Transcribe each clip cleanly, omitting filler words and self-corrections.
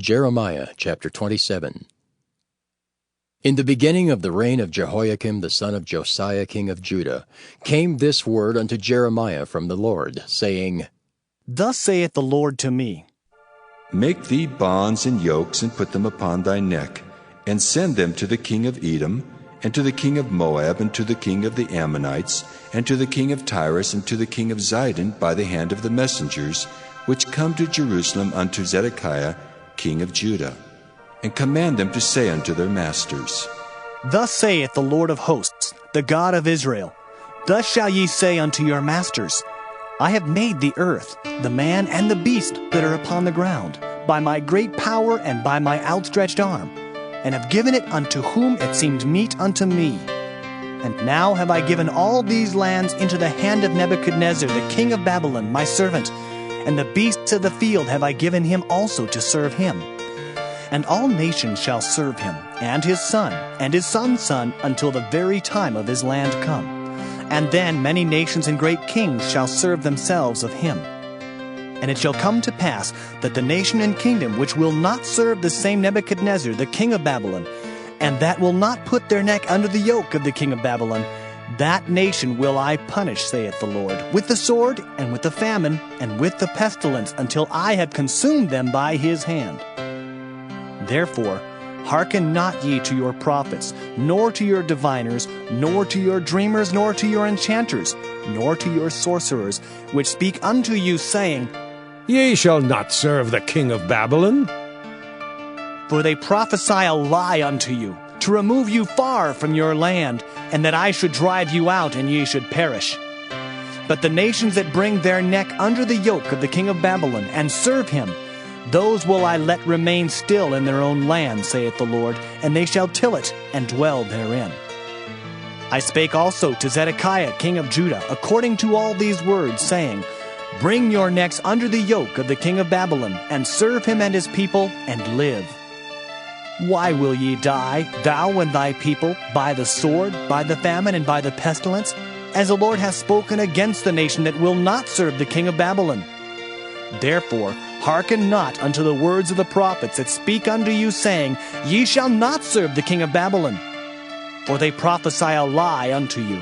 Jeremiah chapter 27. In the beginning of the reign of Jehoiakim the son of Josiah king of Judah came this word unto Jeremiah from the Lord, saying, Thus saith the Lord to me, Make thee bonds and yokes, and put them upon thy neck, and send them to the king of Edom, and to the king of Moab, and to the king of the Ammonites, and to the king of Tyrus, and to the king of Zidon, by the hand of the messengers, which come to Jerusalem unto Zedekiah king of Judah, and command them to say unto their masters, Thus saith the Lord of hosts, the God of Israel, Thus shall ye say unto your masters, I have made the earth, the man and the beast that are upon the ground, by my great power and by my outstretched arm, and have given it unto whom it seemed meet unto me. And now have I given all these lands into the hand of Nebuchadnezzar the king of Babylon, my servant, and the beasts of the field have I given him also to serve him. And all nations shall serve him, and his son's son, until the very time of his land come. And then many nations and great kings shall serve themselves of him. And it shall come to pass that the nation and kingdom which will not serve the same Nebuchadnezzar the king of Babylon, and that will not put their neck under the yoke of the king of Babylon, that nation will I punish, saith the Lord, with the sword, and with the famine, and with the pestilence, until I have consumed them by his hand. Therefore, hearken not ye to your prophets, nor to your diviners, nor to your dreamers, nor to your enchanters, nor to your sorcerers, which speak unto you, saying, Ye shall not serve the king of Babylon. For they prophesy a lie unto you, to remove you far from your land, and that I should drive you out, and ye should perish. But the nations that bring their neck under the yoke of the king of Babylon, and serve him, those will I let remain still in their own land, saith the Lord, and they shall till it, and dwell therein. I spake also to Zedekiah king of Judah, according to all these words, saying, Bring your necks under the yoke of the king of Babylon, and serve him and his people, and live. Why will ye die, thou and thy people, by the sword, by the famine, and by the pestilence, as the Lord hath spoken against the nation that will not serve the king of Babylon? Therefore, hearken not unto the words of the prophets that speak unto you, saying, Ye shall not serve the king of Babylon. For they prophesy a lie unto you.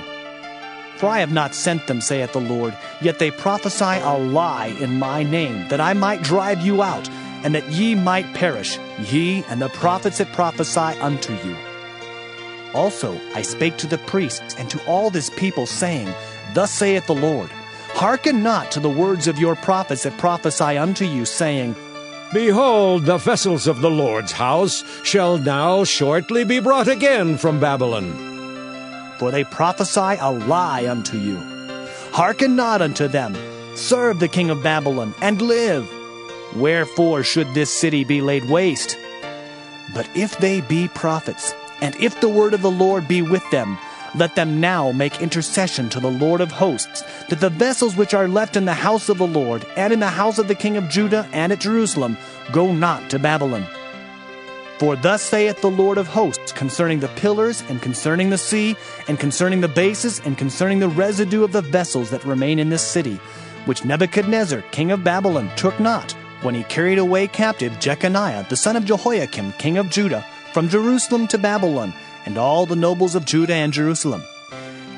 For I have not sent them, saith the Lord, yet they prophesy a lie in my name, that I might drive you out, and that ye might perish, ye and the prophets that prophesy unto you. Also I spake to the priests and to all this people, saying, Thus saith the Lord, Hearken not to the words of your prophets that prophesy unto you, saying, Behold, the vessels of the Lord's house shall now shortly be brought again from Babylon. For they prophesy a lie unto you. Hearken not unto them. Serve the king of Babylon, and live. Wherefore should this city be laid waste? But if they be prophets, and if the word of the Lord be with them, let them now make intercession to the Lord of hosts, that the vessels which are left in the house of the Lord, and in the house of the king of Judah, and at Jerusalem, go not to Babylon. For thus saith the Lord of hosts concerning the pillars, and concerning the sea, and concerning the bases, and concerning the residue of the vessels that remain in this city, which Nebuchadnezzar king of Babylon took not, when he carried away captive Jeconiah the son of Jehoiakim king of Judah from Jerusalem to Babylon, and all the nobles of Judah and Jerusalem.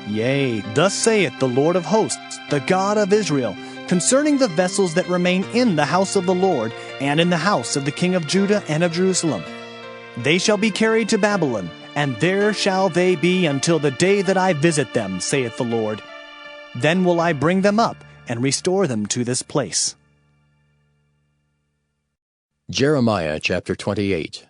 Yea, thus saith the Lord of hosts, the God of Israel, concerning the vessels that remain in the house of the Lord, and in the house of the king of Judah and of Jerusalem. They shall be carried to Babylon, and there shall they be until the day that I visit them, saith the Lord. Then will I bring them up, and restore them to this place. Jeremiah chapter 28.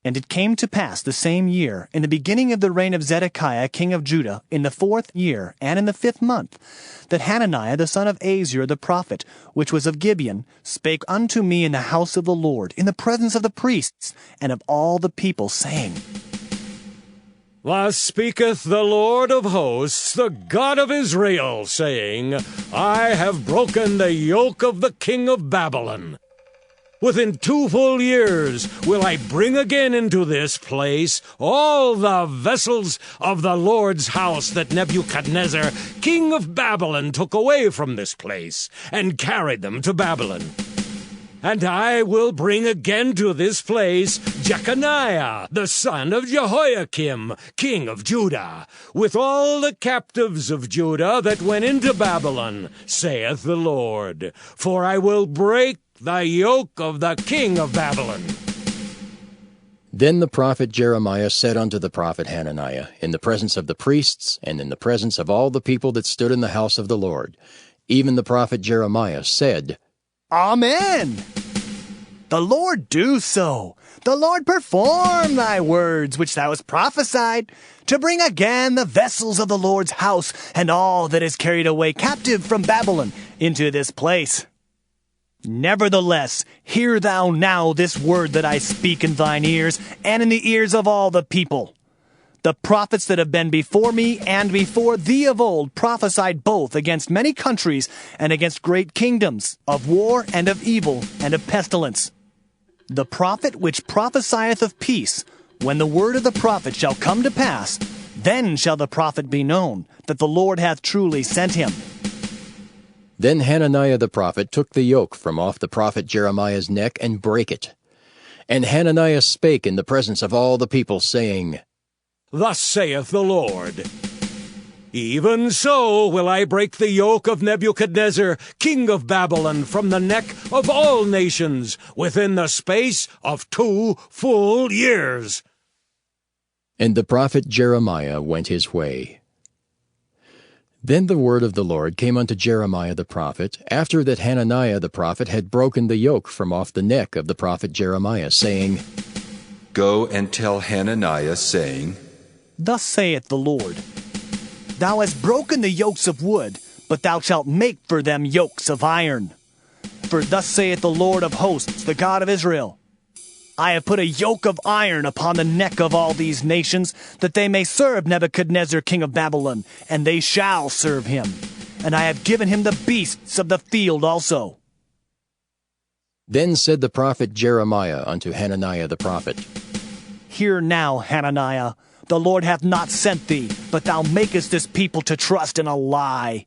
And it came to pass the same year, in the beginning of the reign of Zedekiah king of Judah, in the 4th year, and in the 5th month, that Hananiah the son of Azur the prophet, which was of Gibeon, spake unto me in the house of the Lord, in the presence of the priests, and of all the people, saying, Thus speaketh the Lord of hosts, the God of Israel, saying, I have broken the yoke of the king of Babylon. Within 2 full years will I bring again into this place all the vessels of the Lord's house that Nebuchadnezzar, king of Babylon, took away from this place, and carried them to Babylon. And I will bring again to this place Jeconiah, the son of Jehoiakim, king of Judah, with all the captives of Judah that went into Babylon, saith the Lord. For I will break the yoke of the king of Babylon. Then the prophet Jeremiah said unto the prophet Hananiah, in the presence of the priests, and in the presence of all the people that stood in the house of the Lord, even the prophet Jeremiah said, Amen. The Lord do so. The Lord perform thy words which thou hast prophesied, to bring again the vessels of the Lord's house, and all that is carried away captive from Babylon into this place. Nevertheless, hear thou now this word that I speak in thine ears, and in the ears of all the people. The prophets that have been before me and before thee of old prophesied both against many countries and against great kingdoms, of war and of evil and of pestilence. The prophet which prophesieth of peace, when the word of the prophet shall come to pass, then shall the prophet be known, that the Lord hath truly sent him. Then Hananiah the prophet took the yoke from off the prophet Jeremiah's neck and brake it. And Hananiah spake in the presence of all the people, saying, Thus saith the Lord, Even so will I break the yoke of Nebuchadnezzar, king of Babylon, from the neck of all nations, within the space of 2 full years. And the prophet Jeremiah went his way. Then the word of the Lord came unto Jeremiah the prophet, after that Hananiah the prophet had broken the yoke from off the neck of the prophet Jeremiah, saying, Go and tell Hananiah, saying, Thus saith the Lord, Thou hast broken the yokes of wood, but thou shalt make for them yokes of iron. For thus saith the Lord of hosts, the God of Israel, I have put a yoke of iron upon the neck of all these nations, that they may serve Nebuchadnezzar king of Babylon, and they shall serve him. And I have given him the beasts of the field also. Then said the prophet Jeremiah unto Hananiah the prophet, Hear now, Hananiah, the Lord hath not sent thee, but thou makest this people to trust in a lie.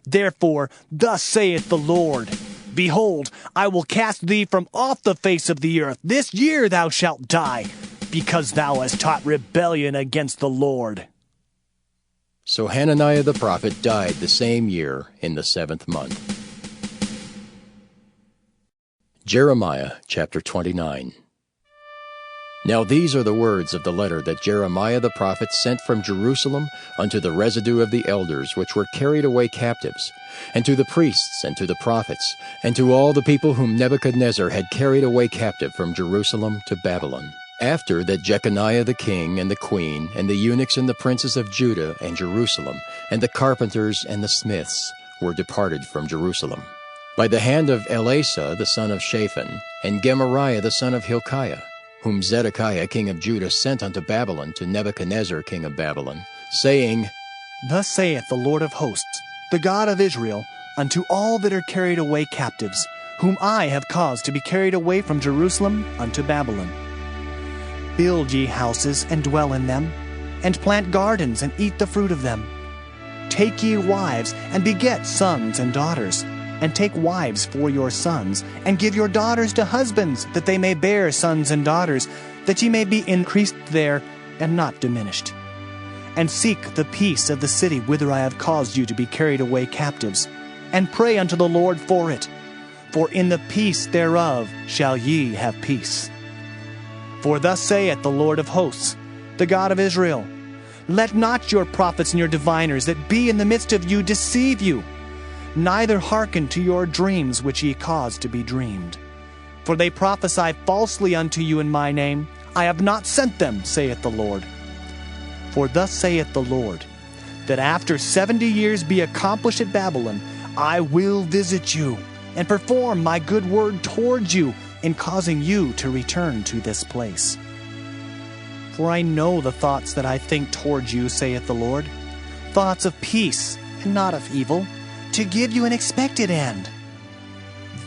Therefore, thus saith the Lord, Behold, I will cast thee from off the face of the earth. This year thou shalt die, because thou hast taught rebellion against the Lord. So Hananiah the prophet died the same year in the 7th month. Jeremiah chapter 29. Now these are the words of the letter that Jeremiah the prophet sent from Jerusalem unto the residue of the elders which were carried away captives, and to the priests, and to the prophets, and to all the people whom Nebuchadnezzar had carried away captive from Jerusalem to Babylon. After that Jeconiah the king, and the queen, and the eunuchs and the princes of Judah and Jerusalem, and the carpenters and the smiths were departed from Jerusalem, by the hand of Elasah the son of Shaphan, and Gemariah the son of Hilkiah, whom Zedekiah king of Judah sent unto Babylon to Nebuchadnezzar king of Babylon, saying, Thus saith the Lord of hosts, the God of Israel, unto all that are carried away captives, whom I have caused to be carried away from Jerusalem unto Babylon. Build ye houses, and dwell in them, and plant gardens, and eat the fruit of them. Take ye wives, and beget sons and daughters, and take wives for your sons, and give your daughters to husbands, that they may bear sons and daughters, that ye may be increased there, and not diminished. And seek the peace of the city whither I have caused you to be carried away captives, and pray unto the Lord for it. For in the peace thereof shall ye have peace. For thus saith the Lord of hosts, the God of Israel, Let not your prophets and your diviners that be in the midst of you deceive you, neither hearken to your dreams which ye cause to be dreamed. For they prophesy falsely unto you in my name. I have not sent them, saith the Lord. For thus saith the Lord, that after 70 years be accomplished at Babylon, I will visit you, and perform my good word toward you, in causing you to return to this place. For I know the thoughts that I think toward you, saith the Lord, thoughts of peace, and not of evil, to give you an expected end.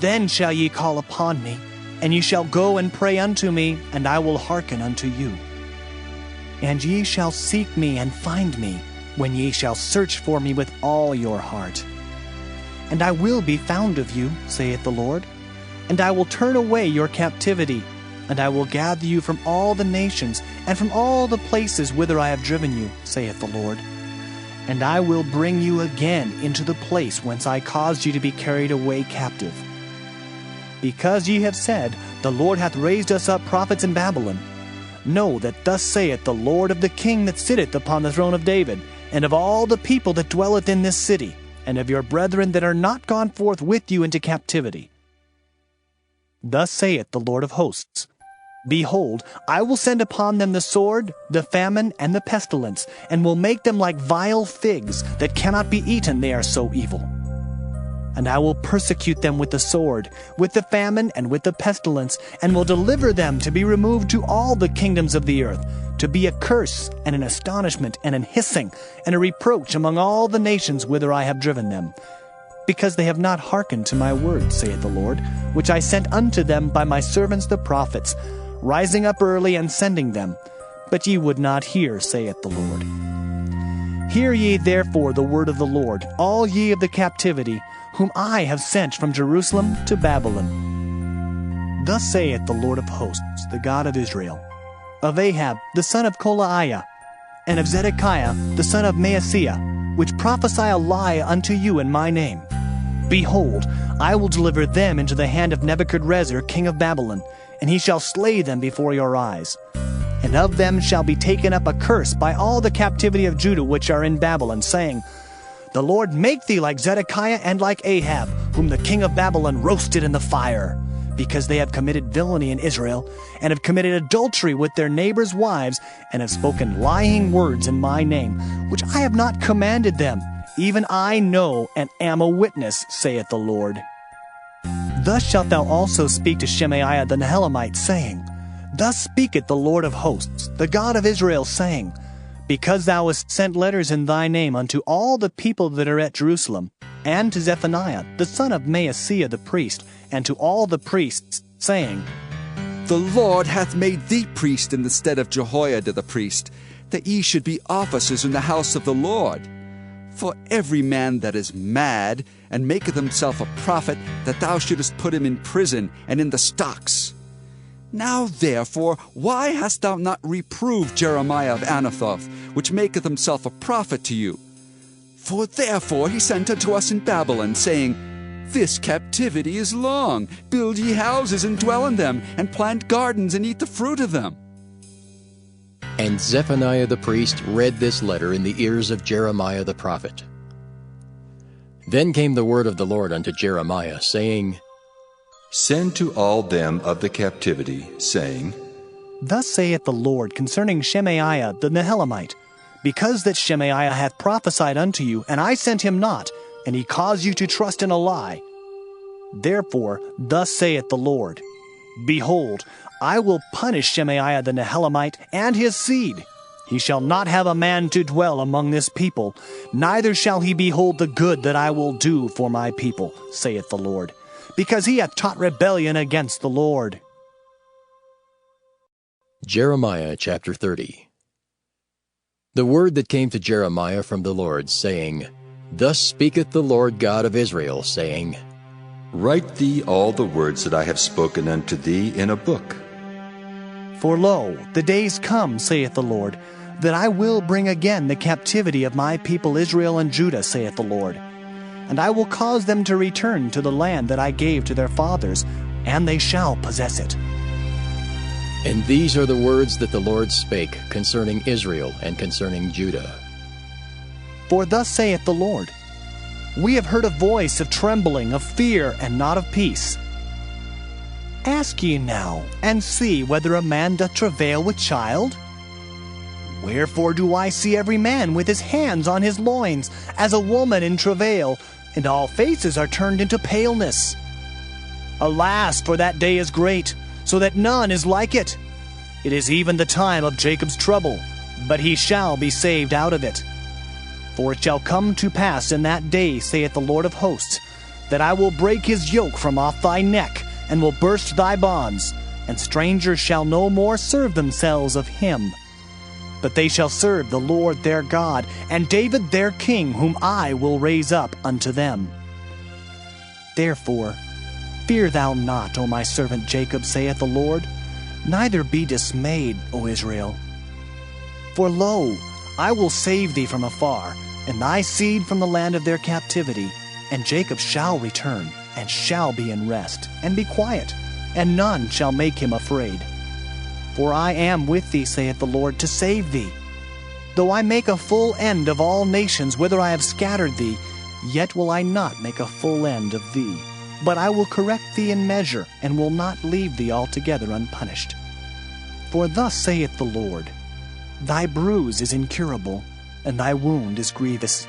Then shall ye call upon me, and ye shall go and pray unto me, and I will hearken unto you. And ye shall seek me and find me, when ye shall search for me with all your heart. And I will be found of you, saith the Lord, and I will turn away your captivity, and I will gather you from all the nations, and from all the places whither I have driven you, saith the Lord. And I will bring you again into the place whence I caused you to be carried away captive. Because ye have said, The Lord hath raised us up prophets in Babylon, know that thus saith the Lord of the king that sitteth upon the throne of David, and of all the people that dwelleth in this city, and of your brethren that are not gone forth with you into captivity. Thus saith the Lord of hosts, Behold, I will send upon them the sword, the famine, and the pestilence, and will make them like vile figs that cannot be eaten, they are so evil. And I will persecute them with the sword, with the famine, and with the pestilence, and will deliver them to be removed to all the kingdoms of the earth, to be a curse, and an astonishment, and an hissing, and a reproach among all the nations whither I have driven them. Because they have not hearkened to my word, saith the Lord, which I sent unto them by my servants the prophets, rising up early and sending them. But ye would not hear, saith the Lord. Hear ye therefore the word of the Lord, all ye of the captivity, whom I have sent from Jerusalem to Babylon. Thus saith the Lord of hosts, the God of Israel, of Ahab the son of Kolaiah, and of Zedekiah the son of Maaseiah, which prophesy a lie unto you in my name. Behold, I will deliver them into the hand of Nebuchadrezzar king of Babylon, and he shall slay them before your eyes. And of them shall be taken up a curse by all the captivity of Judah which are in Babylon, saying, The Lord make thee like Zedekiah and like Ahab, whom the king of Babylon roasted in the fire, because they have committed villainy in Israel, and have committed adultery with their neighbors' wives, and have spoken lying words in my name, which I have not commanded them. Even I know and am a witness, saith the Lord. Thus shalt thou also speak to Shemaiah the Nehelamite, saying, Thus speaketh the Lord of hosts, the God of Israel, saying, Because thou hast sent letters in thy name unto all the people that are at Jerusalem, and to Zephaniah the son of Maaseiah the priest, and to all the priests, saying, The Lord hath made thee priest in the stead of Jehoiada the priest, that ye should be officers in the house of the Lord. For every man that is mad, and maketh himself a prophet, that thou shouldest put him in prison and in the stocks. Now therefore, why hast thou not reproved Jeremiah of Anathoth, which maketh himself a prophet to you? For therefore he sent unto us in Babylon, saying, This captivity is long. Build ye houses and dwell in them, and plant gardens and eat the fruit of them. And Zephaniah the priest read this letter in the ears of Jeremiah the prophet. Then came the word of the Lord unto Jeremiah, saying, Send to all them of the captivity, saying, Thus saith the Lord concerning Shemaiah the Nehelamite, Because that Shemaiah hath prophesied unto you, and I sent him not, and he caused you to trust in a lie. Therefore thus saith the Lord, Behold, I will punish Shemaiah the Nehelamite and his seed. He shall not have a man to dwell among this people, neither shall he behold the good that I will do for my people, saith the Lord, because he hath taught rebellion against the Lord. Jeremiah chapter 30. The word that came to Jeremiah from the Lord, saying, Thus speaketh the Lord God of Israel, saying, Write thee all the words that I have spoken unto thee in a book. For lo, the days come, saith the Lord, that I will bring again the captivity of my people Israel and Judah, saith the Lord. And I will cause them to return to the land that I gave to their fathers, and they shall possess it. And these are the words that the Lord spake concerning Israel and concerning Judah. For thus saith the Lord, We have heard a voice of trembling, of fear, and not of peace. Ask ye now, and see whether a man doth travail with child? Wherefore do I see every man with his hands on his loins, as a woman in travail, and all faces are turned into paleness? Alas, for that day is great, so that none is like it. It is even the time of Jacob's trouble, but he shall be saved out of it. For it shall come to pass in that day, saith the Lord of hosts, that I will break his yoke from off thy neck, and will burst thy bonds, and strangers shall no more serve themselves of him. But they shall serve the Lord their God, and David their king, whom I will raise up unto them. Therefore, Fear thou not, O my servant Jacob, saith the Lord, neither be dismayed, O Israel. For lo, I will save thee from afar, and thy seed from the land of their captivity, and Jacob shall return, and shall be in rest, and be quiet, and none shall make him afraid. For I am with thee, saith the Lord, to save thee. Though I make a full end of all nations whither I have scattered thee, yet will I not make a full end of thee. But I will correct thee in measure, and will not leave thee altogether unpunished. For thus saith the Lord, Thy bruise is incurable, and thy wound is grievous.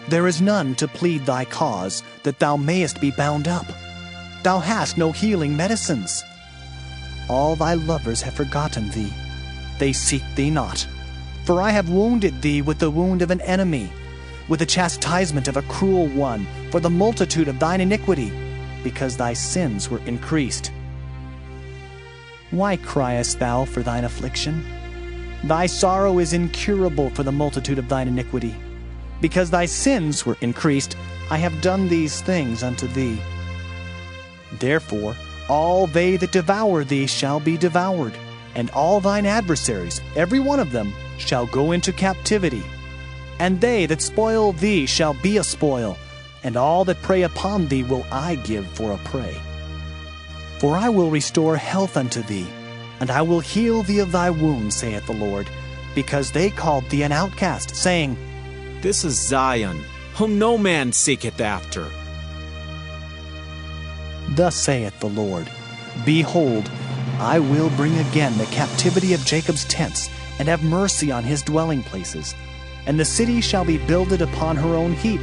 There is none to plead thy cause, that thou mayest be bound up. Thou hast no healing medicines. All thy lovers have forgotten thee. They seek thee not. For I have wounded thee with the wound of an enemy, with the chastisement of a cruel one, for the multitude of thine iniquity, because thy sins were increased. Why criest thou for thine affliction? Thy sorrow is incurable for the multitude of thine iniquity. Because thy sins were increased, I have done these things unto thee. Therefore all they that devour thee shall be devoured, and all thine adversaries, every one of them, shall go into captivity. And they that spoil thee shall be a spoil, and all that prey upon thee will I give for a prey. For I will restore health unto thee, and I will heal thee of thy wounds, saith the Lord, because they called thee an outcast, saying, This is Zion, whom no man seeketh after. Thus saith the Lord, Behold, I will bring again the captivity of Jacob's tents, and have mercy on his dwelling places. And the city shall be builded upon her own heap,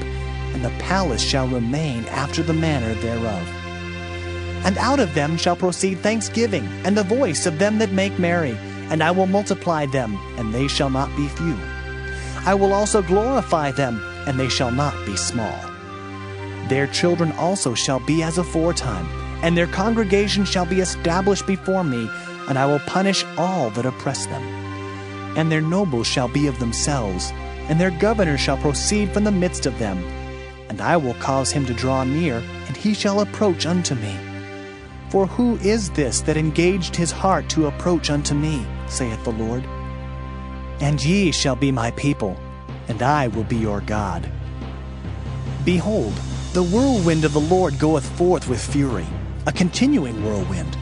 and the palace shall remain after the manner thereof. And out of them shall proceed thanksgiving, and the voice of them that make merry, and I will multiply them, and they shall not be few. I will also glorify them, and they shall not be small. Their children also shall be as aforetime, and their congregation shall be established before me, and I will punish all that oppress them. And their nobles shall be of themselves, and their governor shall proceed from the midst of them. And I will cause him to draw near, and he shall approach unto me. For who is this that engaged his heart to approach unto me, saith the Lord? And ye shall be my people, and I will be your God. Behold, the whirlwind of the Lord goeth forth with fury, a continuing whirlwind.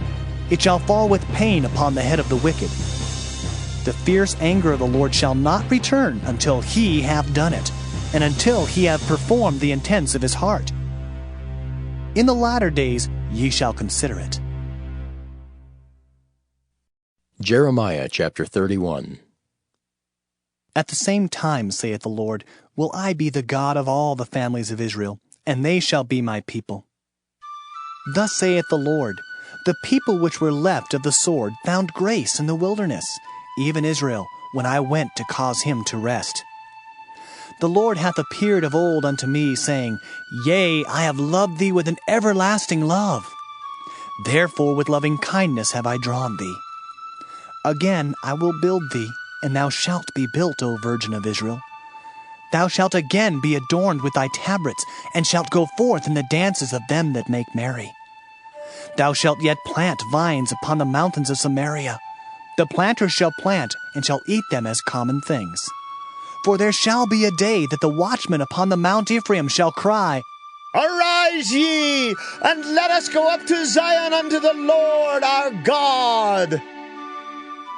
It shall fall with pain upon the head of the wicked. The fierce anger of the Lord shall not return until he have done it, and until he have performed the intents of his heart. In the latter days ye shall consider it. Jeremiah chapter 31. At the same time, saith the Lord, will I be the God of all the families of Israel, and they shall be my people. Thus saith the Lord, the people which were left of the sword found grace in the wilderness, even Israel, when I went to cause him to rest. The Lord hath appeared of old unto me, saying, Yea, I have loved thee with an everlasting love. Therefore with loving kindness have I drawn thee. Again I will build thee, and thou shalt be built, O Virgin of Israel. Thou shalt again be adorned with thy tabrets, and shalt go forth in the dances of them that make merry. Thou shalt yet plant vines upon the mountains of Samaria. The planters shall plant, and shall eat them as common things. For there shall be a day that the watchmen upon the Mount Ephraim shall cry, Arise ye, and let us go up to Zion unto the Lord our God.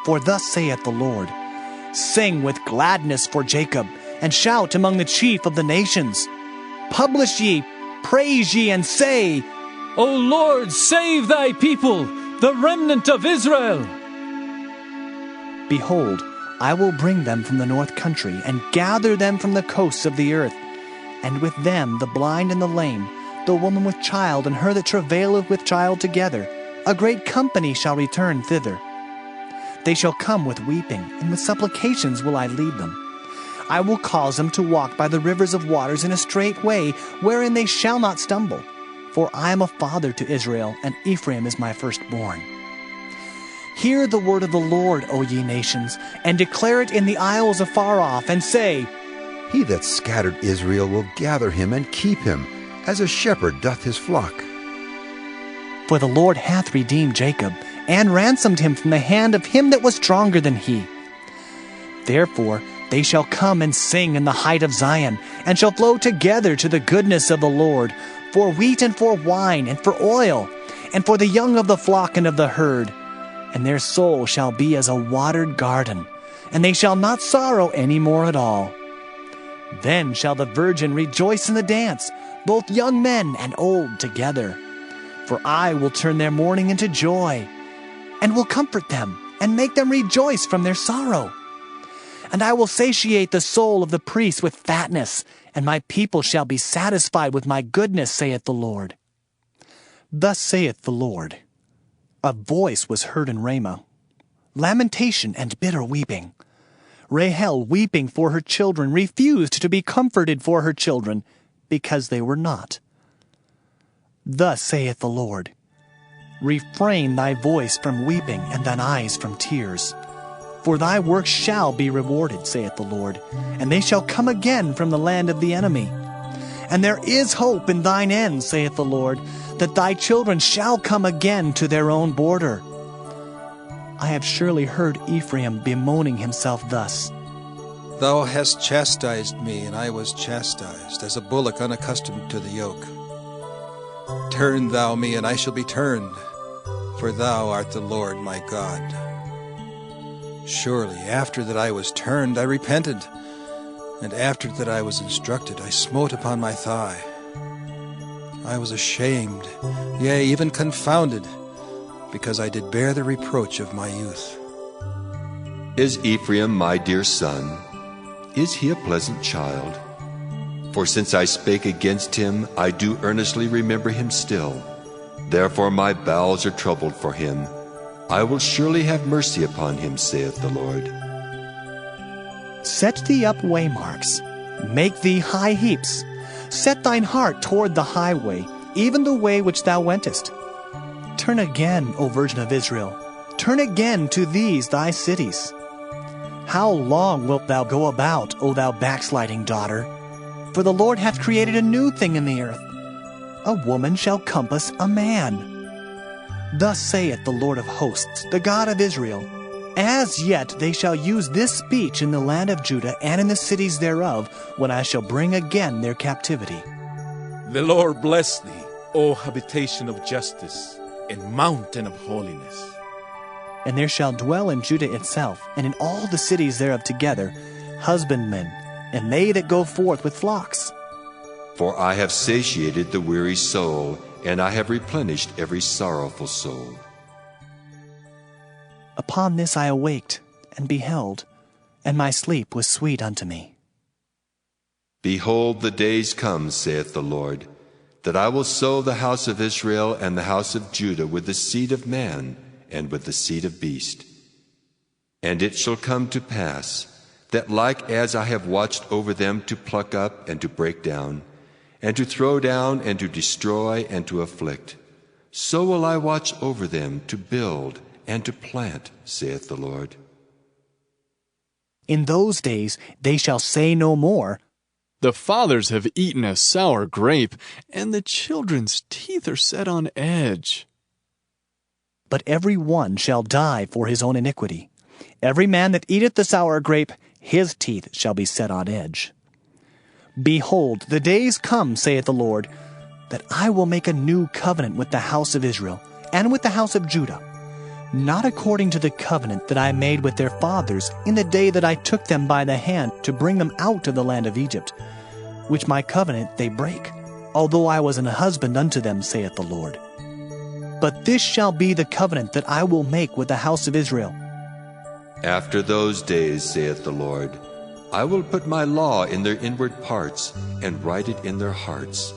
For thus saith the Lord, Sing with gladness for Jacob, and shout among the chief of the nations. Publish ye, praise ye, and say, O Lord, save thy people, the remnant of Israel. Behold, I will bring them from the north country, and gather them from the coasts of the earth, and with them the blind and the lame, the woman with child, and her that travaileth with child together. A great company shall return thither. They shall come with weeping, and with supplications will I lead them. I will cause them to walk by the rivers of waters in a straight way, wherein they shall not stumble. For I am a father to Israel, and Ephraim is my firstborn. Hear the word of the Lord, O ye nations, and declare it in the isles afar off, and say, He that scattered Israel will gather him and keep him, as a shepherd doth his flock. For the Lord hath redeemed Jacob, and ransomed him from the hand of him that was stronger than he. Therefore they shall come and sing in the height of Zion, and shall flow together to the goodness of the Lord, for wheat and for wine and for oil, and for the young of the flock and of the herd. And their soul shall be as a watered garden, and they shall not sorrow any more at all. Then shall the virgin rejoice in the dance, both young men and old together. For I will turn their mourning into joy, and will comfort them, and make them rejoice from their sorrow. And I will satiate the soul of the priest with fatness, and my people shall be satisfied with my goodness, saith the Lord. Thus saith the Lord, a voice was heard in Ramah, lamentation and bitter weeping. Rahel, weeping for her children, refused to be comforted for her children, because they were not. Thus saith the Lord, refrain thy voice from weeping, and thine eyes from tears. For thy work shall be rewarded, saith the Lord, and they shall come again from the land of the enemy. And there is hope in thine end, saith the Lord, that thy children shall come again to their own border. I have surely heard Ephraim bemoaning himself thus. Thou hast chastised me, and I was chastised, as a bullock unaccustomed to the yoke. Turn thou me, and I shall be turned, for thou art the Lord my God. Surely after that I was turned, I repented, and after that I was instructed, I smote upon my thigh. I was ashamed, yea, even confounded, because I did bear the reproach of my youth. Is Ephraim my dear son? Is he a pleasant child? For since I spake against him, I do earnestly remember him still. Therefore my bowels are troubled for him. I will surely have mercy upon him, saith the Lord. Set thee up waymarks, make thee high heaps. Set thine heart toward the highway, even the way which thou wentest. Turn again, O Virgin of Israel, turn again to these thy cities. How long wilt thou go about, O thou backsliding daughter? For the Lord hath created a new thing in the earth. A woman shall compass a man. Thus saith the Lord of hosts, the God of Israel, as yet they shall use this speech in the land of Judah and in the cities thereof, when I shall bring again their captivity. The Lord bless thee, O habitation of justice, and mountain of holiness. And there shall dwell in Judah itself, and in all the cities thereof together, husbandmen, and they that go forth with flocks. For I have satiated the weary soul, and I have replenished every sorrowful soul. Upon this I awaked, and beheld, and my sleep was sweet unto me. Behold, the days come, saith the Lord, that I will sow the house of Israel and the house of Judah with the seed of man and with the seed of beast. And it shall come to pass, that like as I have watched over them to pluck up and to break down, and to throw down and to destroy and to afflict, so will I watch over them to build and to plant, saith the Lord. In those days they shall say no more, the fathers have eaten a sour grape, and the children's teeth are set on edge. But every one shall die for his own iniquity. Every man that eateth the sour grape, his teeth shall be set on edge. Behold, the days come, saith the Lord, that I will make a new covenant with the house of Israel and with the house of Judah, not according to the covenant that I made with their fathers in the day that I took them by the hand to bring them out of the land of Egypt, which my covenant they break, although I was an husband unto them, saith the Lord. But this shall be the covenant that I will make with the house of Israel. After those days, saith the Lord, I will put my law in their inward parts, and write it in their hearts,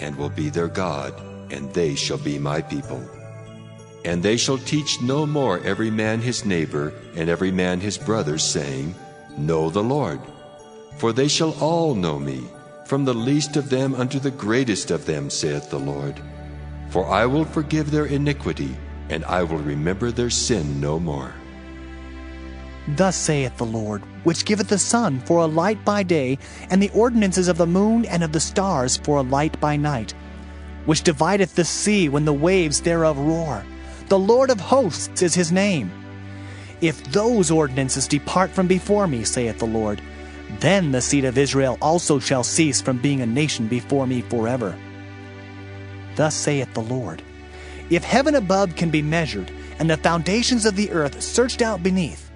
and will be their God, and they shall be my people. And they shall teach no more every man his neighbor, and every man his brother, saying, Know the Lord. For they shall all know me, from the least of them unto the greatest of them, saith the Lord. For I will forgive their iniquity, and I will remember their sin no more. Thus saith the Lord, which giveth the sun for a light by day, and the ordinances of the moon and of the stars for a light by night, which divideth the sea when the waves thereof roar. The Lord of hosts is his name. If those ordinances depart from before me, saith the Lord, then the seed of Israel also shall cease from being a nation before me forever. Thus saith the Lord, if heaven above can be measured, and the foundations of the earth searched out beneath,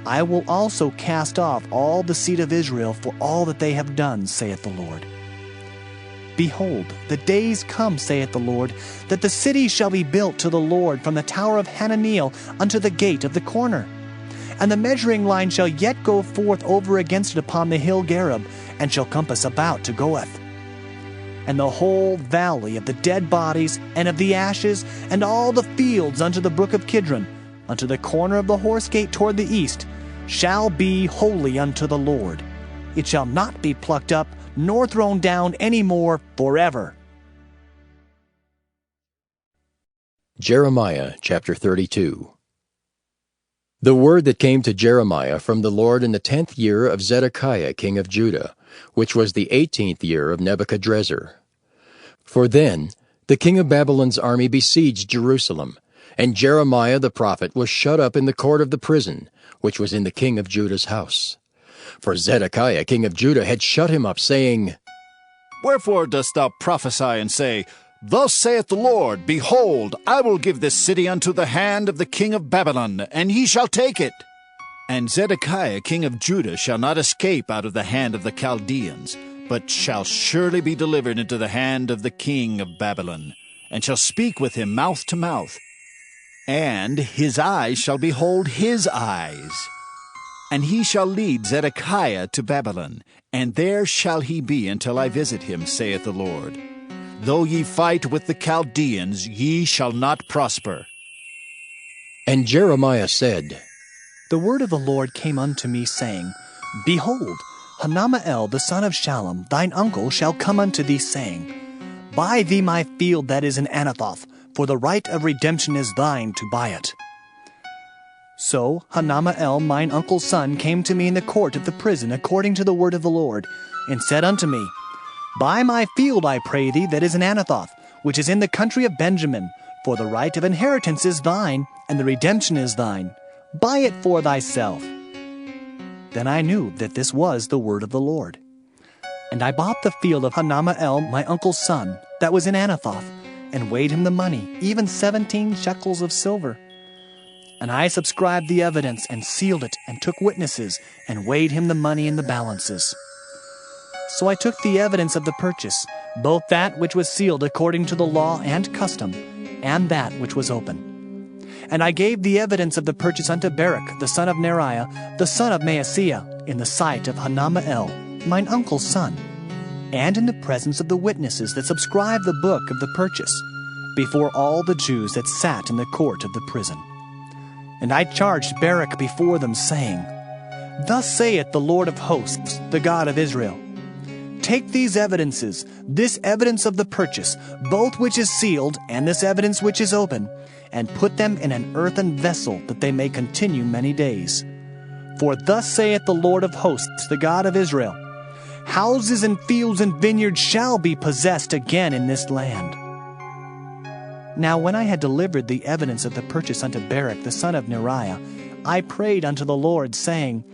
I will also cast off all the seed of Israel for all that they have done, saith the Lord. Behold, the days come, saith the Lord, that the city shall be built to the Lord from the tower of Hananeel unto the gate of the corner. And the measuring line shall yet go forth over against it upon the hill Gareb, and shall compass about to Goeth. And the whole valley of the dead bodies, and of the ashes, and all the fields unto the brook of Kidron, unto the corner of the horse gate toward the east, shall be holy unto the Lord. It shall not be plucked up, nor thrown down any more forever. Jeremiah chapter 32. The word that came to Jeremiah from the Lord in the 10th year of Zedekiah king of Judah, which was the 18th year of Nebuchadrezzar. For then the king of Babylon's army besieged Jerusalem, and Jeremiah the prophet was shut up in the court of the prison, which was in the king of Judah's house. For Zedekiah king of Judah had shut him up, saying, Wherefore dost thou prophesy and say, Thus saith the Lord, Behold, I will give this city unto the hand of the king of Babylon, and he shall take it. And Zedekiah king of Judah shall not escape out of the hand of the Chaldeans, but shall surely be delivered into the hand of the king of Babylon, and shall speak with him mouth to mouth. And his eyes shall behold his eyes. And he shall lead Zedekiah to Babylon, and there shall he be until I visit him, saith the Lord. Though ye fight with the Chaldeans, ye shall not prosper. And Jeremiah said, The word of the Lord came unto me, saying, Behold, Hanamael the son of Shallum, thine uncle, shall come unto thee, saying, Buy thee my field that is in Anathoth, for the right of redemption is thine to buy it. So Hanamael mine uncle's son came to me in the court of the prison according to the word of the Lord, and said unto me, Buy my field, I pray thee, that is in Anathoth, which is in the country of Benjamin, for the right of inheritance is thine, and the redemption is thine. Buy it for thyself. Then I knew that this was the word of the Lord. And I bought the field of Hanamael my uncle's son, that was in Anathoth, and weighed him the money, even 17 shekels of silver. And I subscribed the evidence, and sealed it, and took witnesses, and weighed him the money in the balances. So I took the evidence of the purchase, both that which was sealed according to the law and custom, and that which was open. And I gave the evidence of the purchase unto Baruch the son of Neriah, the son of Maaseiah, in the sight of Hanamael, mine uncle's son, and in the presence of the witnesses that subscribed the book of the purchase, before all the Jews that sat in the court of the prison. And I charged Baruch before them, saying, Thus saith the Lord of hosts, the God of Israel, Take these evidences, this evidence of the purchase, both which is sealed, and this evidence which is open, and put them in an earthen vessel, that they may continue many days. For thus saith the Lord of hosts, the God of Israel, Houses and fields and vineyards shall be possessed again in this land. Now when I had delivered the evidence of the purchase unto Baruch the son of Neriah, I prayed unto the Lord, saying,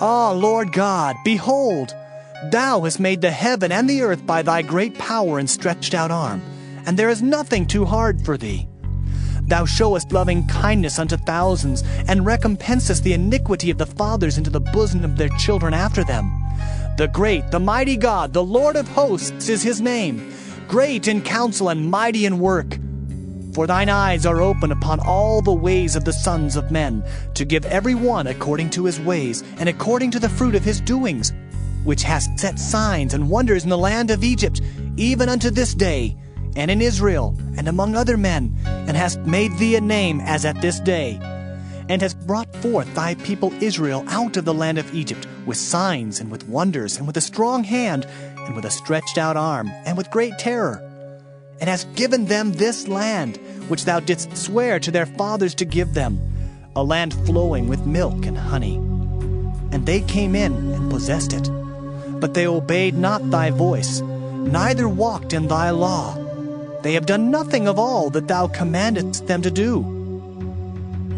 Ah, Lord God, behold, thou hast made the heaven and the earth by thy great power and stretched out arm, and there is nothing too hard for thee. Thou showest loving kindness unto thousands, and recompensest the iniquity of the fathers into the bosom of their children after them. The great, the mighty God, the Lord of hosts is his name, great in counsel and mighty in work. For thine eyes are open upon all the ways of the sons of men, to give every one according to his ways, and according to the fruit of his doings, which hast set signs and wonders in the land of Egypt, even unto this day, and in Israel, and among other men, and hast made thee a name as at this day, and hast brought forth thy people Israel out of the land of Egypt, with signs, and with wonders, and with a strong hand, and with a stretched out arm, and with great terror, and hast given them this land, which thou didst swear to their fathers to give them, a land flowing with milk and honey. And they came in and possessed it. But they obeyed not thy voice, neither walked in thy law, They have done nothing of all that thou commandest them to do.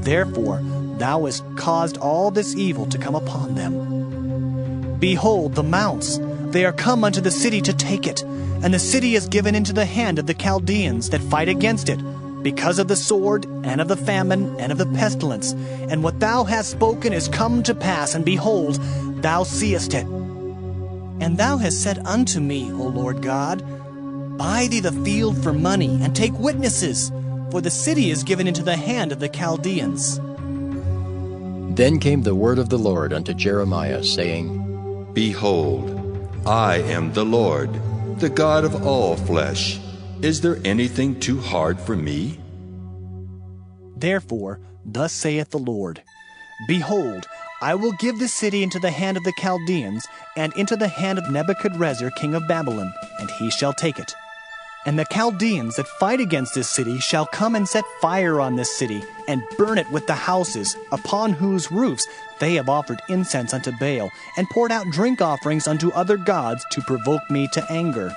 Therefore thou hast caused all this evil to come upon them. Behold the mounts, they are come unto the city to take it, and the city is given into the hand of the Chaldeans that fight against it, because of the sword, and of the famine, and of the pestilence. And what thou hast spoken is come to pass, and behold, thou seest it. And thou hast said unto me, O Lord God, buy thee the field for money, and take witnesses, for the city is given into the hand of the Chaldeans. Then came the word of the Lord unto Jeremiah, saying, Behold, I am the Lord, the God of all flesh. Is there anything too hard for me? Therefore, thus saith the Lord, Behold, I will give the city into the hand of the Chaldeans, and into the hand of Nebuchadrezzar king of Babylon, and he shall take it. And the Chaldeans that fight against this city shall come and set fire on this city, and burn it with the houses, upon whose roofs they have offered incense unto Baal, and poured out drink offerings unto other gods to provoke me to anger.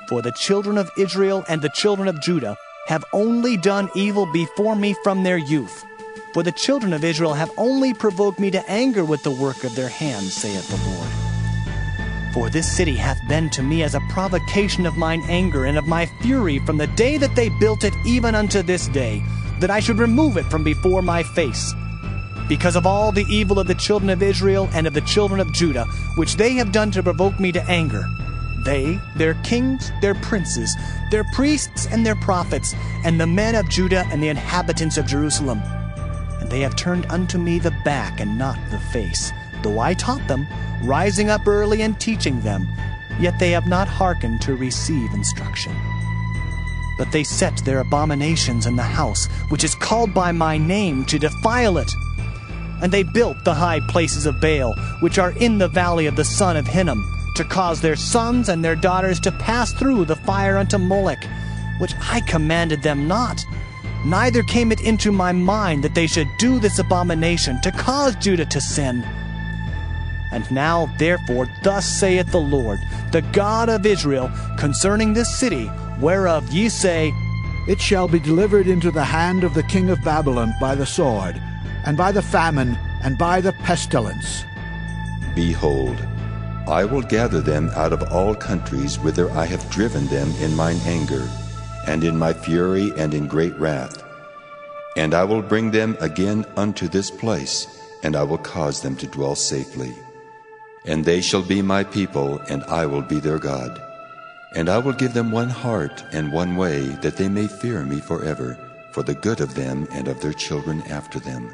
For the children of Israel and the children of Judah have only done evil before me from their youth. For the children of Israel have only provoked me to anger with the work of their hands, saith the Lord. For this city hath been to me as a provocation of mine anger and of my fury from the day that they built it even unto this day, that I should remove it from before my face. Because of all the evil of the children of Israel and of the children of Judah, which they have done to provoke me to anger, they, their kings, their princes, their priests and their prophets, and the men of Judah and the inhabitants of Jerusalem. And they have turned unto me the back and not the face, though I taught them, rising up early and teaching them, yet they have not hearkened to receive instruction. But they set their abominations in the house, which is called by my name, to defile it. And they built the high places of Baal, which are in the valley of the son of Hinnom, to cause their sons and their daughters to pass through the fire unto Molech, which I commanded them not. Neither came it into my mind that they should do this abomination, to cause Judah to sin. And now, therefore, thus saith the Lord, the God of Israel, concerning this city, whereof ye say, It shall be delivered into the hand of the king of Babylon by the sword, and by the famine, and by the pestilence. Behold, I will gather them out of all countries whither I have driven them in mine anger, and in my fury, and in great wrath. And I will bring them again unto this place, and I will cause them to dwell safely. And they shall be my people, and I will be their God. And I will give them one heart and one way, that they may fear me forever, for the good of them and of their children after them.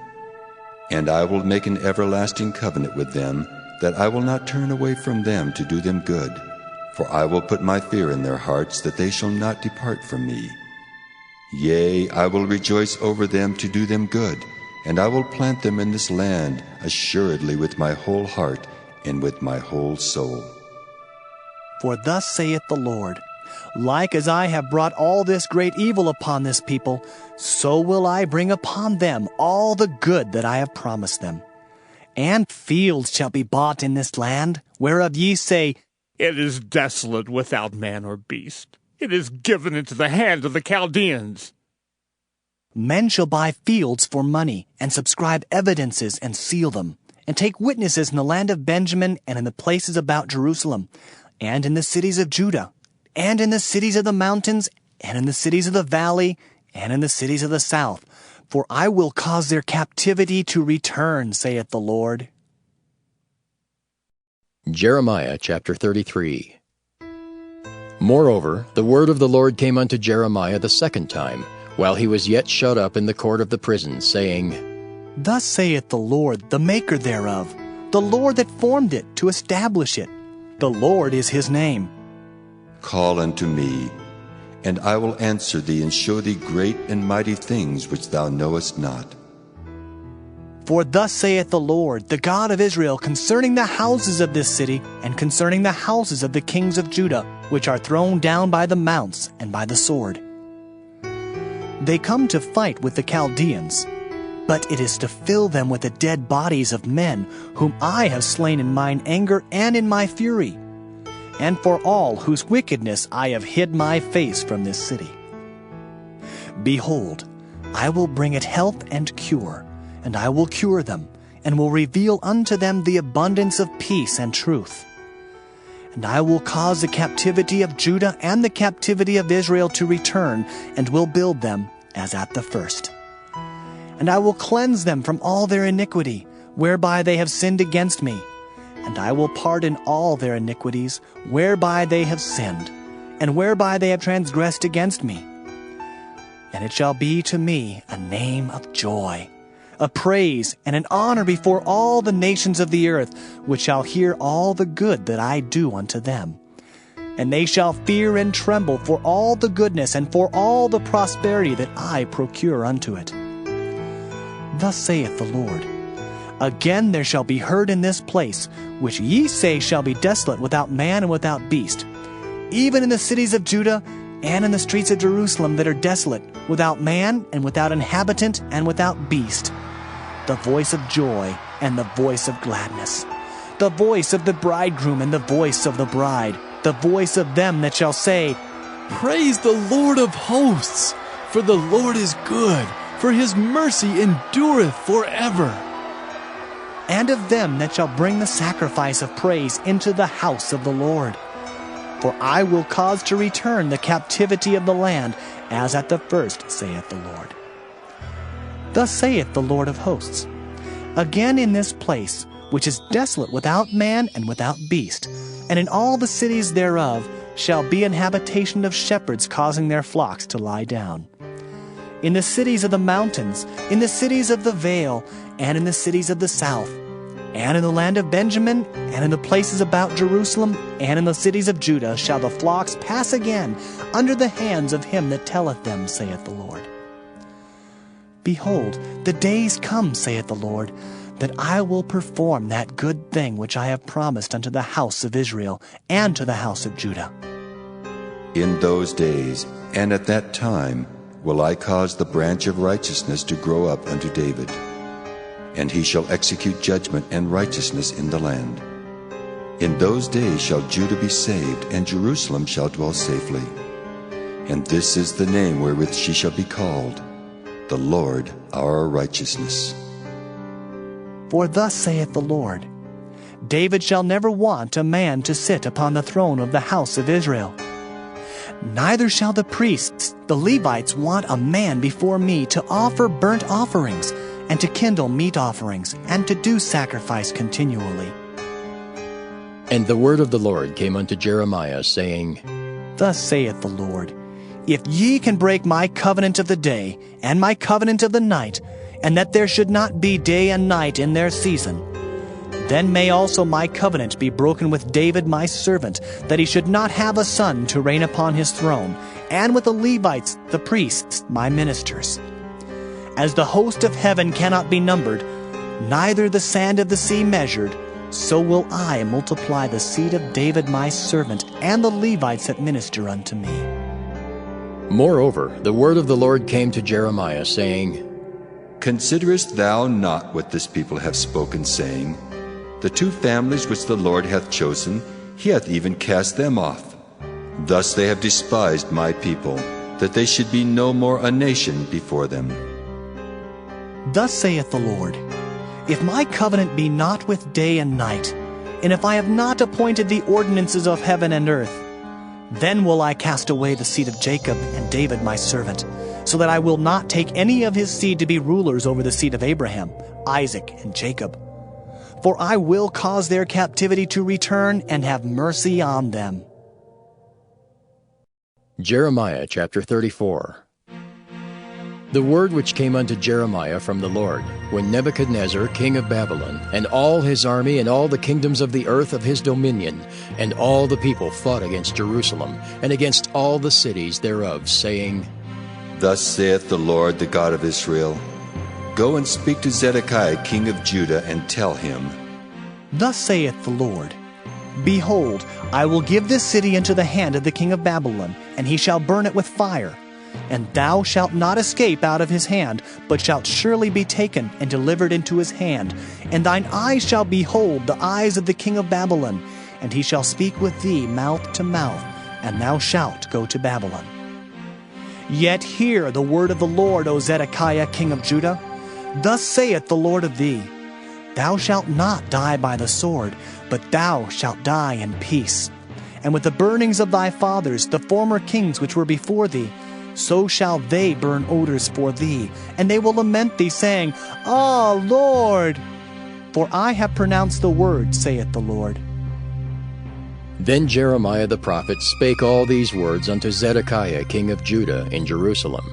And I will make an everlasting covenant with them, that I will not turn away from them to do them good. For I will put my fear in their hearts, that they shall not depart from me. Yea, I will rejoice over them to do them good, and I will plant them in this land assuredly with my whole heart and with my whole soul. For thus saith the Lord, like as I have brought all this great evil upon this people, so will I bring upon them all the good that I have promised them. And fields shall be bought in this land, whereof ye say, It is desolate without man or beast. It is given into the hand of the Chaldeans. Men shall buy fields for money, and subscribe evidences, and seal them, and take witnesses in the land of Benjamin, and in the places about Jerusalem, and in the cities of Judah, and in the cities of the mountains, and in the cities of the valley, and in the cities of the south. For I will cause their captivity to return, saith the Lord. Jeremiah chapter 33. Moreover, the word of the Lord came unto Jeremiah the second time, while he was yet shut up in the court of the prison, saying, Thus saith the Lord, the maker thereof, the Lord that formed it, to establish it. The Lord is his name. Call unto me, and I will answer thee, and show thee great and mighty things which thou knowest not. For thus saith the Lord, the God of Israel, concerning the houses of this city, and concerning the houses of the kings of Judah, which are thrown down by the mounts and by the sword. They come to fight with the Chaldeans, but it is to fill them with the dead bodies of men, whom I have slain in mine anger and in my fury. and for all whose wickedness I have hid my face from this city. Behold, I will bring it health and cure, and I will cure them, and will reveal unto them the abundance of peace and truth. And I will cause the captivity of Judah and the captivity of Israel to return, and will build them as at the first. And I will cleanse them from all their iniquity, whereby they have sinned against me. And I will pardon all their iniquities, whereby they have sinned, and whereby they have transgressed against me. And it shall be to me a name of joy, a praise and an honor before all the nations of the earth, which shall hear all the good that I do unto them. And they shall fear and tremble for all the goodness and for all the prosperity that I procure unto it. Thus saith the Lord, Again there shall be heard in this place, which ye say shall be desolate without man and without beast, even in the cities of Judah and in the streets of Jerusalem that are desolate, without man and without inhabitant and without beast, the voice of joy and the voice of gladness, the voice of the bridegroom and the voice of the bride, the voice of them that shall say, Praise the Lord of hosts, for the Lord is good, for his mercy endureth forever. And of them that shall bring the sacrifice of praise into the house of the Lord. For I will cause to return the captivity of the land, as at the first, saith the Lord. Thus saith the Lord of hosts, Again in this place, which is desolate without man and without beast, and in all the cities thereof, shall be an habitation of shepherds causing their flocks to lie down. In the cities of the mountains, in the cities of the vale, and in the cities of the south, and in the land of Benjamin, and in the places about Jerusalem, and in the cities of Judah shall the flocks pass again under the hands of him that telleth them, saith the Lord. Behold, the days come, saith the Lord, that I will perform that good thing which I have promised unto the house of Israel and to the house of Judah. In those days and at that time will I cause the branch of righteousness to grow up unto David, and he shall execute judgment and righteousness in the land. In those days shall Judah be saved, and Jerusalem shall dwell safely. And this is the name wherewith she shall be called, the Lord our righteousness. For thus saith the Lord, David shall never want a man to sit upon the throne of the house of Israel. Neither shall the priests, the Levites, want a man before me to offer burnt offerings, and to kindle meat offerings, and to do sacrifice continually. And the word of the Lord came unto Jeremiah, saying, Thus saith the Lord, If ye can break my covenant of the day, and my covenant of the night, and that there should not be day and night in their season, then may also my covenant be broken with David my servant, that he should not have a son to reign upon his throne, and with the Levites, the priests, my ministers. As the host of heaven cannot be numbered, neither the sand of the sea measured, so will I multiply the seed of David my servant, and the Levites that minister unto me. Moreover, the word of the Lord came to Jeremiah, saying, Considerest thou not what this people have spoken, saying, The two families which the Lord hath chosen, he hath even cast them off. Thus they have despised my people, that they should be no more a nation before them. Thus saith the Lord, If my covenant be not with day and night, and if I have not appointed the ordinances of heaven and earth, then will I cast away the seed of Jacob and David my servant, so that I will not take any of his seed to be rulers over the seed of Abraham, Isaac, and Jacob. For I will cause their captivity to return and have mercy on them. Jeremiah chapter 34. The word which came unto Jeremiah from the Lord, when Nebuchadnezzar king of Babylon, and all his army, and all the kingdoms of the earth of his dominion, and all the people fought against Jerusalem, and against all the cities thereof, saying, Thus saith the Lord, the God of Israel, Go and speak to Zedekiah king of Judah, and tell him, Thus saith the Lord, Behold, I will give this city into the hand of the king of Babylon, and he shall burn it with fire. And thou shalt not escape out of his hand, but shalt surely be taken and delivered into his hand. And thine eyes shall behold the eyes of the king of Babylon, and he shall speak with thee mouth to mouth, and thou shalt go to Babylon. Yet hear the word of the Lord, O Zedekiah king of Judah. Thus saith the Lord of thee, Thou shalt not die by the sword, but thou shalt die in peace. And with the burnings of thy fathers, the former kings which were before thee, so shall they burn odors for thee, and they will lament thee, saying, Ah, Lord! For I have pronounced the word, saith the Lord. Then Jeremiah the prophet spake all these words unto Zedekiah king of Judah in Jerusalem,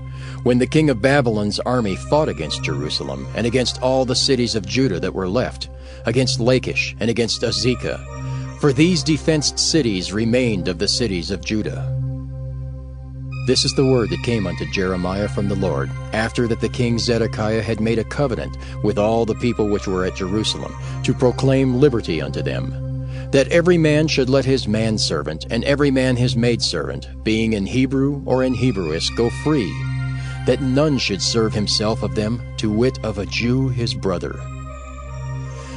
when the king of Babylon's army fought against Jerusalem, and against all the cities of Judah that were left, against Lachish, and against Azekah. For these defenced cities remained of the cities of Judah. This is the word that came unto Jeremiah from the Lord, after that the king Zedekiah had made a covenant with all the people which were at Jerusalem, to proclaim liberty unto them, that every man should let his manservant and every man his maidservant, being in Hebrew or in Hebrewish, go free, that none should serve himself of them, to wit of a Jew his brother.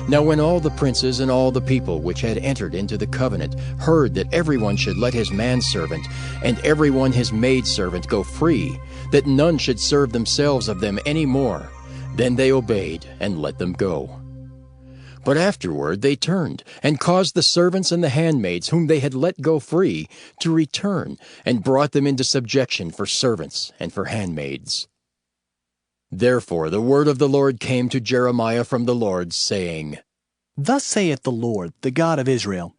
Now when all the princes and all the people which had entered into the covenant heard that everyone should let his manservant and everyone his maidservant go free, that none should serve themselves of them any more, then they obeyed and let them go. But afterward they turned, and caused the servants and the handmaids whom they had let go free to return, and brought them into subjection for servants and for handmaids. Therefore the word of the Lord came to Jeremiah from the Lord, saying, Thus saith the Lord, the God of Israel,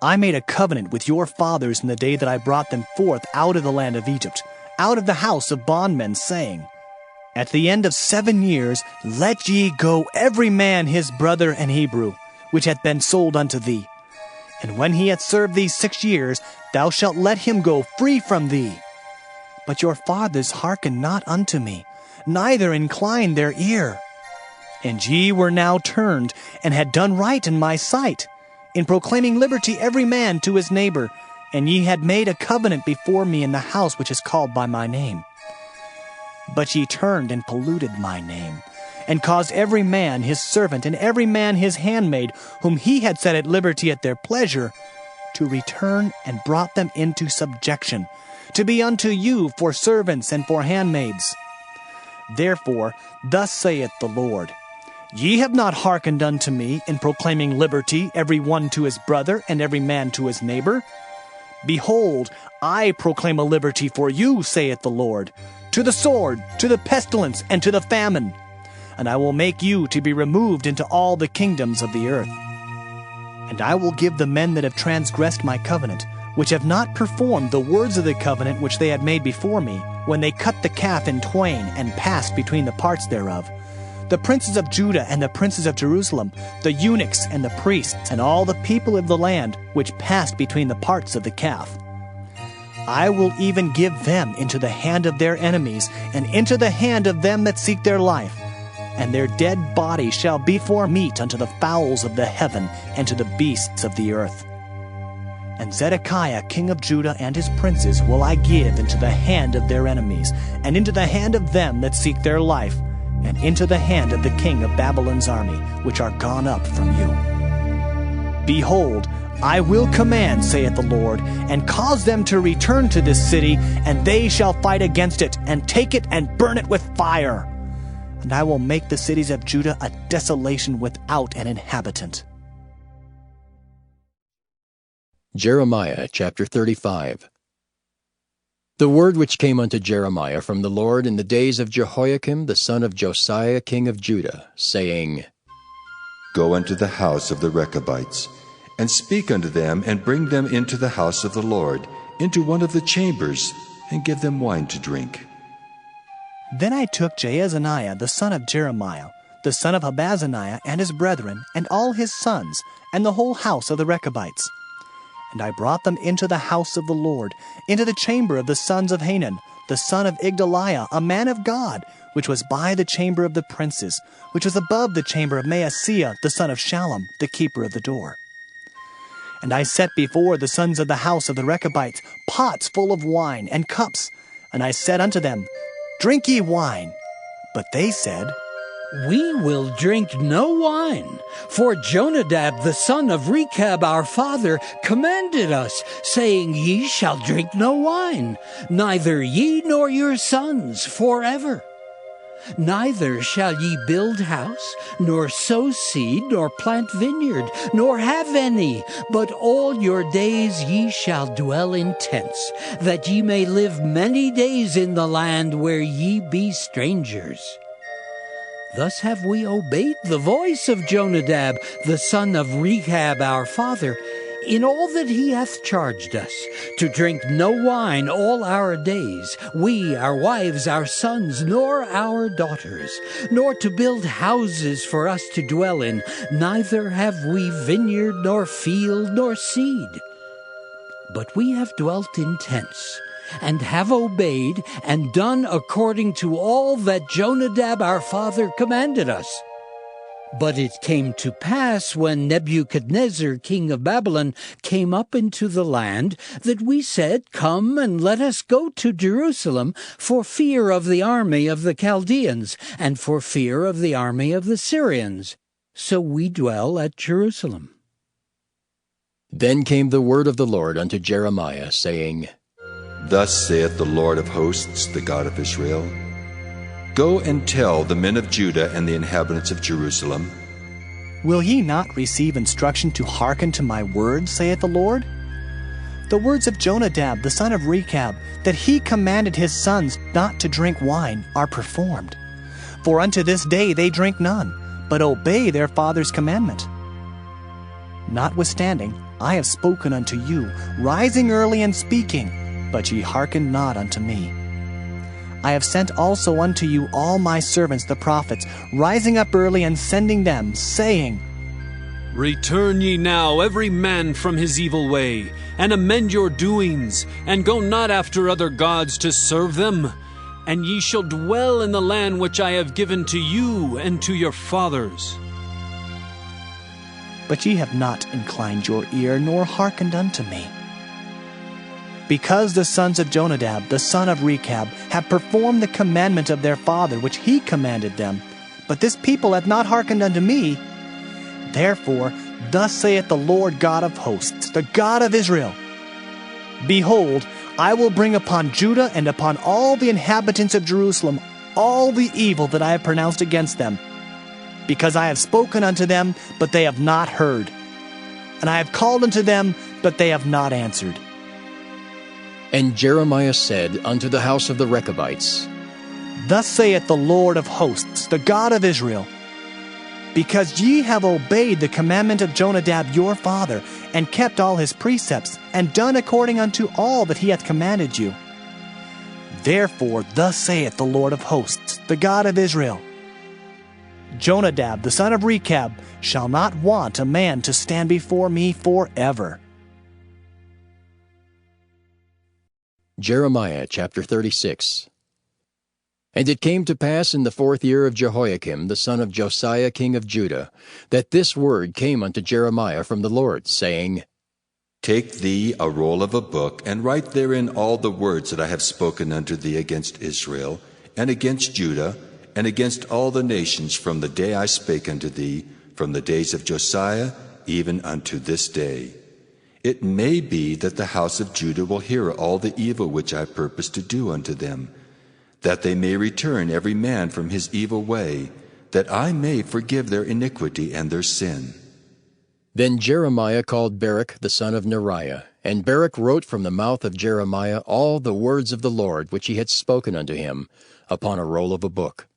I made a covenant with your fathers in the day that I brought them forth out of the land of Egypt, out of the house of bondmen, saying, At the end of 7 years let ye go every man his brother and Hebrew, which hath been sold unto thee. And when he hath served thee 6 years, thou shalt let him go free from thee. But your fathers hearkened not unto me, neither inclined their ear. And ye were now turned, and had done right in my sight, in proclaiming liberty every man to his neighbor, and ye had made a covenant before me in the house which is called by my name. But ye turned and polluted my name, and caused every man his servant and every man his handmaid, whom he had set at liberty at their pleasure, to return and brought them into subjection, to be unto you for servants and for handmaids. Therefore, thus saith the Lord, Ye have not hearkened unto me in proclaiming liberty every one to his brother and every man to his neighbor. Behold, I proclaim a liberty for you, saith the Lord, to the sword, to the pestilence, and to the famine. And I will make you to be removed into all the kingdoms of the earth. And I will give the men that have transgressed my covenant, which have not performed the words of the covenant which they had made before me, when they cut the calf in twain and passed between the parts thereof, the princes of Judah and the princes of Jerusalem, the eunuchs and the priests, and all the people of the land which passed between the parts of the calf. I will even give them into the hand of their enemies, and into the hand of them that seek their life. And their dead bodies shall be for meat unto the fowls of the heaven, and to the beasts of the earth. And Zedekiah king of Judah and his princes will I give into the hand of their enemies, and into the hand of them that seek their life, and into the hand of the king of Babylon's army, which are gone up from you. Behold, I will command, saith the Lord, and cause them to return to this city, and they shall fight against it, and take it and burn it with fire. And I will make the cities of Judah a desolation without an inhabitant. Jeremiah chapter 35. The word which came unto Jeremiah from the Lord in the days of Jehoiakim the son of Josiah king of Judah, saying, Go unto the house of the Rechabites, and speak unto them, and bring them into the house of the Lord, into one of the chambers, and give them wine to drink. Then I took Jaazaniah the son of Jeremiah, the son of Habazaniah, and his brethren, and all his sons, and the whole house of the Rechabites. And I brought them into the house of the Lord, into the chamber of the sons of Hanan, the son of Igdaliah, a man of God, which was by the chamber of the princes, which was above the chamber of Maaseiah, the son of Shallum, the keeper of the door. And I set before the sons of the house of the Rechabites pots full of wine and cups, and I said unto them, Drink ye wine. But they said, We will drink no wine, for Jonadab the son of Rechab our father commanded us, saying, Ye shall drink no wine, neither ye nor your sons forever. Neither shall ye build house, nor sow seed, nor plant vineyard, nor have any, but all your days ye shall dwell in tents, that ye may live many days in the land where ye be strangers. Thus have we obeyed the voice of Jonadab, the son of Rechab our father, in all that he hath charged us, to drink no wine all our days, we, our wives, our sons, nor our daughters, nor to build houses for us to dwell in, neither have we vineyard, nor field, nor seed. But we have dwelt in tents, and have obeyed and done according to all that Jonadab our father commanded us. But it came to pass, when Nebuchadnezzar king of Babylon came up into the land, that we said, Come and let us go to Jerusalem, for fear of the army of the Chaldeans, and for fear of the army of the Syrians. So we dwell at Jerusalem. Then came the word of the Lord unto Jeremiah, saying, Thus saith the Lord of hosts, the God of Israel, Go and tell the men of Judah and the inhabitants of Jerusalem, Will ye not receive instruction to hearken to my words, saith the Lord? The words of Jonadab the son of Rechab, that he commanded his sons not to drink wine, are performed. For unto this day they drink none, but obey their father's commandment. Notwithstanding, I have spoken unto you, rising early and speaking, but ye hearken not unto me. I have sent also unto you all my servants the prophets, rising up early and sending them, saying, Return ye now every man from his evil way, and amend your doings, and go not after other gods to serve them, and ye shall dwell in the land which I have given to you and to your fathers. But ye have not inclined your ear, nor hearkened unto me. Because the sons of Jonadab, the son of Rechab, have performed the commandment of their father, which he commanded them, but this people hath not hearkened unto me, therefore thus saith the Lord God of hosts, the God of Israel, Behold, I will bring upon Judah and upon all the inhabitants of Jerusalem all the evil that I have pronounced against them, because I have spoken unto them, but they have not heard, and I have called unto them, but they have not answered. And Jeremiah said unto the house of the Rechabites, Thus saith the Lord of hosts, the God of Israel, Because ye have obeyed the commandment of Jonadab your father, and kept all his precepts, and done according unto all that he hath commanded you. Therefore thus saith the Lord of hosts, the God of Israel, Jonadab the son of Rechab shall not want a man to stand before me forever. Jeremiah chapter 36. And it came to pass in the 4th year of Jehoiakim the son of Josiah king of Judah, that this word came unto Jeremiah from the Lord, saying, Take thee a roll of a book, and write therein all the words that I have spoken unto thee against Israel, and against Judah, and against all the nations from the day I spake unto thee, from the days of Josiah, even unto this day. It may be that the house of Judah will hear all the evil which I purpose to do unto them, that they may return every man from his evil way, that I may forgive their iniquity and their sin. Then Jeremiah called Baruch the son of Neriah, and Baruch wrote from the mouth of Jeremiah all the words of the Lord which he had spoken unto him, upon a roll of a book.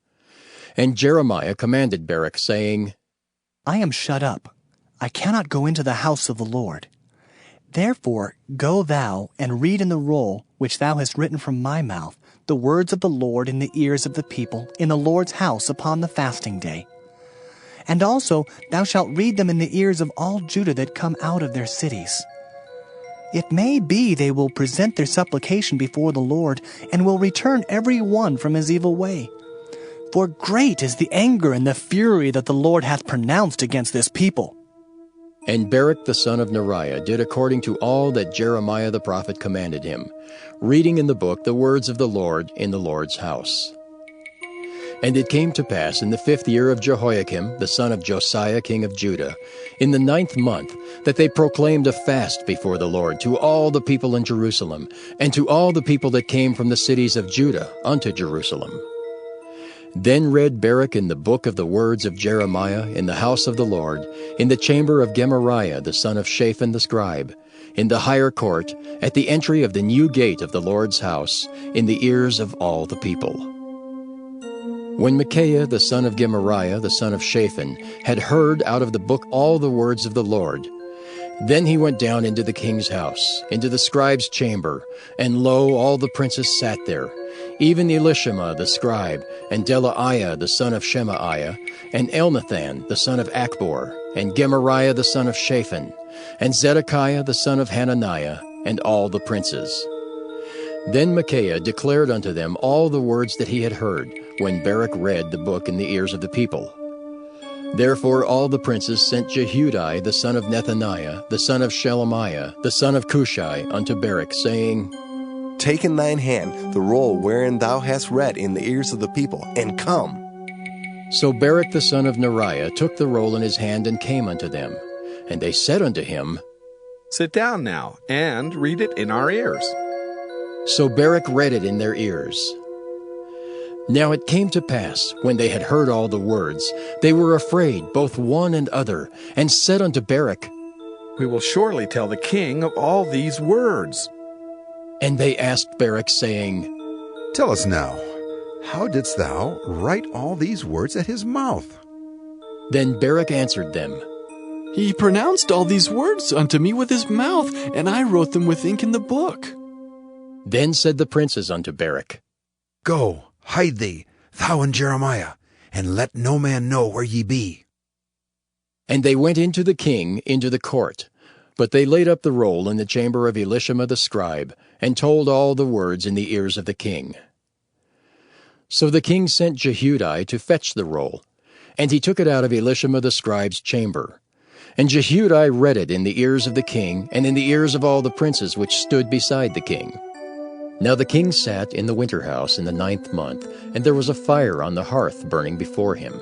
And Jeremiah commanded Baruch, saying, I am shut up, I cannot go into the house of the Lord. Therefore go thou and read in the roll which thou hast written from my mouth the words of the Lord in the ears of the people in the Lord's house upon the fasting day. And also thou shalt read them in the ears of all Judah that come out of their cities. It may be they will present their supplication before the Lord, and will return every one from his evil way. For great is the anger and the fury that the Lord hath pronounced against this people. And Baruch the son of Neriah did according to all that Jeremiah the prophet commanded him, reading in the book the words of the Lord in the Lord's house. And it came to pass in the 5th year of Jehoiakim, the son of Josiah king of Judah, in the 9th month, that they proclaimed a fast before the Lord to all the people in Jerusalem, and to all the people that came from the cities of Judah unto Jerusalem. Then read Baruch in the book of the words of Jeremiah in the house of the Lord, in the chamber of Gemariah the son of Shaphan the scribe, in the higher court, at the entry of the new gate of the Lord's house, in the ears of all the people. When Micaiah the son of Gemariah the son of Shaphan had heard out of the book all the words of the Lord, then he went down into the king's house, into the scribe's chamber, and lo, all the princes sat there, even Elishama the scribe, and Delaiah the son of Shemaiah, and Elnathan the son of Achbor, and Gemariah the son of Shaphan, and Zedekiah the son of Hananiah, and all the princes. Then Micaiah declared unto them all the words that he had heard, when Baruch read the book in the ears of the people. Therefore all the princes sent Jehudi the son of Nethaniah, the son of Shelemiah, the son of Cushai, unto Baruch, saying, Take in thine hand the roll wherein thou hast read in the ears of the people, and come. So Baruch the son of Neriah took the roll in his hand and came unto them. And they said unto him, Sit down now, and read it in our ears. So Baruch read it in their ears. Now it came to pass, when they had heard all the words, they were afraid, both one and other, and said unto Baruch, We will surely tell the king of all these words. And they asked Baruch, saying, Tell us now, how didst thou write all these words at his mouth? Then Baruch answered them, He pronounced all these words unto me with his mouth, and I wrote them with ink in the book. Then said the princes unto Baruch, Go, hide thee, thou and Jeremiah, and let no man know where ye be. And they went into the king, into the court. But they laid up the roll in the chamber of Elishama the scribe, and told all the words in the ears of the king. So the king sent Jehudi to fetch the roll, and he took it out of Elishama the scribe's chamber. And Jehudi read it in the ears of the king, and in the ears of all the princes which stood beside the king. Now the king sat in the winter house in the 9th month, and there was a fire on the hearth burning before him.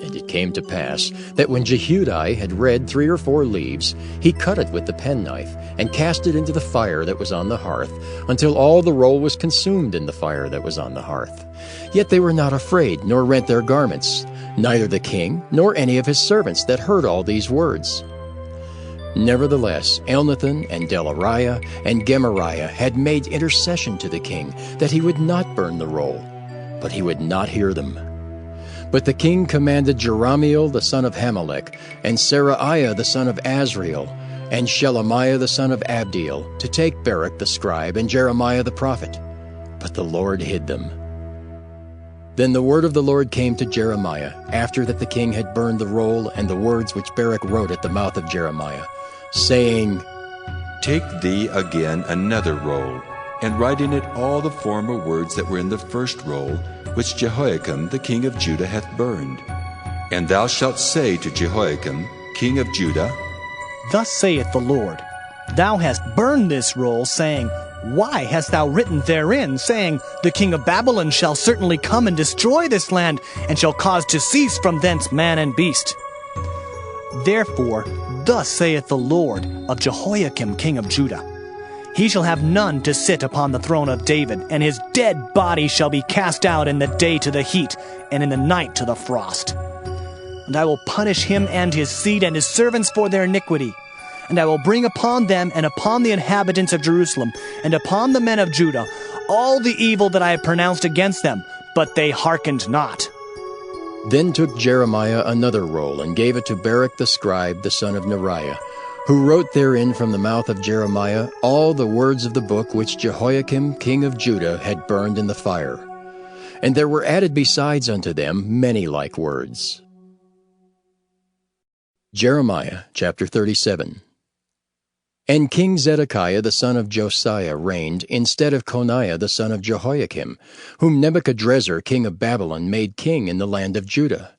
And it came to pass that when Jehudi had read 3 or 4 leaves, he cut it with the penknife, and cast it into the fire that was on the hearth, until all the roll was consumed in the fire that was on the hearth. Yet they were not afraid, nor rent their garments, neither the king, nor any of his servants that heard all these words. Nevertheless, Elnathan and Delaiah and Gemariah had made intercession to the king, that he would not burn the roll, but he would not hear them. But the king commanded Jerahmeel the son of Hamelech, and Seraiah the son of Azriel, and Shelemiah the son of Abdiel, to take Baruch the scribe and Jeremiah the prophet. But the Lord hid them. Then the word of the Lord came to Jeremiah, after that the king had burned the roll and the words which Baruch wrote at the mouth of Jeremiah, saying, Take thee again another roll, and write in it all the former words that were in the first roll, which Jehoiakim the king of Judah hath burned. And thou shalt say to Jehoiakim, king of Judah, Thus saith the Lord, Thou hast burned this roll, saying, Why hast thou written therein, saying, The king of Babylon shall certainly come and destroy this land, and shall cause to cease from thence man and beast? Therefore, thus saith the Lord of Jehoiakim king of Judah, He shall have none to sit upon the throne of David, and his dead body shall be cast out in the day to the heat, and in the night to the frost. And I will punish him and his seed and his servants for their iniquity. And I will bring upon them and upon the inhabitants of Jerusalem and upon the men of Judah all the evil that I have pronounced against them, but they hearkened not. Then took Jeremiah another roll, and gave it to Baruch the scribe, the son of Neriah, who wrote therein from the mouth of Jeremiah all the words of the book which Jehoiakim king of Judah had burned in the fire. And there were added besides unto them many like words. Jeremiah chapter 37. And King Zedekiah the son of Josiah reigned instead of Coniah the son of Jehoiakim, whom Nebuchadrezzar king of Babylon made king in the land of Judah.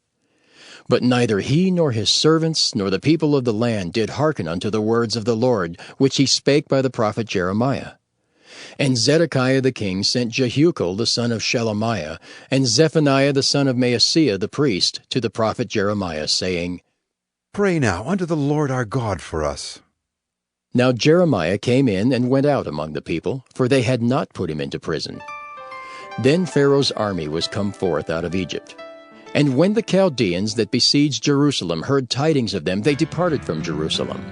But neither he nor his servants nor the people of the land did hearken unto the words of the Lord, which he spake by the prophet Jeremiah. And Zedekiah the king sent Jehucal the son of Shelemiah, and Zephaniah the son of Maaseiah the priest, to the prophet Jeremiah, saying, Pray now unto the Lord our God for us. Now Jeremiah came in and went out among the people, for they had not put him into prison. Then Pharaoh's army was come forth out of Egypt. And when the Chaldeans that besieged Jerusalem heard tidings of them, they departed from Jerusalem.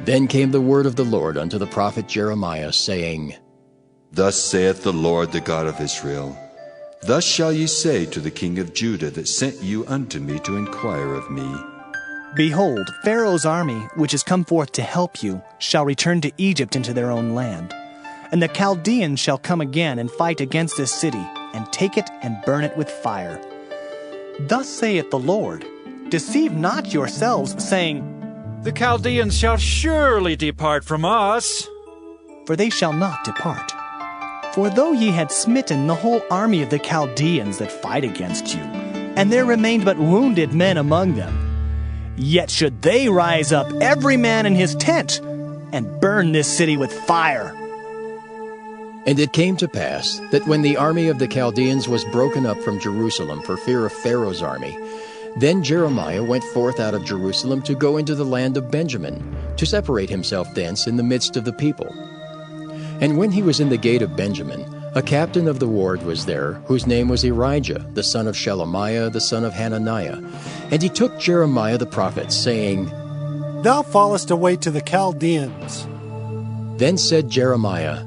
Then came the word of the Lord unto the prophet Jeremiah, saying, Thus saith the Lord, the God of Israel, Thus shall ye say to the king of Judah that sent you unto me to inquire of me, Behold, Pharaoh's army, which is come forth to help you, shall return to Egypt into their own land. And the Chaldeans shall come again and fight against this city, and take it and burn it with fire. Thus saith the Lord, Deceive not yourselves, saying, The Chaldeans shall surely depart from us. For they shall not depart. For though ye had smitten the whole army of the Chaldeans that fight against you, and there remained but wounded men among them, yet should they rise up every man in his tent, and burn this city with fire. And it came to pass that when the army of the Chaldeans was broken up from Jerusalem for fear of Pharaoh's army, then Jeremiah went forth out of Jerusalem to go into the land of Benjamin, to separate himself thence in the midst of the people. And when he was in the gate of Benjamin, a captain of the ward was there, whose name was Erijah, the son of Shelemiah, the son of Hananiah. And he took Jeremiah the prophet, saying, Thou fallest away to the Chaldeans. Then said Jeremiah,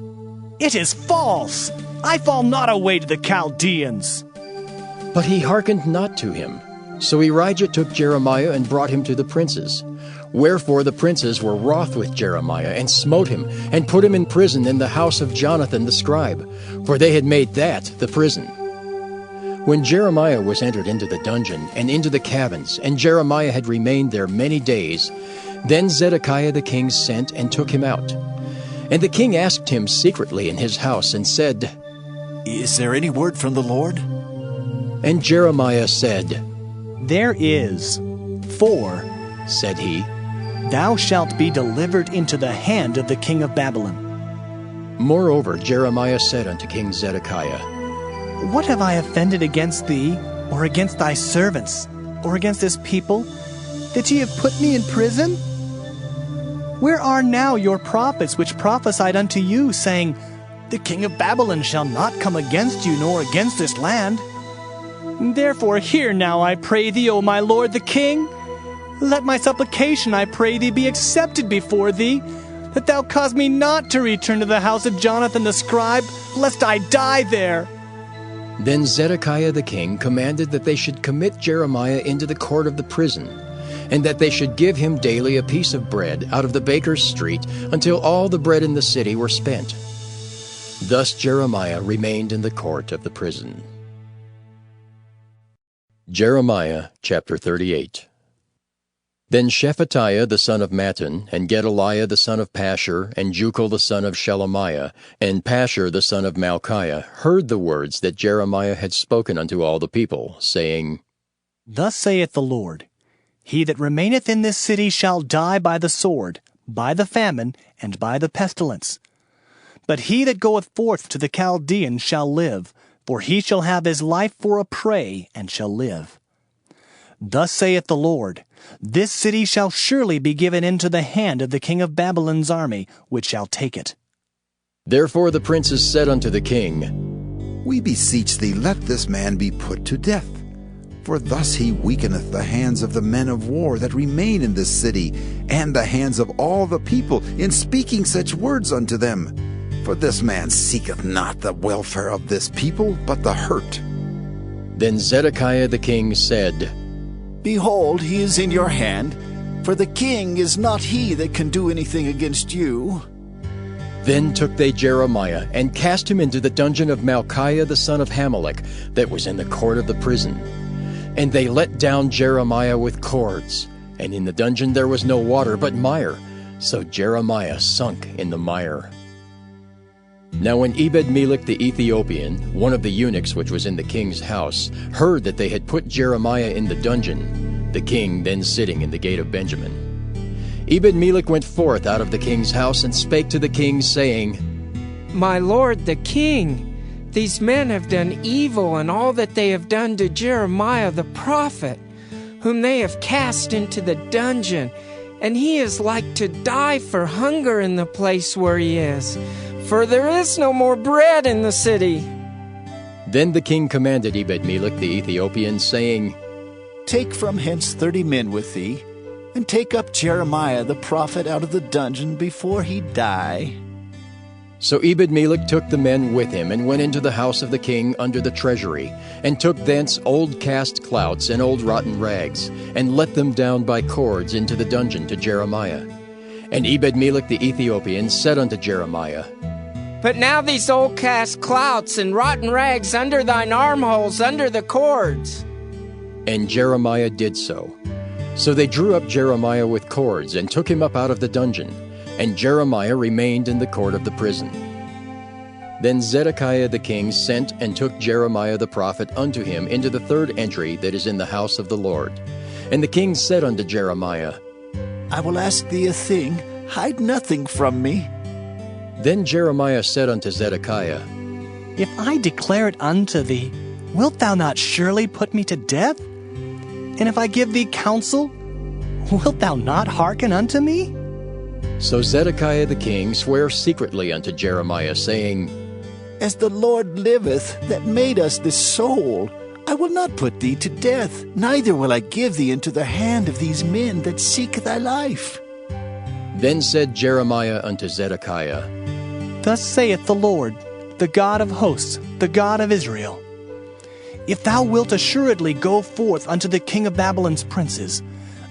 It is false! I fall not away to the Chaldeans. But he hearkened not to him. So Erijah took Jeremiah and brought him to the princes. Wherefore the princes were wroth with Jeremiah, and smote him, and put him in prison in the house of Jonathan the scribe, for they had made that the prison. When Jeremiah was entered into the dungeon, and into the cabins, and Jeremiah had remained there many days, then Zedekiah the king sent and took him out. And the king asked him secretly in his house, and said, Is there any word from the Lord? And Jeremiah said, There is. For, said he, Thou shalt be delivered into the hand of the king of Babylon. Moreover, Jeremiah said unto King Zedekiah, What have I offended against thee, or against thy servants, or against this people, that ye have put me in prison? Where are now your prophets which prophesied unto you, saying, The king of Babylon shall not come against you, nor against this land? Therefore hear now, I pray thee, O my lord the king. Let my supplication, I pray thee, be accepted before thee, that thou cause me not to return to the house of Jonathan the scribe, lest I die there. Then Zedekiah the king commanded that they should commit Jeremiah into the court of the prison, and that they should give him daily a piece of bread out of the baker's street, until all the bread in the city were spent. Thus Jeremiah remained in the court of the prison. Jeremiah chapter 38. Then Shephatiah the son of Mattan, and Gedaliah the son of Pashur, and Jucal the son of Shelemiah, and Pashur the son of Malchiah heard the words that Jeremiah had spoken unto all the people, saying, Thus saith the Lord, He that remaineth in this city shall die by the sword, by the famine, and by the pestilence. But he that goeth forth to the Chaldeans shall live, for he shall have his life for a prey, and shall live. Thus saith the Lord, This city shall surely be given into the hand of the king of Babylon's army, which shall take it. Therefore the princes said unto the king, We beseech thee, let this man be put to death. For thus he weakeneth the hands of the men of war that remain in this city, and the hands of all the people, in speaking such words unto them. For this man seeketh not the welfare of this people, but the hurt. Then Zedekiah the king said, Behold, he is in your hand, for the king is not he that can do anything against you. Then took they Jeremiah, and cast him into the dungeon of Malchiah the son of Hamelech, that was in the court of the prison. And they let down Jeremiah with cords, and in the dungeon there was no water but mire, so Jeremiah sunk in the mire. Now when Ebed-Melech the Ethiopian, one of the eunuchs which was in the king's house, heard that they had put Jeremiah in the dungeon, the king then sitting in the gate of Benjamin, Ebed-Melech went forth out of the king's house, and spake to the king, saying, My lord the king, these men have done evil in all that they have done to Jeremiah the prophet, whom they have cast into the dungeon, and he is like to die for hunger in the place where he is, for there is no more bread in the city. Then the king commanded Ebed-melech the Ethiopian, saying, Take from hence 30 men with thee, and take up Jeremiah the prophet out of the dungeon before he die. So Ebed-melech took the men with him, and went into the house of the king under the treasury, and took thence old cast clouts and old rotten rags, and let them down by cords into the dungeon to Jeremiah. And Ebed-melech the Ethiopian said unto Jeremiah, Put now these old cast clouts and rotten rags under thine armholes, under the cords. And Jeremiah did so. So they drew up Jeremiah with cords, and took him up out of the dungeon. And Jeremiah remained in the court of the prison. Then Zedekiah the king sent and took Jeremiah the prophet unto him into the third entry that is in the house of the Lord. And the king said unto Jeremiah, I will ask thee a thing, hide nothing from me. Then Jeremiah said unto Zedekiah, If I declare it unto thee, wilt thou not surely put me to death? And if I give thee counsel, wilt thou not hearken unto me? So Zedekiah the king sware secretly unto Jeremiah, saying, As the Lord liveth, that made us this soul, I will not put thee to death, neither will I give thee into the hand of these men that seek thy life. Then said Jeremiah unto Zedekiah, Thus saith the Lord, the God of hosts, the God of Israel, If thou wilt assuredly go forth unto the king of Babylon's princes,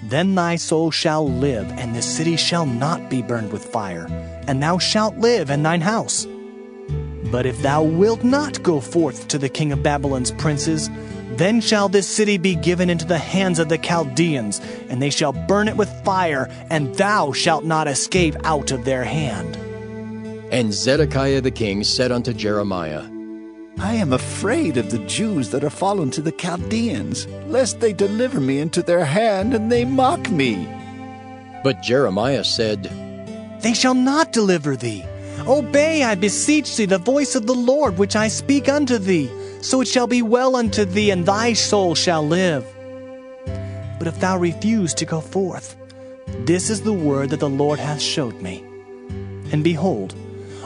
then thy soul shall live, and this city shall not be burned with fire, and thou shalt live in thine house. But if thou wilt not go forth to the king of Babylon's princes, then shall this city be given into the hands of the Chaldeans, and they shall burn it with fire, and thou shalt not escape out of their hand. And Zedekiah the king said unto Jeremiah, I am afraid of the Jews that are fallen to the Chaldeans, lest they deliver me into their hand, and they mock me. But Jeremiah said, They shall not deliver thee. Obey, I beseech thee, the voice of the Lord, which I speak unto thee. So it shall be well unto thee, and thy soul shall live. But if thou refuse to go forth, this is the word that the Lord hath showed me. And behold,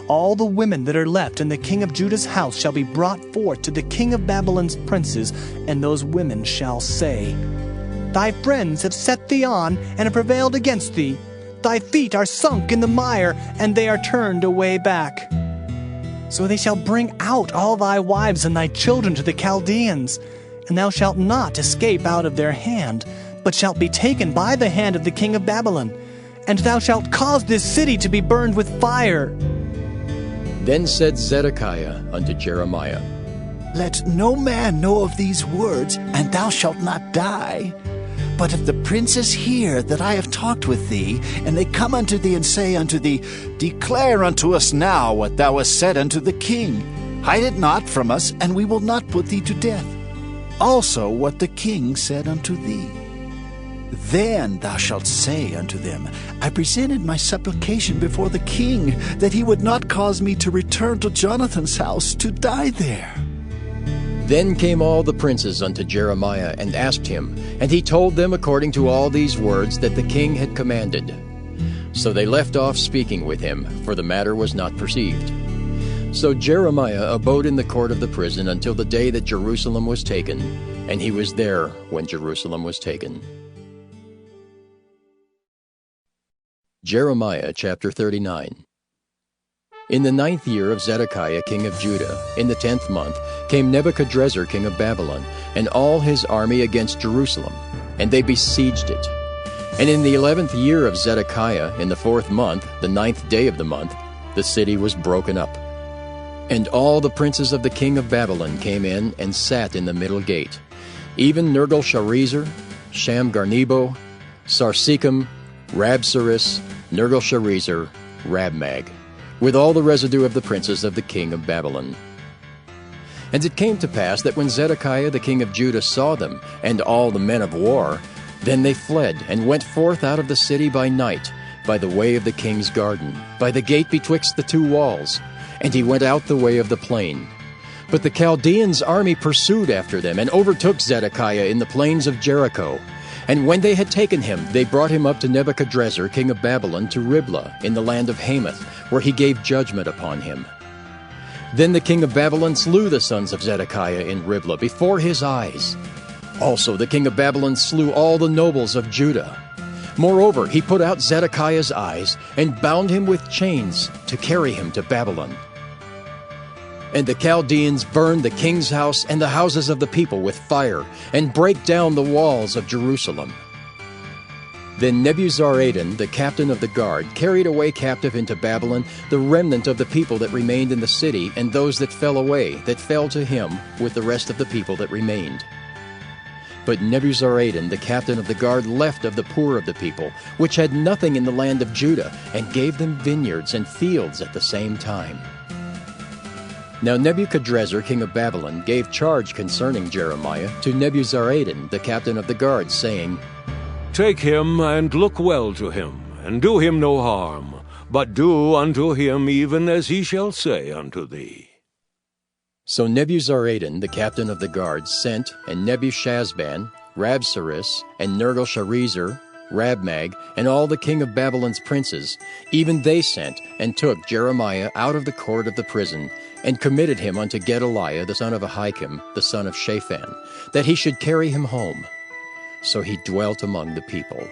all the women that are left in the king of Judah's house shall be brought forth to the king of Babylon's princes, and those women shall say, Thy friends have set thee on, and have prevailed against thee. Thy feet are sunk in the mire, and they are turned away back. So they shall bring out all thy wives and thy children to the Chaldeans, and thou shalt not escape out of their hand, but shalt be taken by the hand of the king of Babylon, and thou shalt cause this city to be burned with fire. Then said Zedekiah unto Jeremiah, Let no man know of these words, and thou shalt not die. But if the princes hear that I have talked with thee, and they come unto thee and say unto thee, Declare unto us now what thou hast said unto the king. Hide it not from us, and we will not put thee to death. Also what the king said unto thee. Then thou shalt say unto them, I presented my supplication before the king, that he would not cause me to return to Jonathan's house to die there. Then came all the princes unto Jeremiah, and asked him, and he told them according to all these words that the king had commanded. So they left off speaking with him, for the matter was not perceived. So Jeremiah abode in the court of the prison until the day that Jerusalem was taken, and he was there when Jerusalem was taken. Jeremiah chapter 39. In the 9th year of Zedekiah king of Judah, in the 10th month, came Nebuchadrezzar king of Babylon, and all his army against Jerusalem, and they besieged it. And in the 11th year of Zedekiah, in the 4th month, the 9th day of the month, the city was broken up. And all the princes of the king of Babylon came in and sat in the middle gate, even Nergal-Sharezer, Shamgar-Nebo, Sarsekim, Rabsaris, Nergal-Sharezer, Rabmag, with all the residue of the princes of the king of Babylon. And it came to pass that when Zedekiah the king of Judah saw them, and all the men of war, then they fled, and went forth out of the city by night, by the way of the king's garden, by the gate betwixt the two walls. and he went out the way of the plain. But the Chaldeans' army pursued after them, and overtook Zedekiah in the plains of Jericho. And when they had taken him, they brought him up to Nebuchadrezzar king of Babylon to Riblah in the land of Hamath, where he gave judgment upon him. Then the king of Babylon slew the sons of Zedekiah in Riblah before his eyes. Also the king of Babylon slew all the nobles of Judah. Moreover, he put out Zedekiah's eyes, and bound him with chains to carry him to Babylon. And the Chaldeans burned the king's house and the houses of the people with fire, and brake down the walls of Jerusalem. Then Nebuzaradan, the captain of the guard, carried away captive into Babylon the remnant of the people that remained in the city, and those that fell away, that fell to him with the rest of the people that remained. But Nebuzaradan, the captain of the guard, left of the poor of the people, which had nothing in the land of Judah, and gave them vineyards and fields at the same time. Now Nebuchadrezzar king of Babylon gave charge concerning Jeremiah to Nebuzaradan, the captain of the guard, saying, Take him, and look well to him, and do him no harm, but do unto him even as he shall say unto thee. So Nebuzaradan, the captain of the guard, sent, and Nebushazban, Rabsaris, and Nergal-Sharezer, Rabmag, and all the king of Babylon's princes, even they sent, and took Jeremiah out of the court of the prison, and committed him unto Gedaliah the son of Ahikam, the son of Shaphan, that he should carry him home. So he dwelt among the people.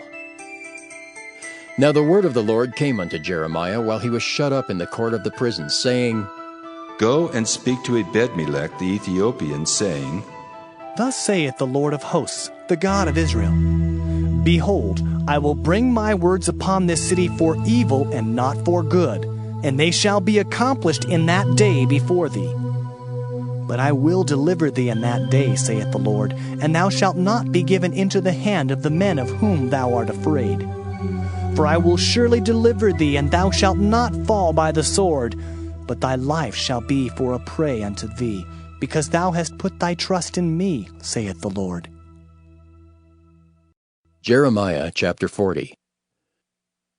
Now the word of the Lord came unto Jeremiah while he was shut up in the court of the prison, saying, Go and speak to Ebed-melech the Ethiopian, saying, Thus saith the Lord of hosts, the God of Israel, Behold, I will bring my words upon this city for evil and not for good, and they shall be accomplished in that day before thee. But I will deliver thee in that day, saith the Lord, and thou shalt not be given into the hand of the men of whom thou art afraid. For I will surely deliver thee, and thou shalt not fall by the sword, but thy life shall be for a prey unto thee, because thou hast put thy trust in me, saith the Lord. Jeremiah chapter 40.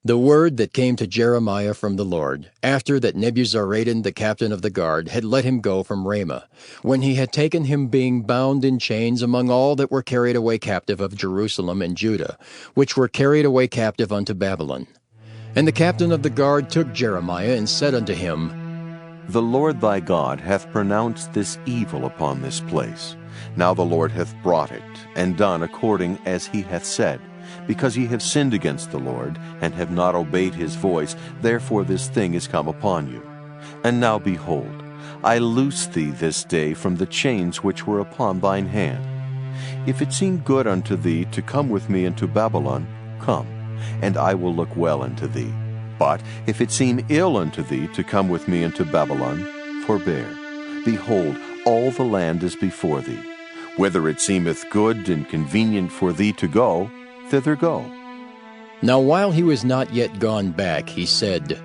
The word that came to Jeremiah from the Lord, after that Nebuzaradan the captain of the guard had let him go from Ramah, when he had taken him being bound in chains among all that were carried away captive of Jerusalem and Judah, which were carried away captive unto Babylon. And the captain of the guard took Jeremiah, and said unto him, The Lord thy God hath pronounced this evil upon this place. Now the Lord hath brought it, and done according as he hath said. Because ye have sinned against the Lord, and have not obeyed his voice, therefore this thing is come upon you. And now behold, I loose thee this day from the chains which were upon thine hand. If it seem good unto thee to come with me into Babylon, come, and I will look well unto thee. But if it seem ill unto thee to come with me into Babylon, forbear. Behold, all the land is before thee. Whether it seemeth good and convenient for thee to go, thither go. Now while he was not yet gone back, he said,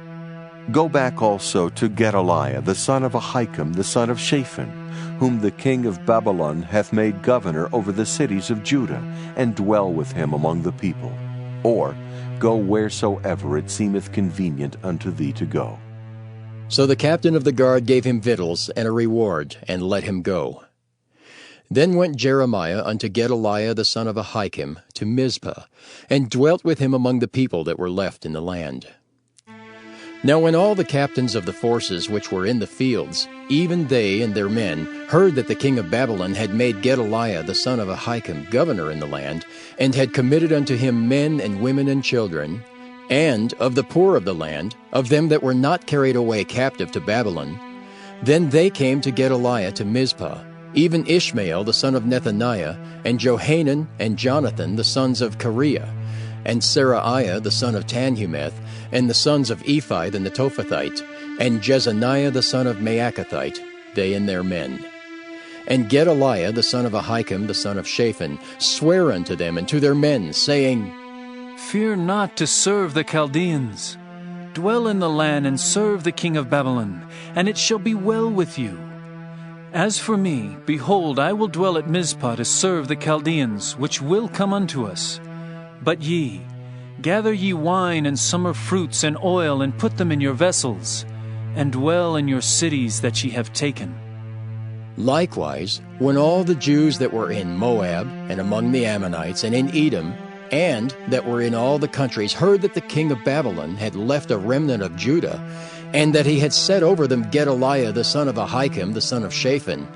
Go back also to Gedaliah the son of Ahikam the son of Shaphan, whom the king of Babylon hath made governor over the cities of Judah, and dwell with him among the people. Or go wheresoever it seemeth convenient unto thee to go. So the captain of the guard gave him victuals and a reward, and let him go. Then went Jeremiah unto Gedaliah the son of Ahikam to Mizpah, and dwelt with him among the people that were left in the land. Now when all the captains of the forces which were in the fields, even they and their men, heard that the king of Babylon had made Gedaliah the son of Ahikam governor in the land, and had committed unto him men and women and children, and of the poor of the land, of them that were not carried away captive to Babylon, then they came to Gedaliah to Mizpah, even Ishmael the son of Nethaniah, and Johanan and Jonathan the sons of Kareah, and Seraiah the son of Tanhumeth, and the sons of Ephi the Netophathite, and Jezaniah the son of Maacathite, they and their men. And Gedaliah the son of Ahikam the son of Shaphan sware unto them and to their men, saying, Fear not to serve the Chaldeans. Dwell in the land and serve the king of Babylon, and it shall be well with you. As for me, behold, I will dwell at Mizpah to serve the Chaldeans, which will come unto us. But ye, gather ye wine and summer fruits and oil, and put them in your vessels. and dwell in your cities that ye have taken. Likewise, when all the Jews that were in Moab, and among the Ammonites, and in Edom, and that were in all the countries, heard that the king of Babylon had left a remnant of Judah, and that he had set over them Gedaliah the son of Ahikam, the son of Shaphan,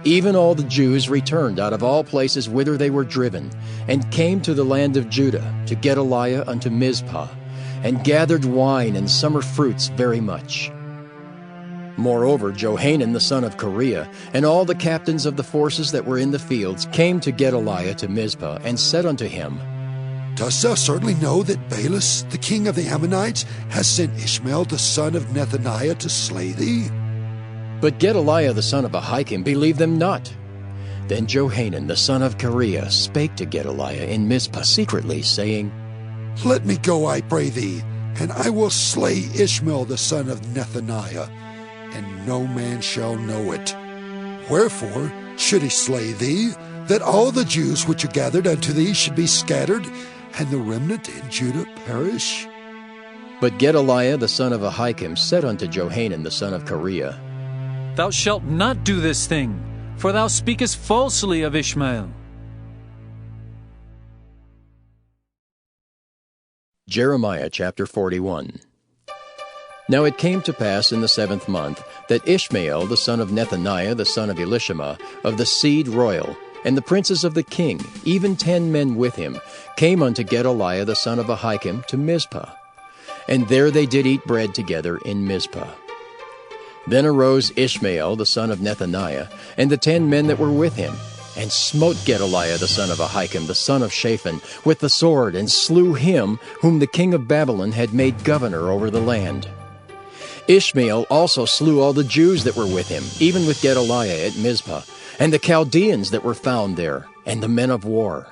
even all the Jews returned out of all places whither they were driven, and came to the land of Judah, to Gedaliah unto Mizpah, and gathered wine and summer fruits very much. Moreover, Johanan the son of Kareah, and all the captains of the forces that were in the fields, came to Gedaliah to Mizpah, and said unto him, Dost thou certainly know that Baalis, the king of the Ammonites, has sent Ishmael the son of Nethaniah to slay thee? But Gedaliah the son of Ahikam believed them not. Then Johanan the son of Kareah spake to Gedaliah in Mizpah secretly, saying, Let me go, I pray thee, and I will slay Ishmael the son of Nethaniah, and no man shall know it. Wherefore should he slay thee, that all the Jews which are gathered unto thee should be scattered, and the remnant in Judah perish? But Gedaliah the son of Ahikam said unto Johanan the son of Kareah, Thou shalt not do this thing, for thou speakest falsely of Ishmael. Jeremiah chapter 41. Now it came to pass in the 7th month that Ishmael the son of Nethaniah the son of Elishama of the seed royal, and the princes of the king, even 10 men with him, came unto Gedaliah the son of Ahikam to Mizpah. And there they did eat bread together in Mizpah. Then arose Ishmael the son of Nethaniah, and the 10 men that were with him, and smote Gedaliah the son of Ahikam the son of Shaphan with the sword, and slew him whom the king of Babylon had made governor over the land. Ishmael also slew all the Jews that were with him, even with Gedaliah at Mizpah, and the Chaldeans that were found there, and the men of war.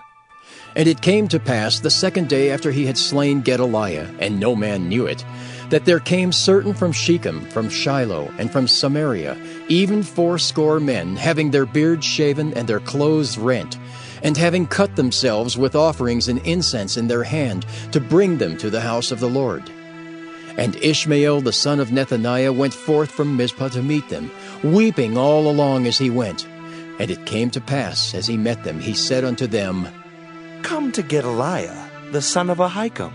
And it came to pass the 2nd day after he had slain Gedaliah, and no man knew it, that there came certain from Shechem, from Shiloh, and from Samaria, even 80 men, having their beards shaven and their clothes rent, and having cut themselves with offerings and incense in their hand, to bring them to the house of the Lord. And Ishmael the son of Nethaniah went forth from Mizpah to meet them, weeping all along as he went. And it came to pass, as he met them, he said unto them, Come to Gedaliah, the son of Ahikam.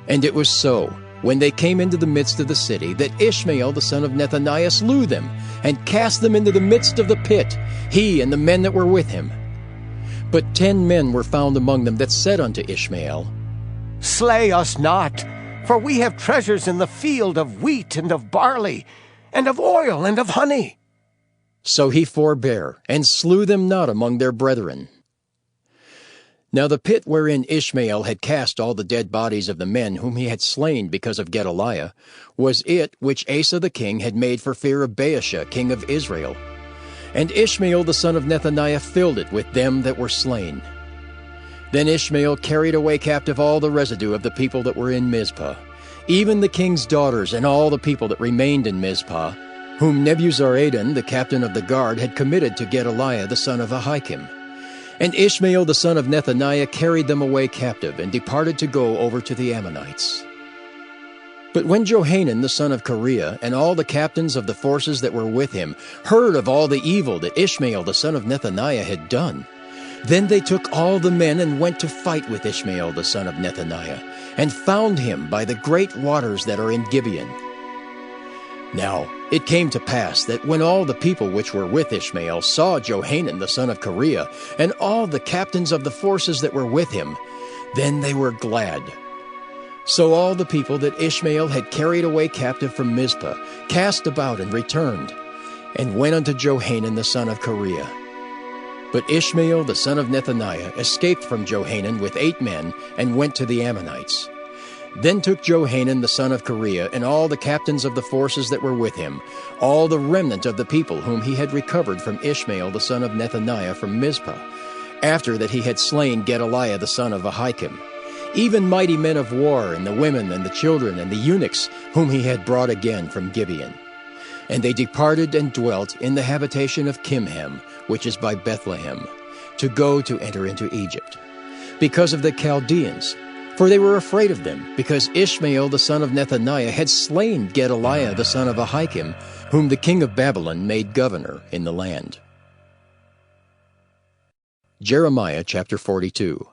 And it was so, when they came into the midst of the city, that Ishmael the son of Nethaniah slew them, and cast them into the midst of the pit, he and the men that were with him. But 10 men were found among them that said unto Ishmael, Slay us not, for we have treasures in the field of wheat and of barley, and of oil and of honey. So he forbare, and slew them not among their brethren. Now the pit wherein Ishmael had cast all the dead bodies of the men whom he had slain because of Gedaliah was it which Asa the king had made for fear of Baasha king of Israel. And Ishmael the son of Nethaniah filled it with them that were slain. Then Ishmael carried away captive all the residue of the people that were in Mizpah, even the king's daughters and all the people that remained in Mizpah, whom Nebuzaradan the captain of the guard had committed to Gedaliah the son of Ahikam. And Ishmael the son of Nethaniah carried them away captive, and departed to go over to the Ammonites. But when Johanan the son of Kareah and all the captains of the forces that were with him heard of all the evil that Ishmael the son of Nethaniah had done, then they took all the men and went to fight with Ishmael the son of Nethaniah, and found him by the great waters that are in Gibeon. Now it came to pass that when all the people which were with Ishmael saw Johanan the son of Kareah, and all the captains of the forces that were with him, then they were glad. So all the people that Ishmael had carried away captive from Mizpah cast about and returned, and went unto Johanan the son of Kareah. But Ishmael the son of Nethaniah escaped from Johanan with 8 men, and went to the Ammonites. Then took Johanan the son of Kareah and all the captains of the forces that were with him, all the remnant of the people whom he had recovered from Ishmael the son of Nethaniah from Mizpah, after that he had slain Gedaliah the son of Ahikam, even mighty men of war, and the women and the children and the eunuchs whom he had brought again from Gibeon. And they departed and dwelt in the habitation of Kimham, which is by Bethlehem, to go to enter into Egypt, because of the Chaldeans, For they were afraid of them, because Ishmael the son of Nethaniah had slain Gedaliah the son of Ahikam, whom the king of Babylon made governor in the land. Jeremiah chapter 42.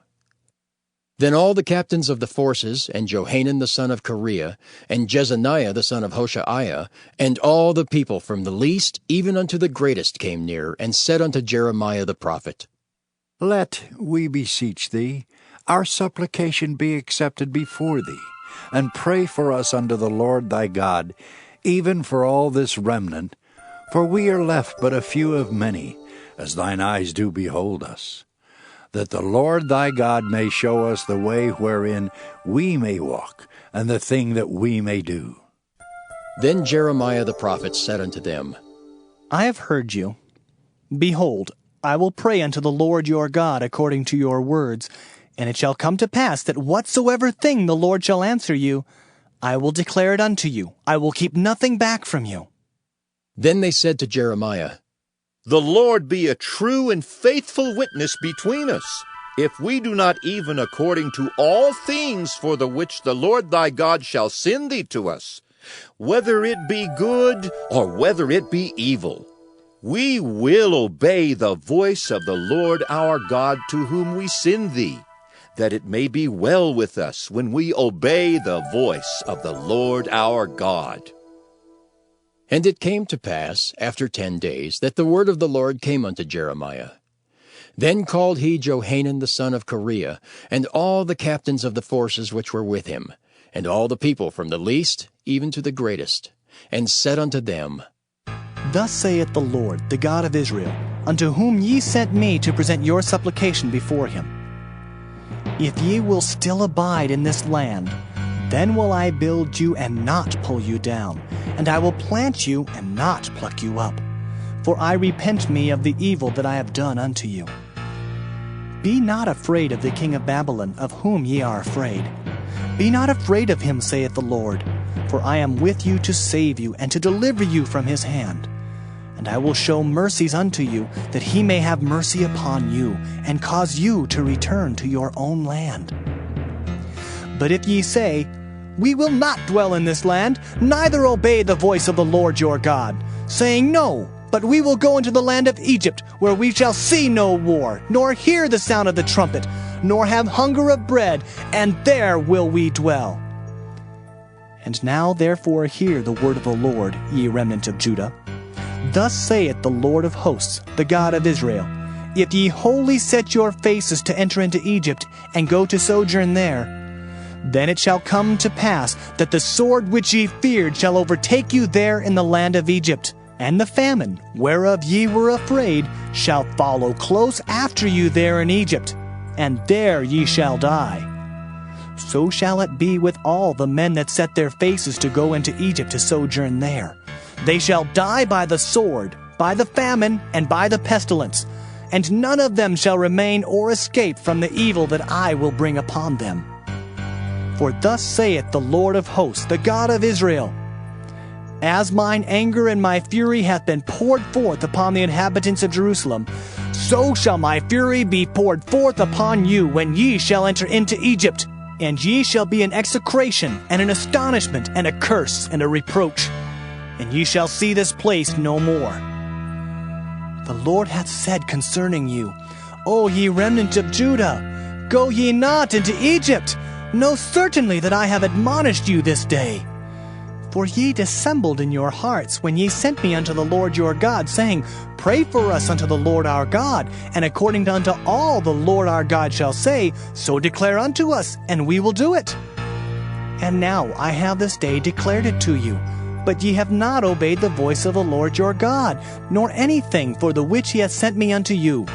Then all the captains of the forces, and Johanan the son of Kareah, and Jezaniah the son of Hoshaiah, and all the people from the least even unto the greatest came near, and said unto Jeremiah the prophet, Let, we beseech thee, our supplication be accepted before thee, and pray for us unto the Lord thy God, even for all this remnant, for we are left but a few of many, as thine eyes do behold us, that the Lord thy God may show us the way wherein we may walk, and the thing that we may do. Then Jeremiah the prophet said unto them, I have heard you. Behold, I will pray unto the Lord your God according to your words, and it shall come to pass that whatsoever thing the Lord shall answer you, I will declare it unto you. I will keep nothing back from you. Then they said to Jeremiah, The Lord be a true and faithful witness between us, if we do not even according to all things for the which the Lord thy God shall send thee to us, whether it be good or whether it be evil. We will obey the voice of the Lord our God to whom we send thee, that it may be well with us when we obey the voice of the Lord our God. And it came to pass, after 10 days, that the word of the Lord came unto Jeremiah. Then called he Johanan the son of Kareah, and all the captains of the forces which were with him, and all the people from the least even to the greatest, and said unto them, Thus saith the Lord, the God of Israel, unto whom ye sent me to present your supplication before him. If ye will still abide in this land, then will I build you and not pull you down, and I will plant you and not pluck you up. For I repent me of the evil that I have done unto you. Be not afraid of the king of Babylon, of whom ye are afraid. Be not afraid of him, saith the Lord, for I am with you to save you and to deliver you from his hand. And I will show mercies unto you, that he may have mercy upon you, and cause you to return to your own land. But if ye say, We will not dwell in this land, neither obey the voice of the Lord your God, saying, No, but we will go into the land of Egypt, where we shall see no war, nor hear the sound of the trumpet, nor have hunger of bread, and there will we dwell. And now therefore hear the word of the Lord, ye remnant of Judah. Thus saith the Lord of hosts, the God of Israel, If ye wholly set your faces to enter into Egypt, and go to sojourn there, then it shall come to pass that the sword which ye feared shall overtake you there in the land of Egypt, and the famine, whereof ye were afraid, shall follow close after you there in Egypt, and there ye shall die. So shall it be with all the men that set their faces to go into Egypt to sojourn there. They shall die by the sword, by the famine, and by the pestilence, and none of them shall remain or escape from the evil that I will bring upon them. For thus saith the Lord of hosts, the God of Israel, As mine anger and my fury hath been poured forth upon the inhabitants of Jerusalem, so shall my fury be poured forth upon you when ye shall enter into Egypt, and ye shall be an execration, and an astonishment, and a curse, and a reproach. And ye shall see this place no more. The Lord hath said concerning you, O ye remnant of Judah, go ye not into Egypt. Know certainly that I have admonished you this day. For ye dissembled in your hearts when ye sent me unto the Lord your God, saying, Pray for us unto the Lord our God, and according unto all the Lord our God shall say, so declare unto us, and we will do it. And now I have this day declared it to you, but ye have not obeyed the voice of the Lord your God, nor anything for the which he hath sent me unto you.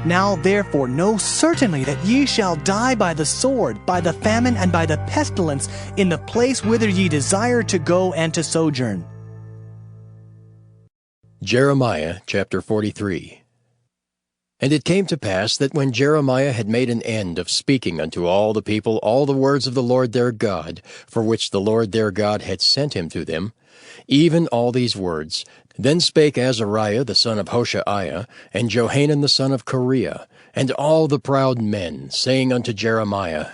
Now therefore know certainly that ye shall die by the sword, by the famine, and by the pestilence, in the place whither ye desire to go and to sojourn. Jeremiah chapter 43. And it came to pass that when Jeremiah had made an end of speaking unto all the people all the words of the Lord their God, for which the Lord their God had sent him to them, even all these words, then spake Azariah the son of Hoshaiah, and Johanan the son of Kareah, and all the proud men, saying unto Jeremiah,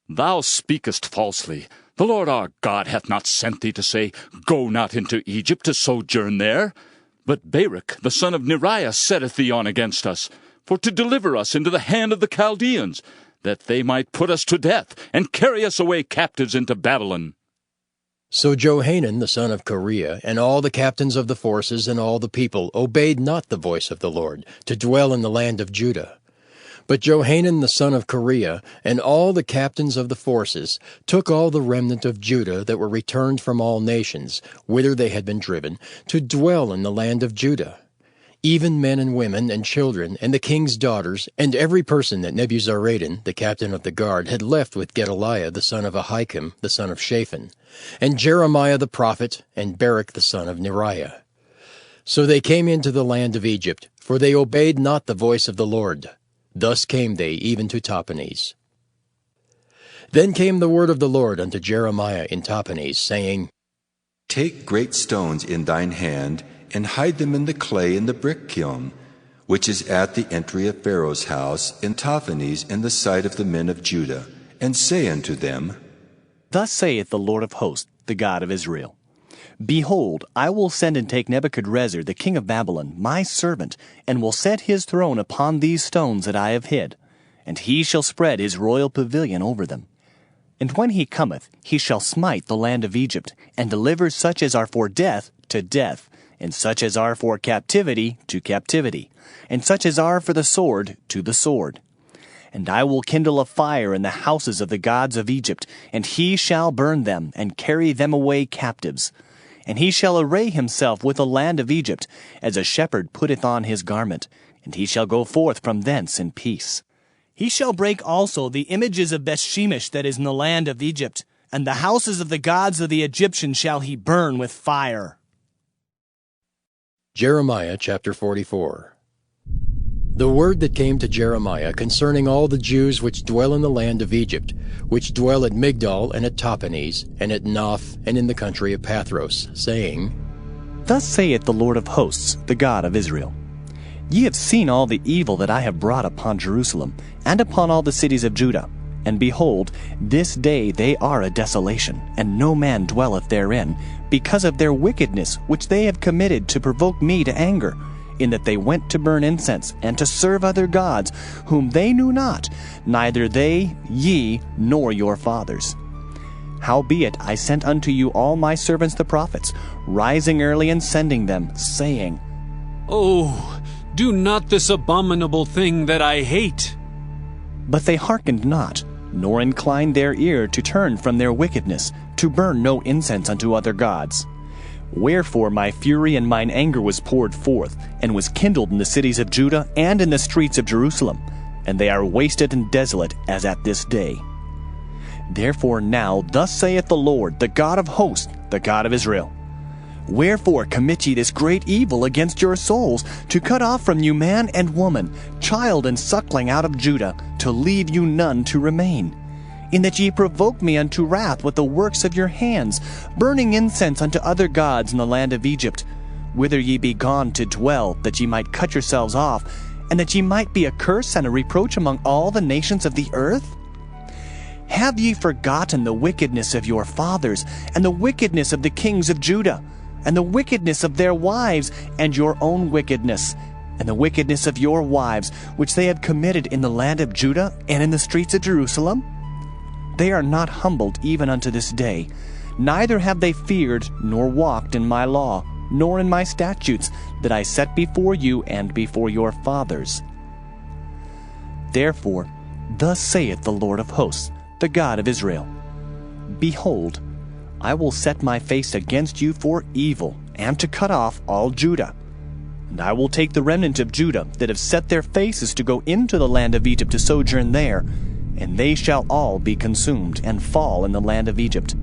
Thou speakest falsely. The Lord our God hath not sent thee to say, Go not into Egypt to sojourn there. But Baruch the son of Neriah setteth thee on against us, for to deliver us into the hand of the Chaldeans, that they might put us to death, and carry us away captives into Babylon. So Johanan the son of Kareah, and all the captains of the forces, and all the people, obeyed not the voice of the Lord, to dwell in the land of Judah. But Johanan the son of Kareah, and all the captains of the forces, took all the remnant of Judah that were returned from all nations, whither they had been driven, to dwell in the land of Judah, even men and women and children, and the king's daughters, and every person that Nebuzaradan, the captain of the guard, had left with Gedaliah the son of Ahikam, the son of Shaphan, and Jeremiah the prophet, and Baruch the son of Neriah. So they came into the land of Egypt, for they obeyed not the voice of the Lord. Thus came they even to Tahpanhes. Then came the word of the Lord unto Jeremiah in Tahpanhes, saying, Take great stones in thine hand, and hide them in the clay in the brick kiln, which is at the entry of Pharaoh's house in Tahpanhes in the sight of the men of Judah, and say unto them, Thus saith the Lord of hosts, the God of Israel, Behold, I will send and take Nebuchadrezzar the king of Babylon, my servant, and will set his throne upon these stones that I have hid, and he shall spread his royal pavilion over them. And when he cometh, he shall smite the land of Egypt, and deliver such as are for death to death, and such as are for captivity to captivity, and such as are for the sword to the sword. And I will kindle a fire in the houses of the gods of Egypt, and he shall burn them, and carry them away captives. And he shall array himself with the land of Egypt, as a shepherd putteth on his garment, and he shall go forth from thence in peace. He shall break also the images of Bethshemesh that is in the land of Egypt, and the houses of the gods of the Egyptians shall he burn with fire. Jeremiah chapter 44. The word that came to Jeremiah concerning all the Jews which dwell in the land of Egypt, which dwell at Migdol and at Tahpanhes, and at Noph, and in the country of Pathros, saying, Thus saith the Lord of hosts, the God of Israel, Ye have seen all the evil that I have brought upon Jerusalem, and upon all the cities of Judah. And behold, this day they are a desolation, and no man dwelleth therein, because of their wickedness which they have committed to provoke me to anger, in that they went to burn incense, and to serve other gods, whom they knew not, neither they, ye, nor your fathers. Howbeit I sent unto you all my servants the prophets, rising early and sending them, saying, Oh, do not this abominable thing that I hate. But they hearkened not, nor inclined their ear to turn from their wickedness, to burn no incense unto other gods. Wherefore my fury and mine anger was poured forth, and was kindled in the cities of Judah and in the streets of Jerusalem, and they are wasted and desolate as at this day. Therefore now thus saith the Lord, the God of hosts, the God of Israel, Wherefore commit ye this great evil against your souls, to cut off from you man and woman, child and suckling out of Judah, to leave you none to remain? In that ye provoke me unto wrath with the works of your hands, burning incense unto other gods in the land of Egypt, whither ye be gone to dwell, that ye might cut yourselves off, and that ye might be a curse and a reproach among all the nations of the earth? Have ye forgotten the wickedness of your fathers, and the wickedness of the kings of Judah, and the wickedness of their wives, and your own wickedness, and the wickedness of your wives, which they have committed in the land of Judah and in the streets of Jerusalem? They are not humbled even unto this day, neither have they feared nor walked in my law, nor in my statutes, that I set before you and before your fathers. Therefore, thus saith the Lord of hosts, the God of Israel, Behold, I will set my face against you for evil, and to cut off all Judah. And I will take the remnant of Judah that have set their faces to go into the land of Egypt to sojourn there, and they shall all be consumed, and fall in the land of Egypt.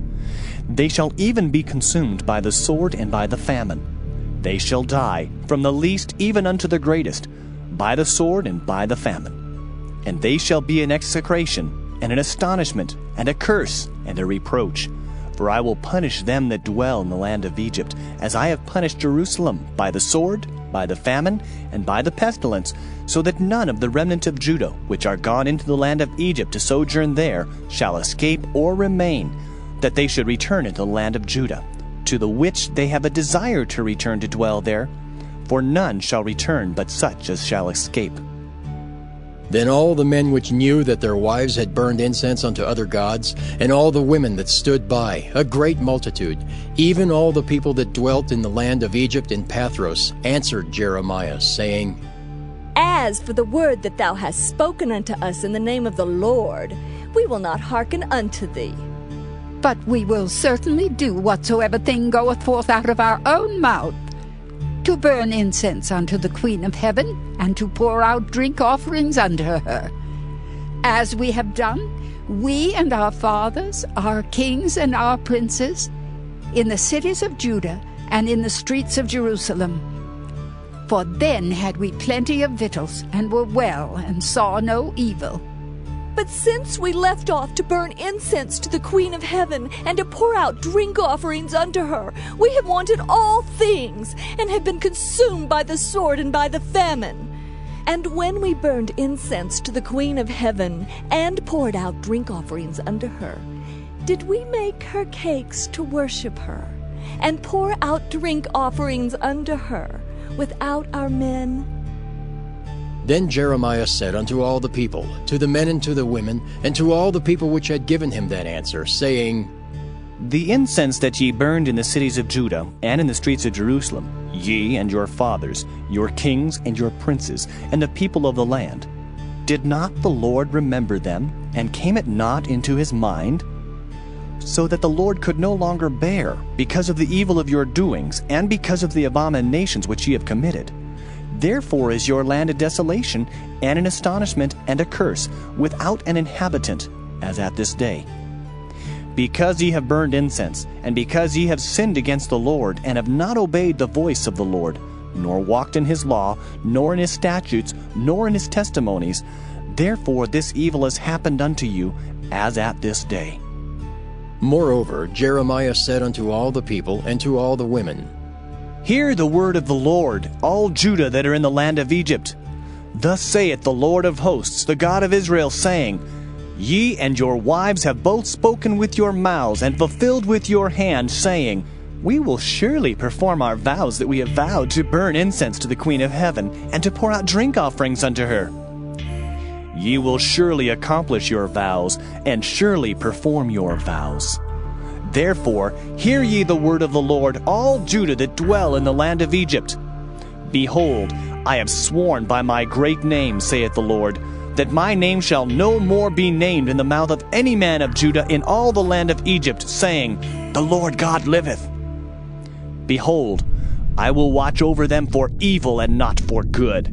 They shall even be consumed by the sword and by the famine. They shall die, from the least even unto the greatest, by the sword and by the famine. And they shall be an execration, and an astonishment, and a curse, and a reproach. For I will punish them that dwell in the land of Egypt, as I have punished Jerusalem, by the sword, by the famine, and by the pestilence, so that none of the remnant of Judah, which are gone into the land of Egypt to sojourn there, shall escape or remain, that they should return into the land of Judah, to the which they have a desire to return to dwell there, for none shall return but such as shall escape. Then all the men which knew that their wives had burned incense unto other gods, and all the women that stood by, a great multitude, even all the people that dwelt in the land of Egypt in Pathros, answered Jeremiah, saying, As for the word that thou hast spoken unto us in the name of the Lord, we will not hearken unto thee. But we will certainly do whatsoever thing goeth forth out of our own mouth, to burn incense unto the Queen of Heaven, and to pour out drink offerings unto her. As we have done, we and our fathers, our kings and our princes, in the cities of Judah and in the streets of Jerusalem. For then had we plenty of victuals, and were well, and saw no evil. But since we left off to burn incense to the Queen of Heaven, and to pour out drink offerings unto her, we have wanted all things, and have been consumed by the sword and by the famine. And when we burned incense to the Queen of Heaven, and poured out drink offerings unto her, did we make her cakes to worship her, and pour out drink offerings unto her, without our men? Then Jeremiah said unto all the people, to the men and to the women, and to all the people which had given him that answer, saying, The incense that ye burned in the cities of Judah, and in the streets of Jerusalem, ye and your fathers, your kings and your princes, and the people of the land, did not the Lord remember them, and came it not into his mind? So that the Lord could no longer bear, because of the evil of your doings, and because of the abominations which ye have committed. Therefore is your land a desolation, and an astonishment, and a curse, without an inhabitant, as at this day. Because ye have burned incense, and because ye have sinned against the Lord, and have not obeyed the voice of the Lord, nor walked in his law, nor in his statutes, nor in his testimonies, therefore this evil has happened unto you, as at this day. Moreover, Jeremiah said unto all the people and to all the women, Hear the word of the Lord, all Judah that are in the land of Egypt. Thus saith the Lord of hosts, the God of Israel, saying, Ye and your wives have both spoken with your mouths, and fulfilled with your hand, saying, We will surely perform our vows that we have vowed, to burn incense to the Queen of Heaven, and to pour out drink offerings unto her. Ye will surely accomplish your vows, and surely perform your vows. Therefore, hear ye the word of the Lord, all Judah that dwell in the land of Egypt. Behold, I have sworn by my great name, saith the Lord, that my name shall no more be named in the mouth of any man of Judah in all the land of Egypt, saying, The Lord God liveth. Behold, I will watch over them for evil and not for good.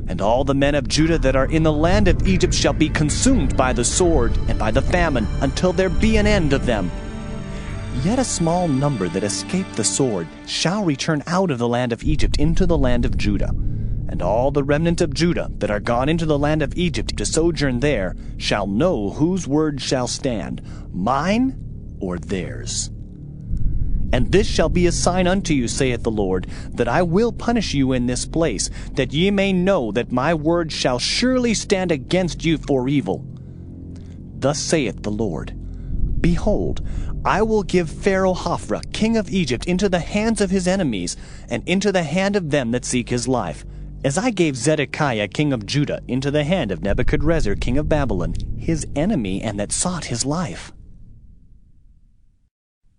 And all the men of Judah that are in the land of Egypt shall be consumed by the sword and by the famine, until there be an end of them. Yet a small number that escape the sword shall return out of the land of Egypt into the land of Judah. And all the remnant of Judah that are gone into the land of Egypt to sojourn there shall know whose word shall stand, mine or theirs. And this shall be a sign unto you, saith the Lord, that I will punish you in this place, that ye may know that my word shall surely stand against you for evil. Thus saith the Lord, Behold, I will give Pharaoh Hophra, king of Egypt, into the hands of his enemies, and into the hand of them that seek his life, as I gave Zedekiah, king of Judah, into the hand of Nebuchadrezzar, king of Babylon, his enemy, and that sought his life.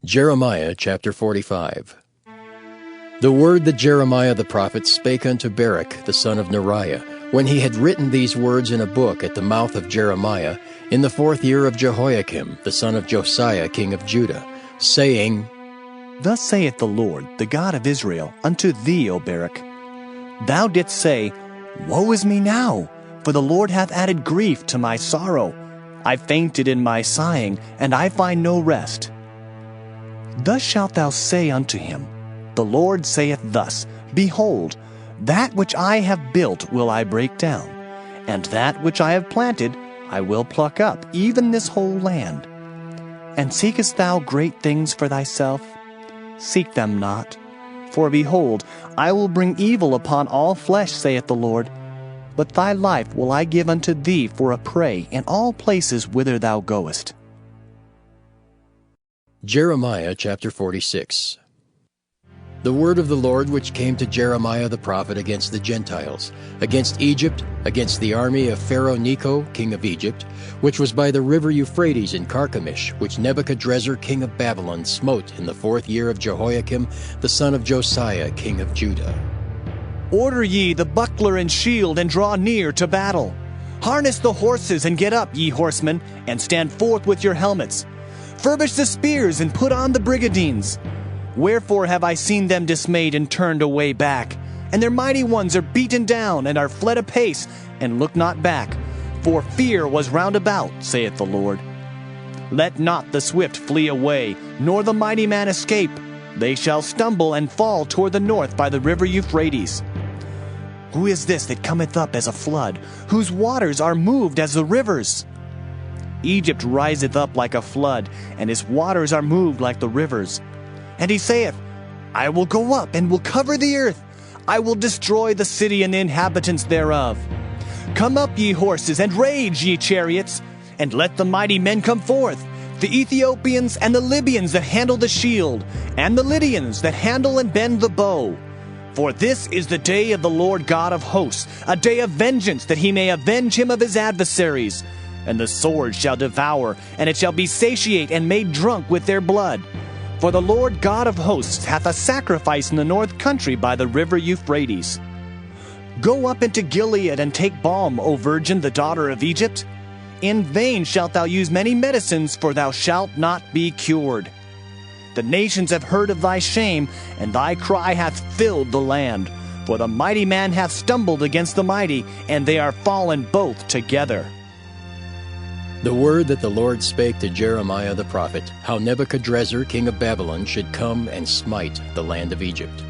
Jeremiah chapter 45. The word that Jeremiah the prophet spake unto Baruch the son of Neriah, when he had written these words in a book at the mouth of Jeremiah, in the 4th year of Jehoiakim, the son of Josiah, king of Judah, saying, Thus saith the Lord, the God of Israel, unto thee, O Baruch, Thou didst say, Woe is me now, for the Lord hath added grief to my sorrow. I fainted in my sighing, and I find no rest. Thus shalt thou say unto him, The Lord saith thus, Behold, that which I have built will I break down, and that which I have planted I will pluck up, even this whole land. And seekest thou great things for thyself? Seek them not. For behold, I will bring evil upon all flesh, saith the Lord. But thy life will I give unto thee for a prey in all places whither thou goest. Jeremiah chapter 46. The word of the Lord which came to Jeremiah the prophet against the Gentiles, against Egypt, against the army of Pharaoh Necho, king of Egypt, which was by the river Euphrates in Carchemish, which Nebuchadrezzar king of Babylon smote in the 4th year of Jehoiakim, the son of Josiah, king of Judah. Order ye the buckler and shield, and draw near to battle. Harness the horses, and get up, ye horsemen, and stand forth with your helmets. Furbish the spears, and put on the brigadines. Wherefore have I seen them dismayed and turned away back? And their mighty ones are beaten down, and are fled apace, and look not back. For fear was round about, saith the Lord. Let not the swift flee away, nor the mighty man escape. They shall stumble and fall toward the north by the river Euphrates. Who is this that cometh up as a flood, whose waters are moved as the rivers? Egypt riseth up like a flood, and his waters are moved like the rivers. And he saith, I will go up and will cover the earth. I will destroy the city and the inhabitants thereof. Come up, ye horses, and rage, ye chariots, and let the mighty men come forth, the Ethiopians and the Libyans that handle the shield, and the Lydians that handle and bend the bow. For this is the day of the Lord God of hosts, a day of vengeance, that he may avenge him of his adversaries. And the sword shall devour, and it shall be satiate and made drunk with their blood. For the Lord God of hosts hath a sacrifice in the north country by the river Euphrates. Go up into Gilead and take balm, O virgin, the daughter of Egypt. In vain shalt thou use many medicines, for thou shalt not be cured. The nations have heard of thy shame, and thy cry hath filled the land. For the mighty man hath stumbled against the mighty, and they are fallen both together. The word that the Lord spake to Jeremiah the prophet, how Nebuchadrezzar king of Babylon should come and smite the land of Egypt.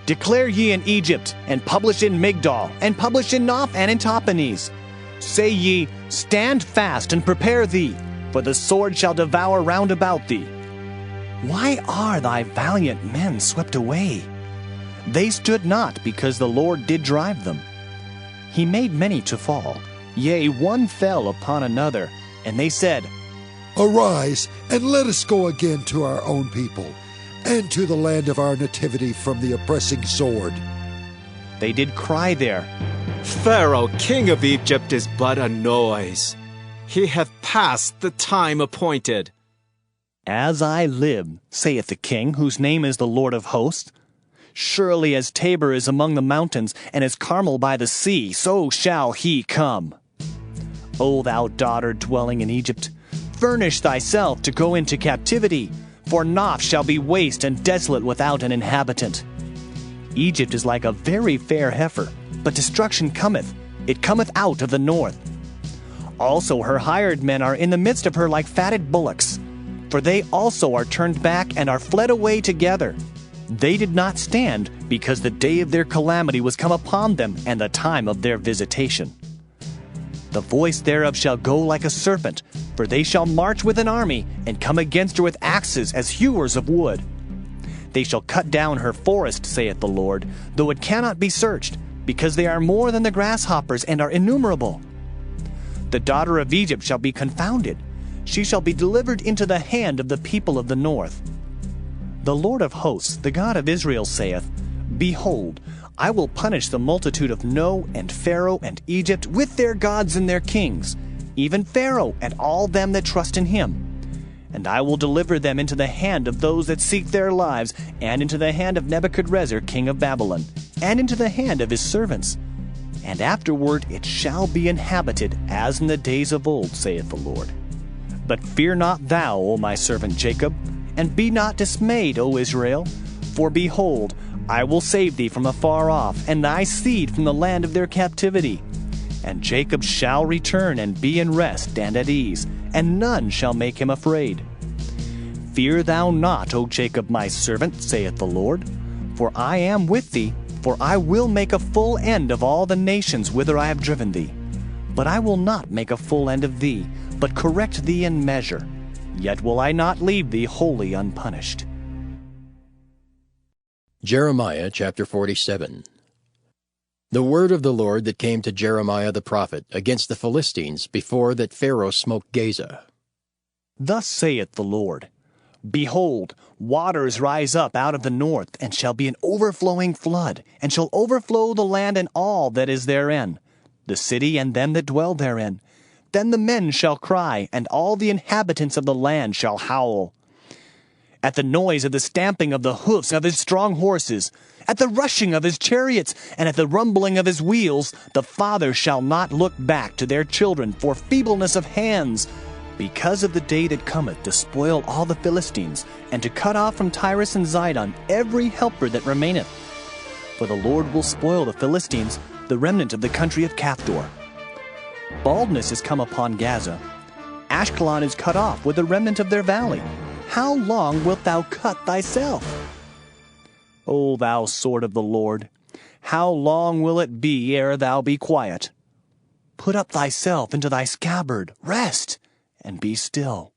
Declare ye in Egypt, and publish in Migdol, and publish in Noph and in Tahpanhes. Say ye, Stand fast and prepare thee, for the sword shall devour round about thee. Why are thy valiant men swept away? They stood not, because the Lord did drive them. He made many to fall. Yea, one fell upon another, and they said, Arise, and let us go again to our own people, and to the land of our nativity from the oppressing sword. They did cry there, Pharaoh, king of Egypt, is but a noise. He hath passed the time appointed. As I live, saith the king, whose name is the Lord of hosts, surely as Tabor is among the mountains, and as Carmel by the sea, so shall he come. O thou daughter dwelling in Egypt, furnish thyself to go into captivity, for Noph shall be waste and desolate without an inhabitant. Egypt is like a very fair heifer, but destruction cometh. It cometh out of the north. Also her hired men are in the midst of her like fatted bullocks, for they also are turned back and are fled away together. They did not stand, because the day of their calamity was come upon them, and the time of their visitation. The voice thereof shall go like a serpent, for they shall march with an army, and come against her with axes as hewers of wood. They shall cut down her forest, saith the Lord, though it cannot be searched, because they are more than the grasshoppers, and are innumerable. The daughter of Egypt shall be confounded. She shall be delivered into the hand of the people of the north. The Lord of hosts, the God of Israel, saith, Behold, I will punish the multitude of No, and Pharaoh, and Egypt, with their gods and their kings, even Pharaoh, and all them that trust in him. And I will deliver them into the hand of those that seek their lives, and into the hand of Nebuchadrezzar king of Babylon, and into the hand of his servants. And afterward it shall be inhabited, as in the days of old, saith the Lord. But fear not thou, O my servant Jacob, and be not dismayed, O Israel, for behold, I will save thee from afar off, and thy seed from the land of their captivity. And Jacob shall return and be in rest and at ease, and none shall make him afraid. Fear thou not, O Jacob my servant, saith the Lord, for I am with thee, for I will make a full end of all the nations whither I have driven thee. But I will not make a full end of thee, but correct thee in measure. Yet will I not leave thee wholly unpunished. Jeremiah chapter 47. The word of the Lord that came to Jeremiah the prophet against the Philistines before that Pharaoh smote Gaza. Thus saith the Lord, Behold, waters rise up out of the north, and shall be an overflowing flood, and shall overflow the land and all that is therein, the city and them that dwell therein. Then the men shall cry, and all the inhabitants of the land shall howl. At the noise of the stamping of the hoofs of his strong horses, at the rushing of his chariots, and at the rumbling of his wheels, the fathers shall not look back to their children for feebleness of hands, because of the day that cometh to spoil all the Philistines, and to cut off from Tyrus and Zidon every helper that remaineth. For the Lord will spoil the Philistines, the remnant of the country of Caphtor. Baldness is come upon Gaza. Ashkelon is cut off with the remnant of their valley. How long wilt thou cut thyself? O thou sword of the Lord, how long will it be ere thou be quiet? Put up thyself into thy scabbard, rest, and be still.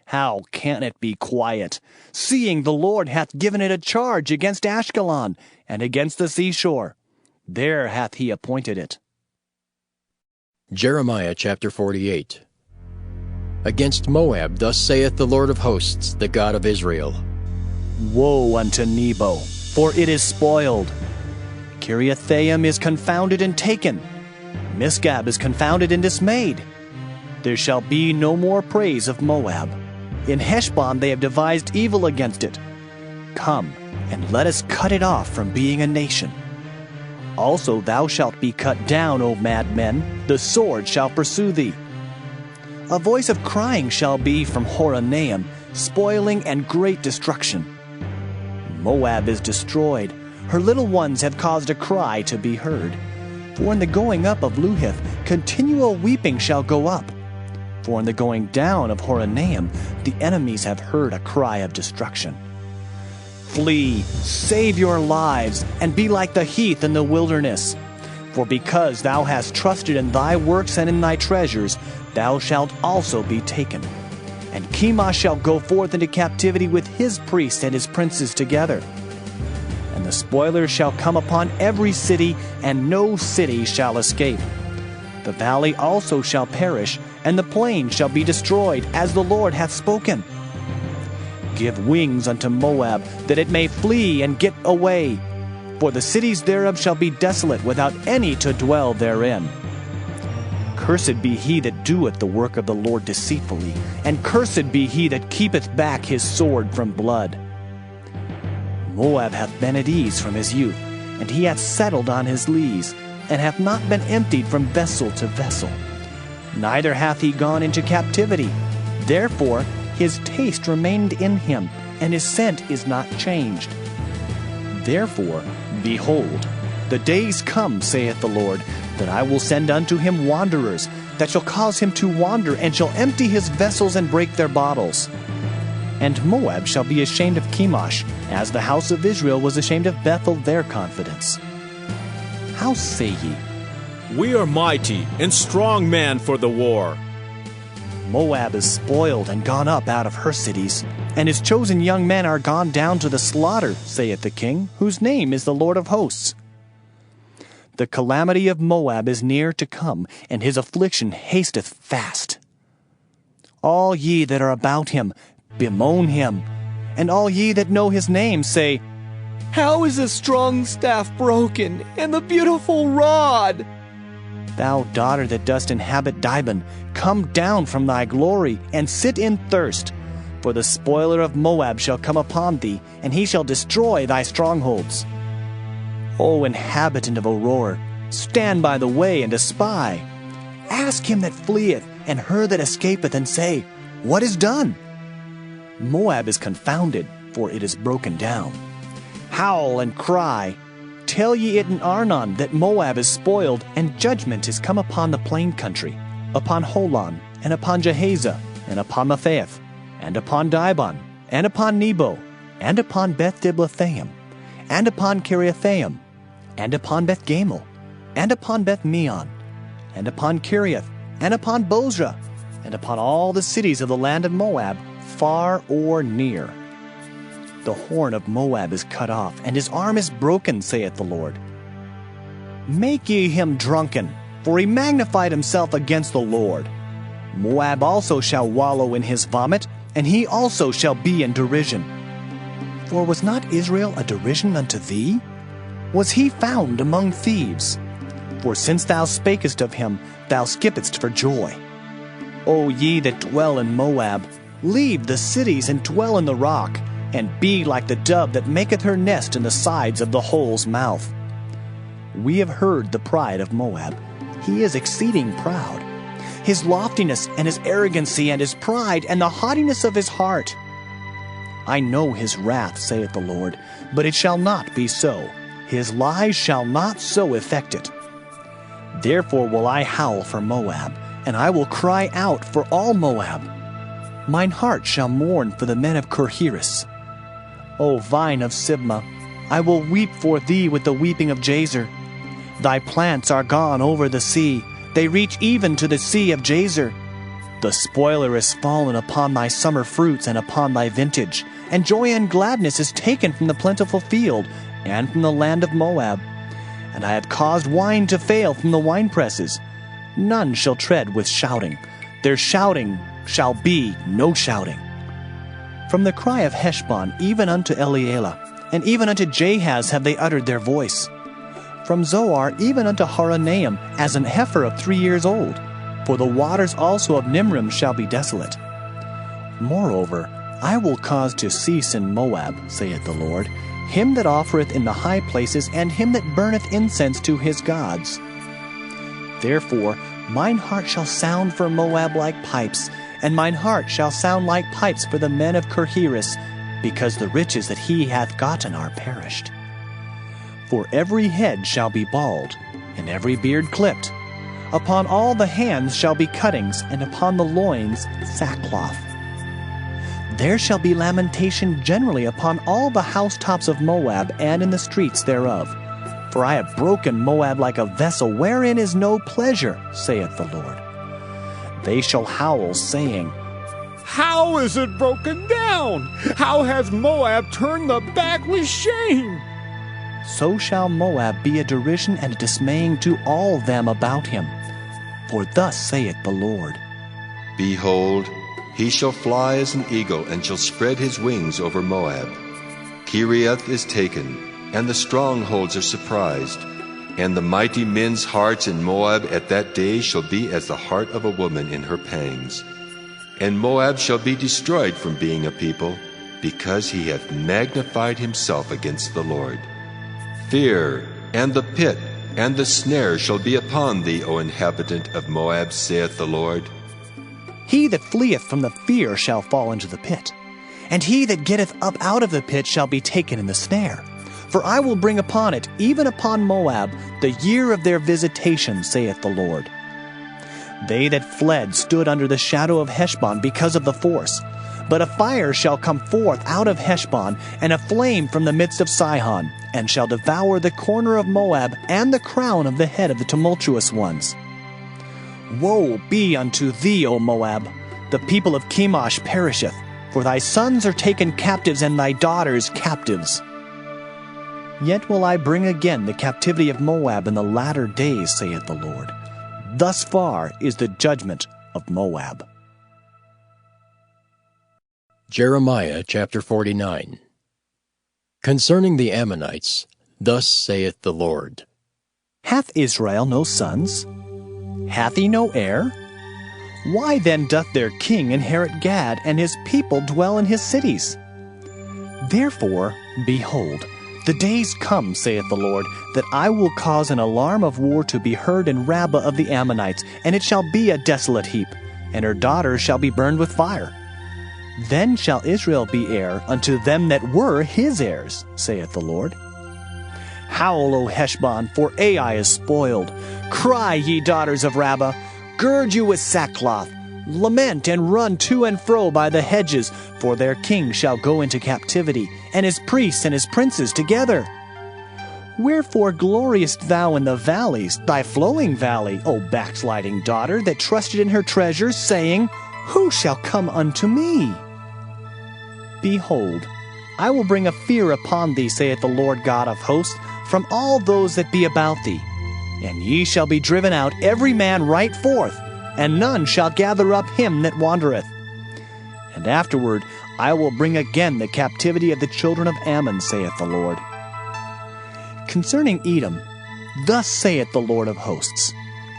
How can it be quiet, seeing the Lord hath given it a charge against Ashkelon, and against the seashore? There hath he appointed it. Jeremiah chapter 48. Against Moab thus saith the Lord of hosts, the God of Israel. Woe unto Nebo, for it is spoiled. Kiriathaim is confounded and taken. Misgab is confounded and dismayed. There shall be no more praise of Moab. In Heshbon they have devised evil against it. Come, and let us cut it off from being a nation. Also thou shalt be cut down, O madmen, the sword shall pursue thee. A voice of crying shall be from Horonaim, spoiling and great destruction. Moab is destroyed, her little ones have caused a cry to be heard. For in the going up of Luhith, continual weeping shall go up. For in the going down of Horonaim, the enemies have heard a cry of destruction. Flee, save your lives, and be like the heath in the wilderness. For because thou hast trusted in thy works and in thy treasures, thou shalt also be taken. And Chemosh shall go forth into captivity with his priests and his princes together. And the spoilers shall come upon every city, and no city shall escape. The valley also shall perish, and the plain shall be destroyed, as the Lord hath spoken. Give wings unto Moab, that it may flee and get away. For the cities thereof shall be desolate, without any to dwell therein. Cursed be he that doeth the work of the Lord deceitfully, and cursed be he that keepeth back his sword from blood. Moab hath been at ease from his youth, and he hath settled on his lees, and hath not been emptied from vessel to vessel. Neither hath he gone into captivity. Therefore his taste remained in him, and his scent is not changed. Therefore, behold, the days come, saith the Lord, that I will send unto him wanderers, that shall cause him to wander, and shall empty his vessels and break their bottles. And Moab shall be ashamed of Chemosh, as the house of Israel was ashamed of Bethel their confidence. How say ye? We are mighty and strong men for the war. Moab is spoiled and gone up out of her cities, and his chosen young men are gone down to the slaughter, saith the king, whose name is the Lord of hosts. The calamity of Moab is near to come, and his affliction hasteth fast. All ye that are about him, bemoan him, and all ye that know his name say, How is the strong staff broken, and the beautiful rod? Thou daughter that dost inhabit Dibon, come down from thy glory, and sit in thirst. For the spoiler of Moab shall come upon thee, and he shall destroy thy strongholds. O inhabitant of Aurora, stand by the way and espy. Ask him that fleeth, and her that escapeth, and say, What is done? Moab is confounded, for it is broken down. Howl and cry. Tell ye it in Arnon that Moab is spoiled, and judgment is come upon the plain country, upon Holon, and upon Jahaza, and upon Mephaeth, and upon Dibon, and upon Nebo, and upon Beth-Diblathaim, and upon Kiriathaim, and upon Beth-Gamel, and upon Beth-Meon, and upon Kiriath, and upon Bozrah, and upon all the cities of the land of Moab, far or near. The horn of Moab is cut off, and his arm is broken, saith the Lord. Make ye him drunken, for he magnified himself against the Lord. Moab also shall wallow in his vomit, and he also shall be in derision. For was not Israel a derision unto thee? Was he found among thieves? For since thou spakest of him, thou skippedst for joy. O ye that dwell in Moab, leave the cities and dwell in the rock, and be like the dove that maketh her nest in the sides of the hole's mouth. We have heard the pride of Moab. He is exceeding proud. His loftiness and his arrogancy and his pride and the haughtiness of his heart. I know his wrath, saith the Lord, but it shall not be so. His lies shall not so effect it. Therefore will I howl for Moab, and I will cry out for all Moab. Mine heart shall mourn for the men of Kirheres. O vine of Sibmah, I will weep for thee with the weeping of Jazer. Thy plants are gone over the sea, they reach even to the sea of Jazer. The spoiler is fallen upon thy summer fruits and upon thy vintage, and joy and gladness is taken from the plentiful field, and from the land of Moab. And I have caused wine to fail from the winepresses. None shall tread with shouting. Their shouting shall be no shouting. From the cry of Heshbon even unto Elealeh, and even unto Jahaz have they uttered their voice. From Zoar even unto Horonaim, as an heifer of 3 years old. For the waters also of Nimrim shall be desolate. Moreover, I will cause to cease in Moab, saith the Lord, him that offereth in the high places, and him that burneth incense to his gods. Therefore mine heart shall sound for Moab like pipes, and mine heart shall sound like pipes for the men of Kirheres, because the riches that he hath gotten are perished. For every head shall be bald, and every beard clipped. Upon all the hands shall be cuttings, and upon the loins sackcloth. There shall be lamentation generally upon all the housetops of Moab, and in the streets thereof. For I have broken Moab like a vessel wherein is no pleasure, saith the Lord. They shall howl, saying, How is it broken down? How hath Moab turned the back with shame? So shall Moab be a derision and a dismaying to all them about him. For thus saith the Lord, Behold, he shall fly as an eagle, and shall spread his wings over Moab. Kiriath is taken, and the strongholds are surprised. And the mighty men's hearts in Moab at that day shall be as the heart of a woman in her pangs. And Moab shall be destroyed from being a people, because he hath magnified himself against the Lord. Fear, and the pit, and the snare shall be upon thee, O inhabitant of Moab, saith the Lord. He that fleeth from the fear shall fall into the pit, and he that getteth up out of the pit shall be taken in the snare. For I will bring upon it, even upon Moab, the year of their visitation, saith the Lord. They that fled stood under the shadow of Heshbon because of the force. But a fire shall come forth out of Heshbon, and a flame from the midst of Sihon, and shall devour the corner of Moab, and the crown of the head of the tumultuous ones. Woe be unto thee, O Moab! The people of Chemosh perisheth, for thy sons are taken captives, and thy daughters captives. Yet will I bring again the captivity of Moab in the latter days, saith the Lord. Thus far is the judgment of Moab. Jeremiah chapter 49. Concerning the Ammonites, thus saith the Lord. Hath Israel no sons? Hath he no heir? Why then doth their king inherit Gad, and his people dwell in his cities? Therefore, behold, the days come, saith the Lord, that I will cause an alarm of war to be heard in Rabbah of the Ammonites, and it shall be a desolate heap, and her daughters shall be burned with fire. Then shall Israel be heir unto them that were his heirs, saith the Lord. Howl, O Heshbon, for Ai is spoiled. Cry, ye daughters of Rabbah, gird you with sackcloth. Lament and run to and fro by the hedges, for their king shall go into captivity, and his priests and his princes together. Wherefore gloriest thou in the valleys, thy flowing valley, O backsliding daughter, that trusted in her treasures, saying, Who shall come unto me? Behold, I will bring a fear upon thee, saith the Lord God of hosts, from all those that be about thee. And ye shall be driven out every man right forth, and none shall gather up him that wandereth. And afterward I will bring again the captivity of the children of Ammon, saith the Lord. Concerning Edom, thus saith the Lord of hosts,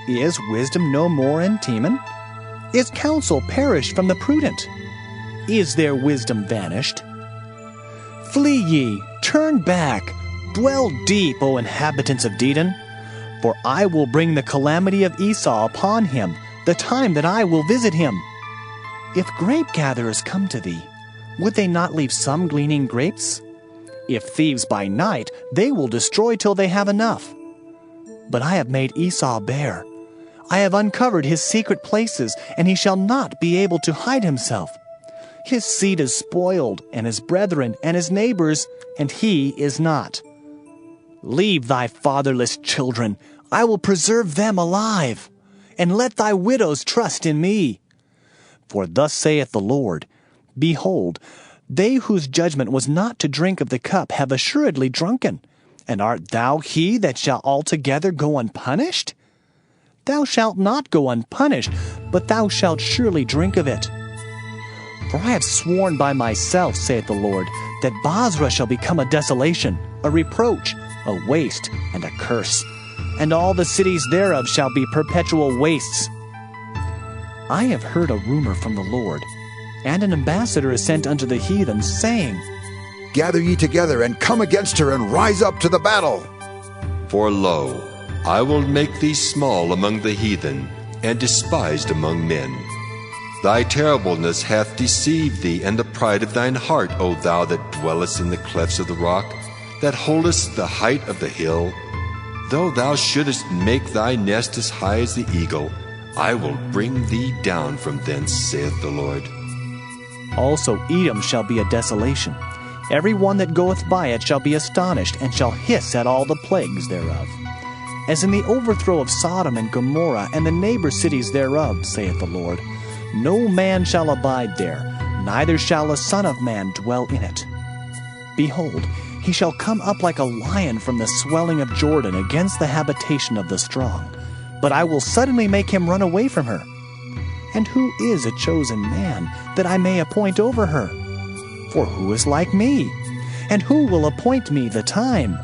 Is wisdom no more in Teman? Is counsel perished from the prudent? Is their wisdom vanished? Flee ye, turn back, dwell deep, O inhabitants of Dedan, for I will bring the calamity of Esau upon him, the time that I will visit him. If grape gatherers come to thee, would they not leave some gleaning grapes? If thieves by night, they will destroy till they have enough. But I have made Esau bare. I have uncovered his secret places, and he shall not be able to hide himself. His seed is spoiled, and his brethren, and his neighbors, and he is not. Leave thy fatherless children, I will preserve them alive, and let thy widows trust in me. For thus saith the Lord, Behold, they whose judgment was not to drink of the cup have assuredly drunken. And art thou he that shall altogether go unpunished? Thou shalt not go unpunished, but thou shalt surely drink of it. For I have sworn by myself, saith the Lord, that Bozrah shall become a desolation, a reproach, a waste, and a curse, and all the cities thereof shall be perpetual wastes. I have heard a rumor from the Lord, and an ambassador is sent unto the heathen, saying, Gather ye together, and come against her, and rise up to the battle. For lo, I will make thee small among the heathen, and despised among men. Thy terribleness hath deceived thee, and the pride of thine heart, O thou that dwellest in the clefts of the rock, that holdest the height of the hill. Though thou shouldest make thy nest as high as the eagle, I will bring thee down from thence, saith the Lord. Also Edom shall be a desolation. Every one that goeth by it shall be astonished, and shall hiss at all the plagues thereof. As in the overthrow of Sodom and Gomorrah, and the neighbor cities thereof, saith the Lord, no man shall abide there, neither shall a son of man dwell in it. Behold, he shall come up like a lion from the swelling of Jordan against the habitation of the strong. But I will suddenly make him run away from her. And who is a chosen man, that I may appoint over her? For who is like me? And who will appoint me the time?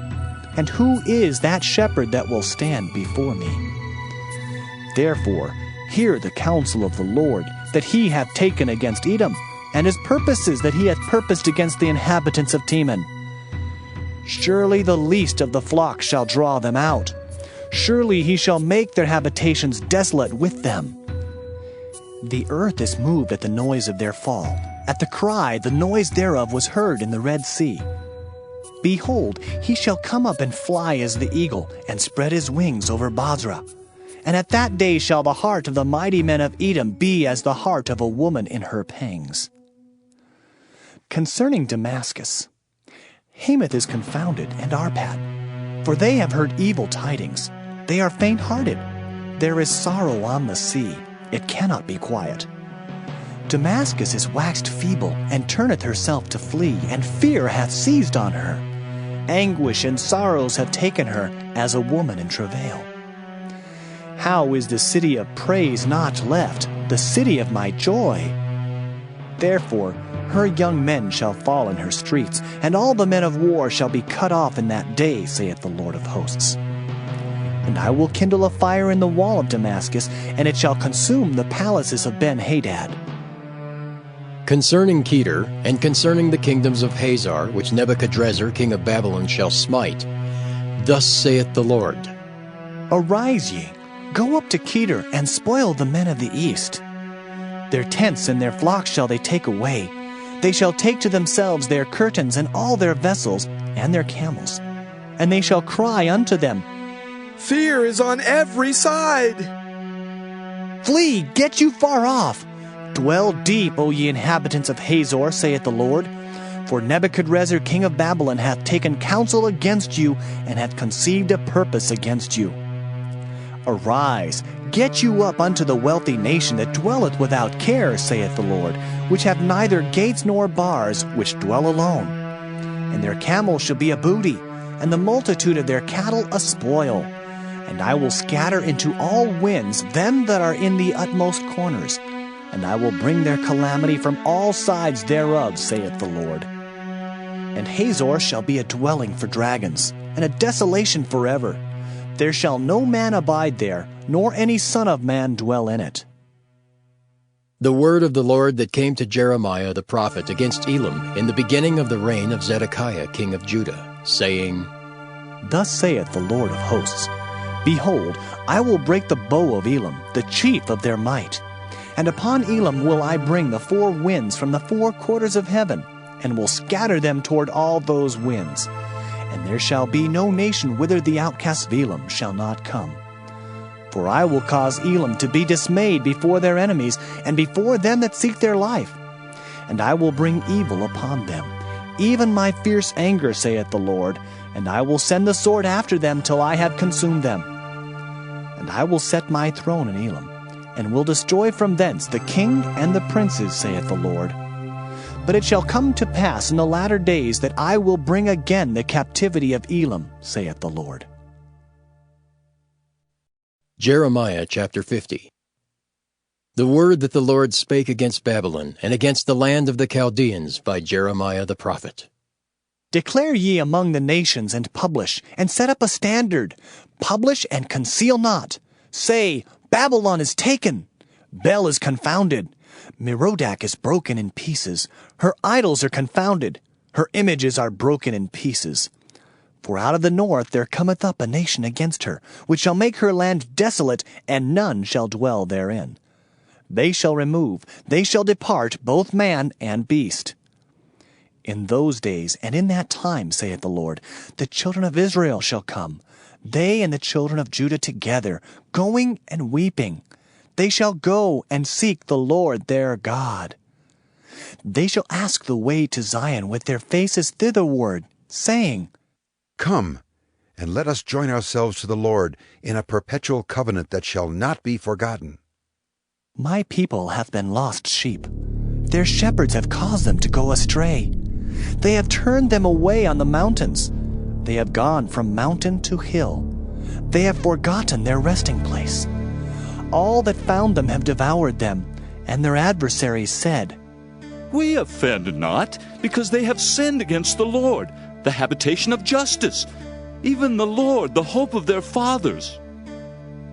And who is that shepherd that will stand before me? Therefore, hear the counsel of the Lord, that he hath taken against Edom, and his purposes that he hath purposed against the inhabitants of Teman. Surely the least of the flock shall draw them out. Surely he shall make their habitations desolate with them. The earth is moved at the noise of their fall. At the cry, the noise thereof was heard in the Red Sea. Behold, he shall come up and fly as the eagle, and spread his wings over Bozrah. And at that day shall the heart of the mighty men of Edom be as the heart of a woman in her pangs. Concerning Damascus, Hamath is confounded, and Arpad, for they have heard evil tidings. They are faint-hearted. There is sorrow on the sea. It cannot be quiet. Damascus is waxed feeble, and turneth herself to flee, and fear hath seized on her. Anguish and sorrows have taken her, as a woman in travail. How is the city of praise not left, the city of my joy? Therefore her young men shall fall in her streets, and all the men of war shall be cut off in that day, saith the Lord of hosts. And I will kindle a fire in the wall of Damascus, and it shall consume the palaces of Ben-Hadad. Concerning Kedar, and concerning the kingdoms of Hazar, which Nebuchadrezzar king of Babylon shall smite, thus saith the Lord, Arise ye, go up to Kedar, and spoil the men of the east. Their tents and their flocks shall they take away. They shall take to themselves their curtains and all their vessels and their camels. And they shall cry unto them, Fear is on every side. Flee, get you far off. Dwell deep, O ye inhabitants of Hazor, saith the Lord. For Nebuchadrezzar king of Babylon hath taken counsel against you, and hath conceived a purpose against you. Arise, get you up unto the wealthy nation that dwelleth without care, saith the Lord, which have neither gates nor bars, which dwell alone. and their camels shall be a booty, and the multitude of their cattle a spoil. And I will scatter into all winds them that are in the utmost corners, and I will bring their calamity from all sides thereof, saith the Lord. And Hazor shall be a dwelling for dragons, and a desolation forever. There shall no man abide there, nor any son of man dwell in it. The word of the Lord that came to Jeremiah the prophet against Elam in the beginning of the reign of Zedekiah king of Judah, saying, Thus saith the Lord of hosts, Behold, I will break the bow of Elam, the chief of their might. And upon Elam will I bring the four winds from the four quarters of heaven, and will scatter them toward all those winds. And there shall be no nation whither the outcasts of Elam shall not come. For I will cause Elam to be dismayed before their enemies, and before them that seek their life. And I will bring evil upon them, even my fierce anger, saith the Lord, and I will send the sword after them till I have consumed them. And I will set my throne in Elam, and will destroy from thence the king and the princes, saith the Lord. But it shall come to pass in the latter days that I will bring again the captivity of Elam, saith the Lord. Jeremiah chapter 50. The word that the Lord spake against Babylon and against the land of the Chaldeans by Jeremiah the prophet. Declare ye among the nations, and publish, and set up a standard. Publish and conceal not. Say, Babylon is taken. Bel is confounded. Merodach is broken in pieces. Her idols are confounded. Her images are broken in pieces. For out of the north there cometh up a nation against her, which shall make her land desolate, and none shall dwell therein. They shall remove, they shall depart, both man and beast. In those days and in that time, saith the Lord, the children of Israel shall come, they and the children of Judah together, going and weeping. They shall go and seek the Lord their God. They shall ask the way to Zion with their faces thitherward, saying, Come, and let us join ourselves to the Lord in a perpetual covenant that shall not be forgotten. My people hath been lost sheep. Their shepherds have caused them to go astray. They have turned them away on the mountains. They have gone from mountain to hill. They have forgotten their resting place. All that found them have devoured them, and their adversaries said, We offend not, because they have sinned against the Lord, the habitation of justice, even the Lord, the hope of their fathers.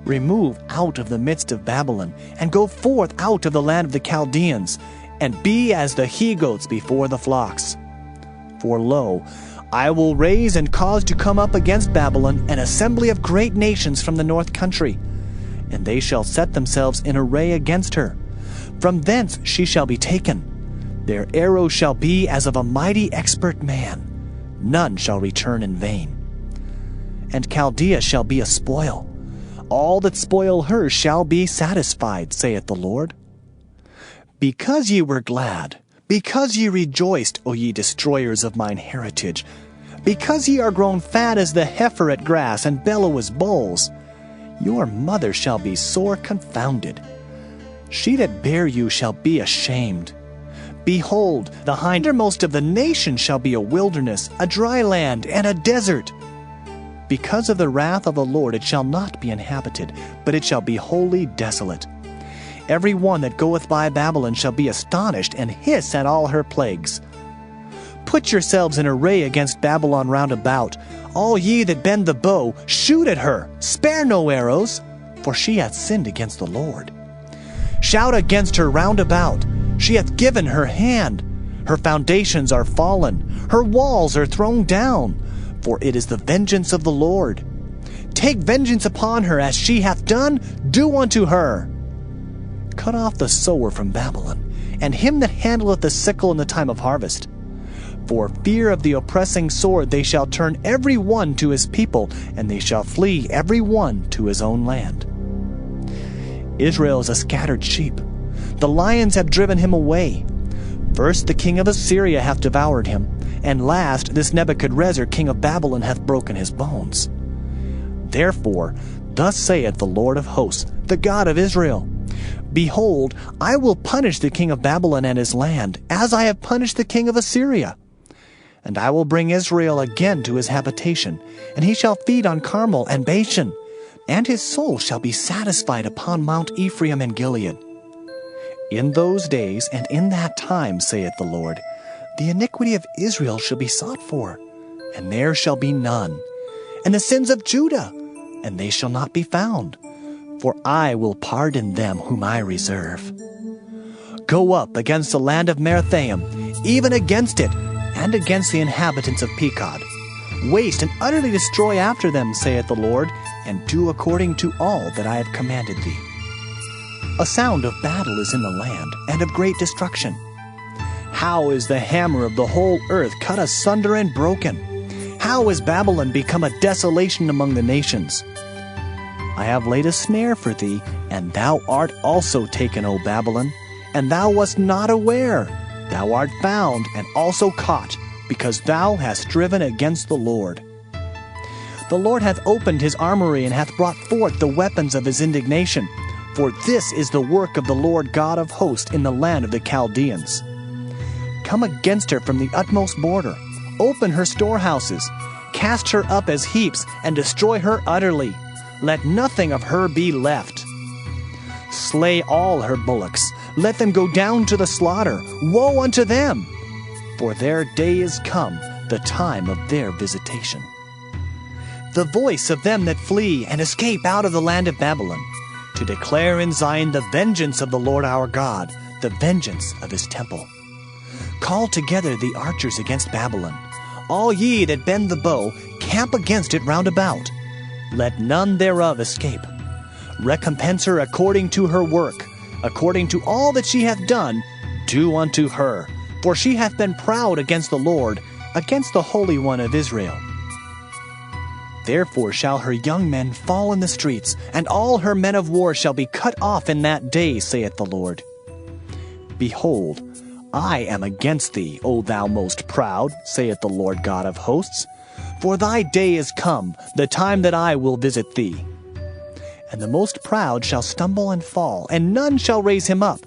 Remove out of the midst of Babylon, and go forth out of the land of the Chaldeans, and be as the he-goats before the flocks. For lo, I will raise and cause to come up against Babylon an assembly of great nations from the north country, and they shall set themselves in array against her. From thence she shall be taken. Their arrow shall be as of a mighty expert man. None shall return in vain. And Chaldea shall be a spoil. All that spoil her shall be satisfied, saith the Lord. Because ye were glad, because ye rejoiced, O ye destroyers of mine heritage, because ye are grown fat as the heifer at grass, and bellow as bulls, your mother shall be sore confounded. She that bare you shall be ashamed. Behold, the hindermost of the nations shall be a wilderness, a dry land, and a desert. Because of the wrath of the Lord it shall not be inhabited, but it shall be wholly desolate. Every one that goeth by Babylon shall be astonished, and hiss at all her plagues. Put yourselves in array against Babylon round about. All ye that bend the bow, shoot at her, spare no arrows, for she hath sinned against the Lord. Shout against her round about. She hath given her hand. Her foundations are fallen. Her walls are thrown down. For it is the vengeance of the Lord. Take vengeance upon her, as she hath done, do unto her. Cut off the sower from Babylon, and him that handleth the sickle in the time of harvest. For fear of the oppressing sword they shall turn every one to his people, and they shall flee every one to his own land. Israel is a scattered sheep. The lions have driven him away. First the king of Assyria hath devoured him, and last this Nebuchadrezzar king of Babylon hath broken his bones. Therefore, thus saith the Lord of hosts, the God of Israel, Behold, I will punish the king of Babylon and his land, as I have punished the king of Assyria. And I will bring Israel again to his habitation, and he shall feed on Carmel and Bashan, and his soul shall be satisfied upon Mount Ephraim and Gilead. In those days and in that time, saith the Lord, the iniquity of Israel shall be sought for, and there shall be none, and the sins of Judah, and they shall not be found, for I will pardon them whom I reserve. Go up against the land of Merathaim, even against it, and against the inhabitants of Pekod. Waste and utterly destroy after them, saith the Lord, and do according to all that I have commanded thee. A sound of battle is in the land, and of great destruction. How is the hammer of the whole earth cut asunder and broken? How is Babylon become a desolation among the nations? I have laid a snare for thee, and thou art also taken, O Babylon, and thou wast not aware. Thou art found and also caught, because thou hast striven against the Lord. The Lord hath opened his armory, and hath brought forth the weapons of his indignation. For this is the work of the Lord God of hosts in the land of the Chaldeans. Come against her from the utmost border. Open her storehouses. Cast her up as heaps, and destroy her utterly. Let nothing of her be left. Slay all her bullocks. Let them go down to the slaughter. Woe unto them! For their day is come, the time of their visitation. The voice of them that flee and escape out of the land of Babylon, to declare in Zion the vengeance of the Lord our God, the vengeance of his temple. Call together the archers against Babylon. All ye that bend the bow, camp against it round about. Let none thereof escape. Recompense her according to her work. According to all that she hath done, do unto her. For she hath been proud against the Lord, against the Holy One of Israel. Therefore shall her young men fall in the streets, and all her men of war shall be cut off in that day, saith the Lord. Behold, I am against thee, O thou most proud, saith the Lord God of hosts. For thy day is come, the time that I will visit thee. And the most proud shall stumble and fall, and none shall raise him up.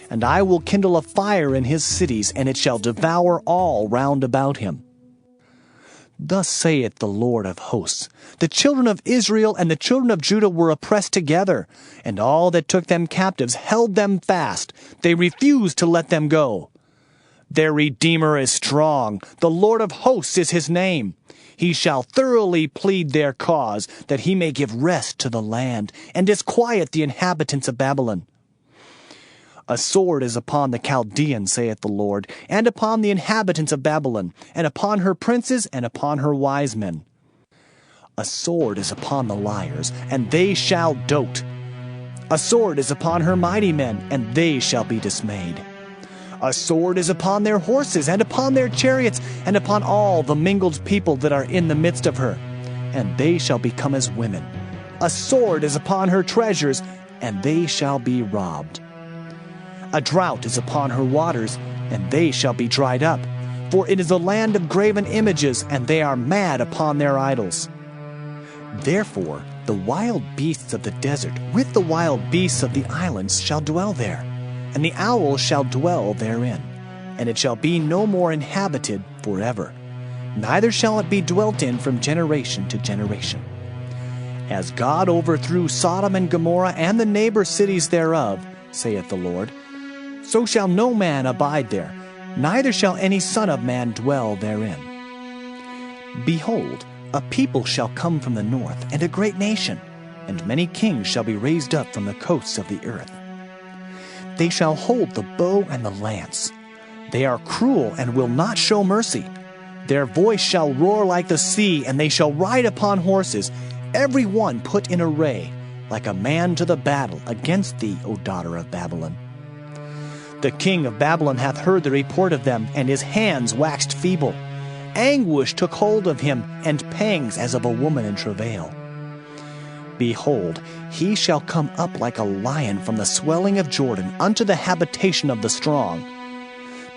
And I will kindle a fire in his cities, and it shall devour all round about him. Thus saith the Lord of hosts, the children of Israel and the children of Judah were oppressed together, and all that took them captives held them fast. They refused to let them go. Their Redeemer is strong. The Lord of hosts is his name. He shall thoroughly plead their cause, that he may give rest to the land, and disquiet the inhabitants of Babylon. A sword is upon the Chaldeans, saith the Lord, and upon the inhabitants of Babylon, and upon her princes, and upon her wise men. A sword is upon the liars, and they shall dote. A sword is upon her mighty men, and they shall be dismayed. A sword is upon their horses, and upon their chariots, and upon all the mingled people that are in the midst of her, and they shall become as women. A sword is upon her treasures, and they shall be robbed. A drought is upon her waters, and they shall be dried up. For it is a land of graven images, and they are mad upon their idols. Therefore the wild beasts of the desert with the wild beasts of the islands shall dwell there, and the owl shall dwell therein, and it shall be no more inhabited forever, neither shall it be dwelt in from generation to generation. As God overthrew Sodom and Gomorrah and the neighbor cities thereof, saith the Lord, so shall no man abide there, neither shall any son of man dwell therein. Behold, a people shall come from the north, and a great nation, and many kings shall be raised up from the coasts of the earth. They shall hold the bow and the lance. They are cruel and will not show mercy. Their voice shall roar like the sea, and they shall ride upon horses, every one put in array, like a man to the battle against thee, O daughter of Babylon. The king of Babylon hath heard the report of them, and his hands waxed feeble. Anguish took hold of him, and pangs as of a woman in travail. Behold, he shall come up like a lion from the swelling of Jordan unto the habitation of the strong.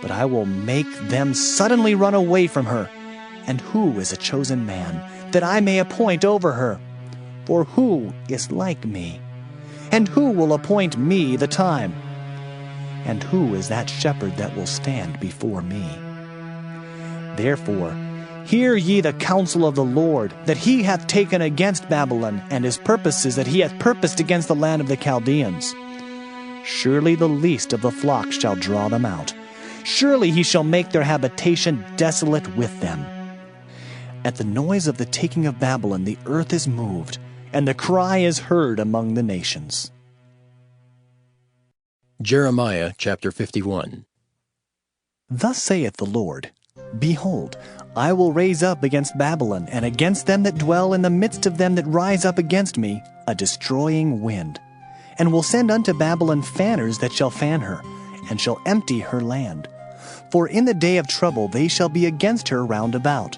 But I will make them suddenly run away from her. And who is a chosen man, that I may appoint over her? For who is like me? And who will appoint me the time? And who is that shepherd that will stand before me? Therefore, hear ye the counsel of the Lord, that he hath taken against Babylon, and his purposes that he hath purposed against the land of the Chaldeans. Surely the least of the flock shall draw them out. Surely he shall make their habitation desolate with them. At the noise of the taking of Babylon the earth is moved, and the cry is heard among the nations. Jeremiah chapter 51. Thus saith the Lord, Behold, I will raise up against Babylon, and against them that dwell in the midst of them that rise up against me, a destroying wind, and will send unto Babylon fanners that shall fan her, and shall empty her land. For in the day of trouble they shall be against her round about.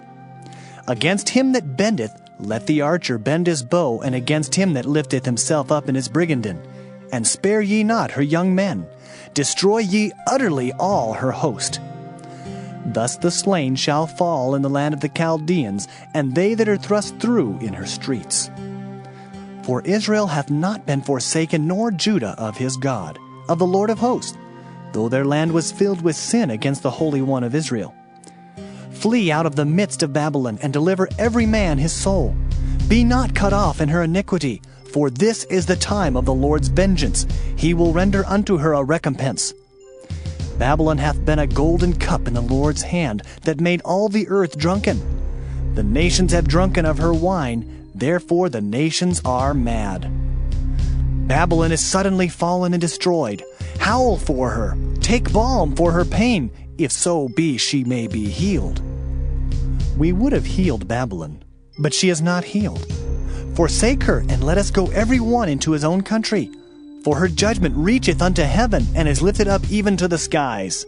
Against him that bendeth, let the archer bend his bow, and against him that lifteth himself up in his brigandine. And spare ye not her young men. Destroy ye utterly all her host. Thus the slain shall fall in the land of the Chaldeans, and they that are thrust through in her streets. For Israel hath not been forsaken, nor Judah of his God, of the Lord of hosts, though their land was filled with sin against the Holy One of Israel. Flee out of the midst of Babylon, and deliver every man his soul. Be not cut off in her iniquity, for this is the time of the Lord's vengeance. He will render unto her a recompense. Babylon hath been a golden cup in the Lord's hand, that made all the earth drunken. The nations have drunken of her wine, therefore the nations are mad. Babylon is suddenly fallen and destroyed. Howl for her, take balm for her pain, if so be she may be healed. We would have healed Babylon, but she is not healed. Forsake her, and let us go every one into his own country. For her judgment reacheth unto heaven, and is lifted up even to the skies.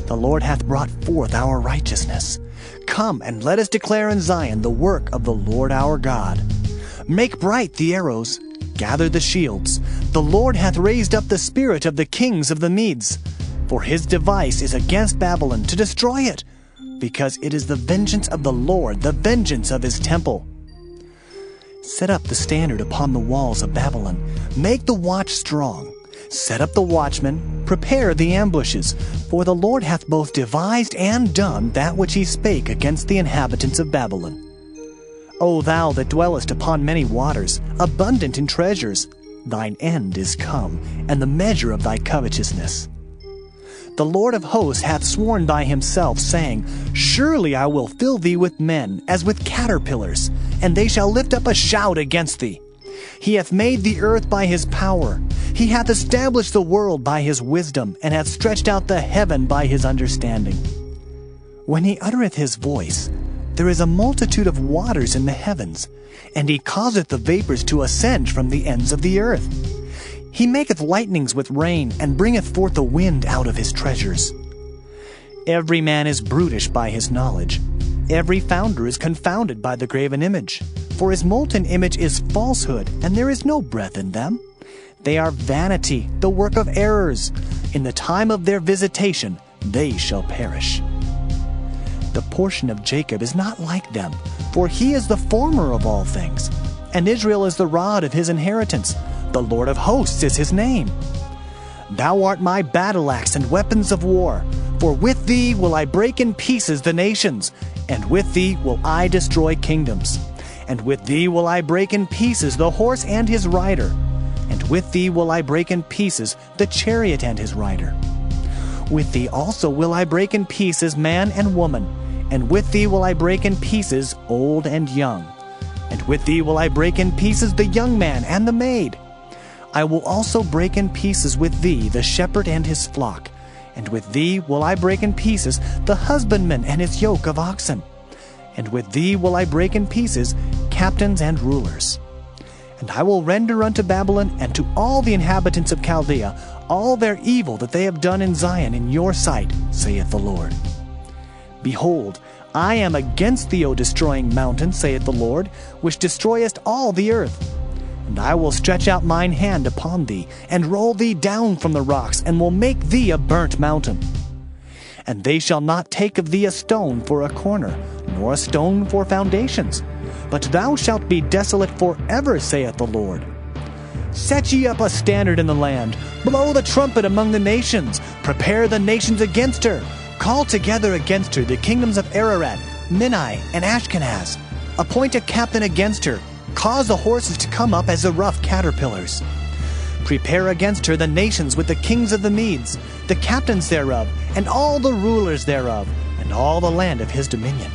The Lord hath brought forth our righteousness. Come, and let us declare in Zion the work of the Lord our God. Make bright the arrows, gather the shields. The Lord hath raised up the spirit of the kings of the Medes. For his device is against Babylon, to destroy it, because it is the vengeance of the Lord, the vengeance of his temple. Set up the standard upon the walls of Babylon. Make the watch strong. Set up the watchmen. Prepare the ambushes. For the Lord hath both devised and done that which he spake against the inhabitants of Babylon. O thou that dwellest upon many waters, abundant in treasures, thine end is come, and the measure of thy covetousness. The Lord of hosts hath sworn by himself, saying, Surely I will fill thee with men, as with caterpillars, and they shall lift up a shout against thee. He hath made the earth by his power. He hath established the world by his wisdom, and hath stretched out the heaven by his understanding. When he uttereth his voice, there is a multitude of waters in the heavens, and he causeth the vapors to ascend from the ends of the earth. He maketh lightnings with rain, and bringeth forth the wind out of his treasures. Every man is brutish by his knowledge. Every founder is confounded by the graven image. For his molten image is falsehood, and there is no breath in them. They are vanity, the work of errors. In the time of their visitation, they shall perish. The portion of Jacob is not like them, for he is the former of all things, and Israel is the rod of his inheritance. The Lord of hosts is his name. Thou art my battle axe and weapons of war, for with thee will I break in pieces the nations, and with thee will I destroy kingdoms. And with thee will I break in pieces the horse and his rider, and with thee will I break in pieces the chariot and his rider. With thee also will I break in pieces man and woman, and with thee will I break in pieces old and young. And with thee will I break in pieces the young man and the maid. I will also break in pieces with thee the shepherd and his flock, and with thee will I break in pieces the husbandman and his yoke of oxen. And with thee will I break in pieces captains and rulers. And I will render unto Babylon and to all the inhabitants of Chaldea all their evil that they have done in Zion in your sight, saith the Lord. Behold, I am against thee, O destroying mountain, saith the Lord, which destroyest all the earth. And I will stretch out mine hand upon thee, and roll thee down from the rocks, and will make thee a burnt mountain. And they shall not take of thee a stone for a corner, nor a stone for foundations. But thou shalt be desolate forever, saith the Lord. Set ye up a standard in the land, blow the trumpet among the nations, prepare the nations against her. Call together against her the kingdoms of Ararat, Minai, and Ashkenaz. Appoint a captain against her. Cause the horses to come up as the rough caterpillars. Prepare against her the nations with the kings of the Medes, the captains thereof, and all the rulers thereof, and all the land of his dominion.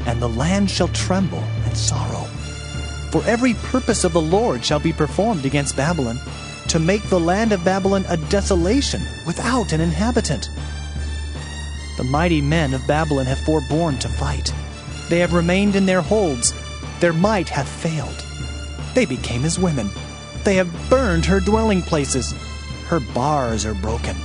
And the land shall tremble and sorrow. For every purpose of the Lord shall be performed against Babylon, to make the land of Babylon a desolation without an inhabitant. The mighty men of Babylon have forborne to fight. They have remained in their holds. Their might hath failed. They became as women. They have burned her dwelling places. Her bars are broken.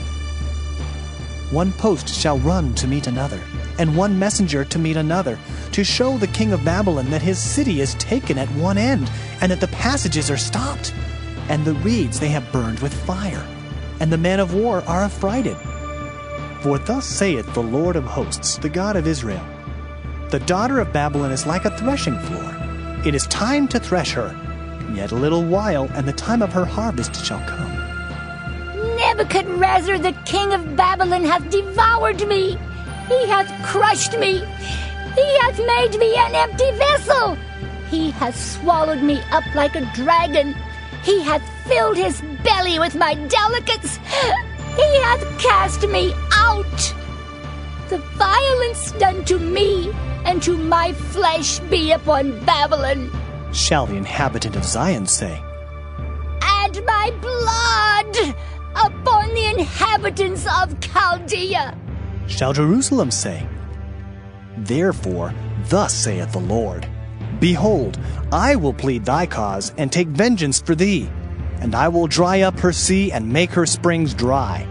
One post shall run to meet another, and one messenger to meet another, to show the king of Babylon that his city is taken at one end, and that the passages are stopped. And the reeds they have burned with fire, and the men of war are affrighted. For thus saith the Lord of hosts, the God of Israel, the daughter of Babylon is like a threshing floor. It is time to thresh her. Yet a little while, and the time of her harvest shall come. Nebuchadrezzar, the king of Babylon, hath devoured me. He hath crushed me. He hath made me an empty vessel. He hath swallowed me up like a dragon. He hath filled his belly with my delicates. He hath cast me out. The violence done to me and to my flesh be upon Babylon, shall the inhabitant of Zion say. And my blood upon the inhabitants of Chaldea, shall Jerusalem say. Therefore, thus saith the Lord, Behold, I will plead thy cause, and take vengeance for thee, and I will dry up her sea, and make her springs dry.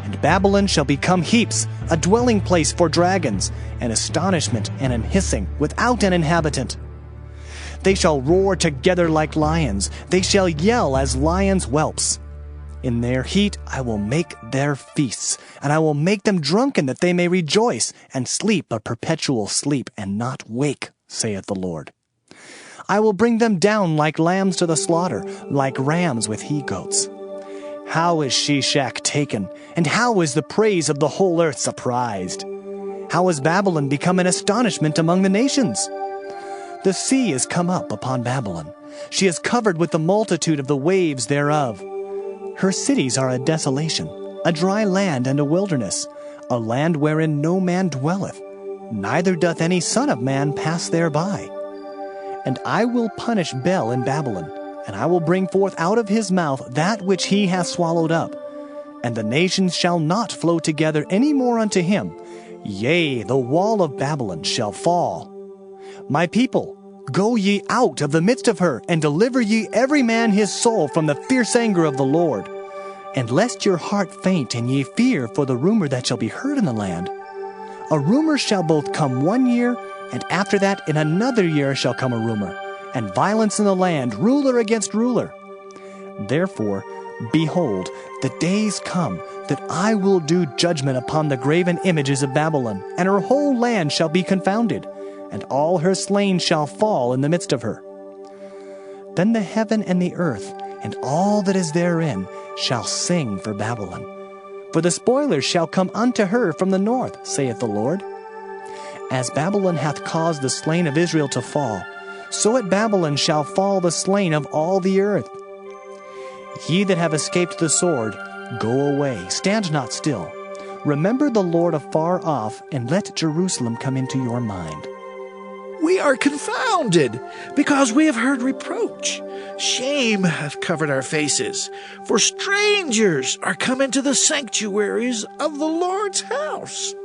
And Babylon shall become heaps, a dwelling place for dragons, an astonishment and an hissing, without an inhabitant. They shall roar together like lions, they shall yell as lions' whelps. In their heat I will make their feasts, and I will make them drunken, that they may rejoice, and sleep a perpetual sleep, and not wake, saith the Lord. I will bring them down like lambs to the slaughter, like rams with he-goats. How is Sheshach taken, and how is the praise of the whole earth surprised? How has Babylon become an astonishment among the nations? The sea is come up upon Babylon. She is covered with the multitude of the waves thereof. Her cities are a desolation, a dry land and a wilderness, a land wherein no man dwelleth, neither doth any son of man pass thereby. And I will punish Bel in Babylon, and I will bring forth out of his mouth that which he hath swallowed up. And the nations shall not flow together any more unto him. Yea, the wall of Babylon shall fall. My people, go ye out of the midst of her, and deliver ye every man his soul from the fierce anger of the Lord. And lest your heart faint, and ye fear for the rumor that shall be heard in the land. A rumor shall both come 1 year, and after that in another year shall come a rumor, and violence in the land, ruler against ruler. Therefore, behold, the days come that I will do judgment upon the graven images of Babylon, and her whole land shall be confounded, and all her slain shall fall in the midst of her. Then the heaven and the earth, and all that is therein, shall sing for Babylon. For the spoilers shall come unto her from the north, saith the Lord. As Babylon hath caused the slain of Israel to fall, so at Babylon shall fall the slain of all the earth. Ye that have escaped the sword, go away, stand not still. Remember the Lord afar off, and let Jerusalem come into your mind. We are confounded, because we have heard reproach. Shame hath covered our faces, for strangers are come into the sanctuaries of the Lord's house.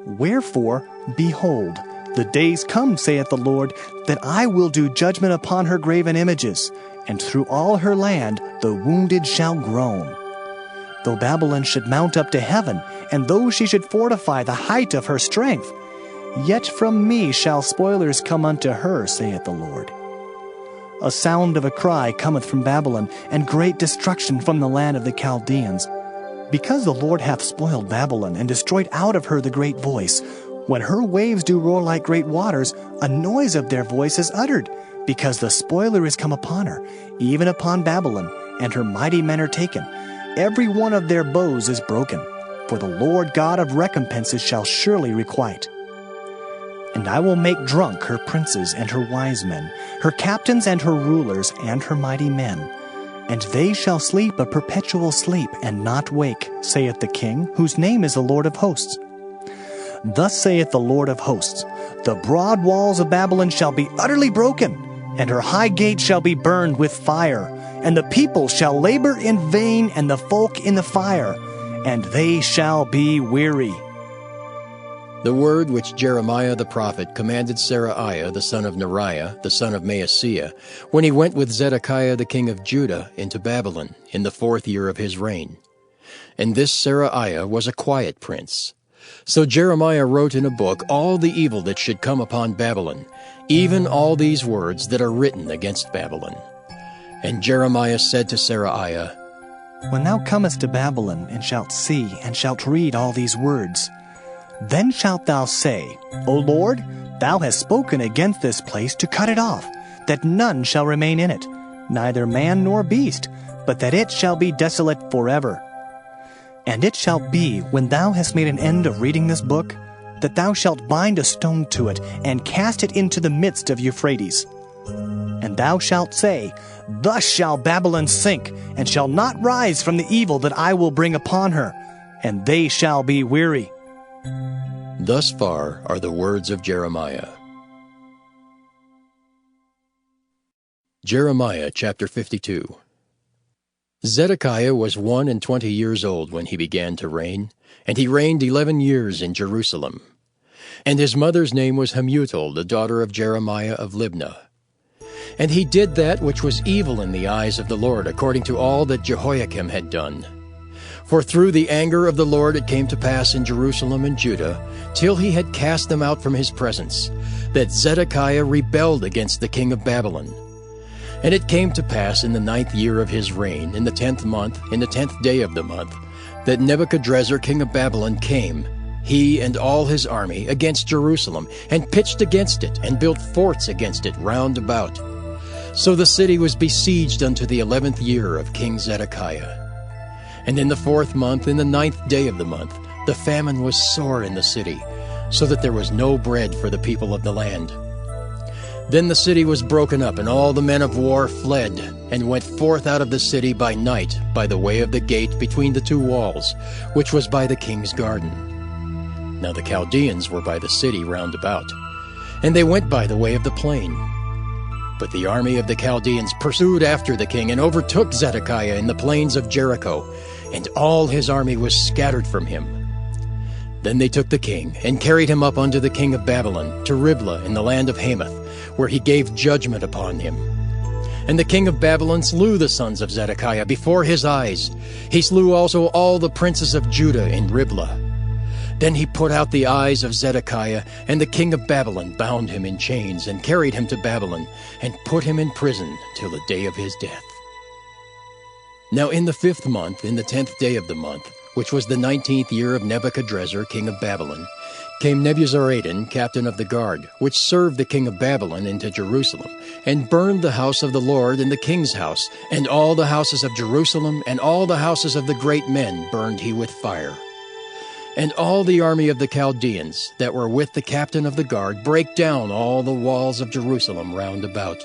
Wherefore, behold, the days come, saith the Lord, that I will do judgment upon her graven images, and through all her land the wounded shall groan. Though Babylon should mount up to heaven, and though she should fortify the height of her strength, yet from me shall spoilers come unto her, saith the Lord. A sound of a cry cometh from Babylon, and great destruction from the land of the Chaldeans. Because the Lord hath spoiled Babylon, and destroyed out of her the great voice, when her waves do roar like great waters, a noise of their voice is uttered, because the spoiler is come upon her, even upon Babylon, and her mighty men are taken. Every one of their bows is broken. for the Lord God of recompenses shall surely requite. And I will make drunk her princes and her wise men, her captains and her rulers and her mighty men. And they shall sleep a perpetual sleep, and not wake, saith the King, whose name is the Lord of hosts. Thus saith the Lord of hosts, the broad walls of Babylon shall be utterly broken, and her high gates shall be burned with fire, and the people shall labor in vain, and the folk in the fire, and they shall be weary. The word which Jeremiah the prophet commanded Seraiah the son of Neriah, the son of Maaseiah, when he went with Zedekiah the king of Judah into Babylon in the 4th year of his reign. And this Seraiah was a quiet prince. So Jeremiah wrote in a book all the evil that should come upon Babylon, even all these words that are written against Babylon. And Jeremiah said to Seraiah, When thou comest to Babylon, and shalt see, and shalt read all these words, then shalt thou say, O Lord, thou hast spoken against this place to cut it off, that none shall remain in it, neither man nor beast, but that it shall be desolate forever. And it shall be, when thou hast made an end of reading this book, that thou shalt bind a stone to it, and cast it into the midst of Euphrates. And thou shalt say, Thus shall Babylon sink, and shall not rise from the evil that I will bring upon her, and they shall be weary. Thus far are the words of Jeremiah. Jeremiah chapter 52. Zedekiah was 21 years old when he began to reign, and he reigned 11 years in Jerusalem. And his mother's name was Hamutal, the daughter of Jeremiah of Libnah. And he did that which was evil in the eyes of the Lord, according to all that Jehoiakim had done. For through the anger of the Lord it came to pass in Jerusalem and Judah, till he had cast them out from his presence, that Zedekiah rebelled against the king of Babylon. And it came to pass in the 9th year of his reign, in the 10th month, in the 10th day of the month, that Nebuchadrezzar king of Babylon came, he and all his army, against Jerusalem, and pitched against it, and built forts against it round about. So the city was besieged unto the 11th year of King Zedekiah. And in the 4th month, in the 9th day of the month, the famine was sore in the city, so that there was no bread for the people of the land. Then the city was broken up, and all the men of war fled, and went forth out of the city by night, by the way of the gate between the 2 walls, which was by the king's garden. Now the Chaldeans were by the city round about, and they went by the way of the plain. But the army of the Chaldeans pursued after the king, and overtook Zedekiah in the plains of Jericho, and all his army was scattered from him. Then they took the king, and carried him up unto the king of Babylon, to Riblah in the land of Hamath, where he gave judgment upon him. And the king of Babylon slew the sons of Zedekiah before his eyes. He slew also all the princes of Judah in Riblah. Then he put out the eyes of Zedekiah, and the king of Babylon bound him in chains, and carried him to Babylon, and put him in prison till the day of his death. Now in the 5th month, in the 10th day of the month, which was the 19th year of Nebuchadrezzar king of Babylon, came Nebuzaradan, captain of the guard, which served the king of Babylon, into Jerusalem, and burned the house of the Lord and the king's house, and all the houses of Jerusalem, and all the houses of the great men burned he with fire. And all the army of the Chaldeans that were with the captain of the guard brake down all the walls of Jerusalem round about.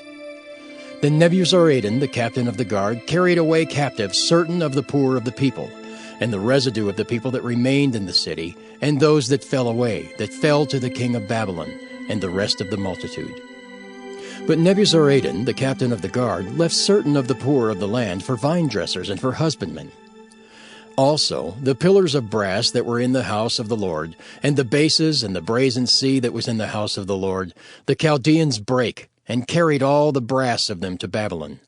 Then Nebuzaradan, the captain of the guard, carried away captive certain of the poor of the people, and the residue of the people that remained in the city, and those that fell away, that fell to the king of Babylon, and the rest of the multitude. But Nebuzaradan, the captain of the guard, left certain of the poor of the land for vine dressers and for husbandmen. Also the pillars of brass that were in the house of the Lord, and the bases and the brazen sea that was in the house of the Lord, the Chaldeans brake, and carried all the brass of them to Babylon.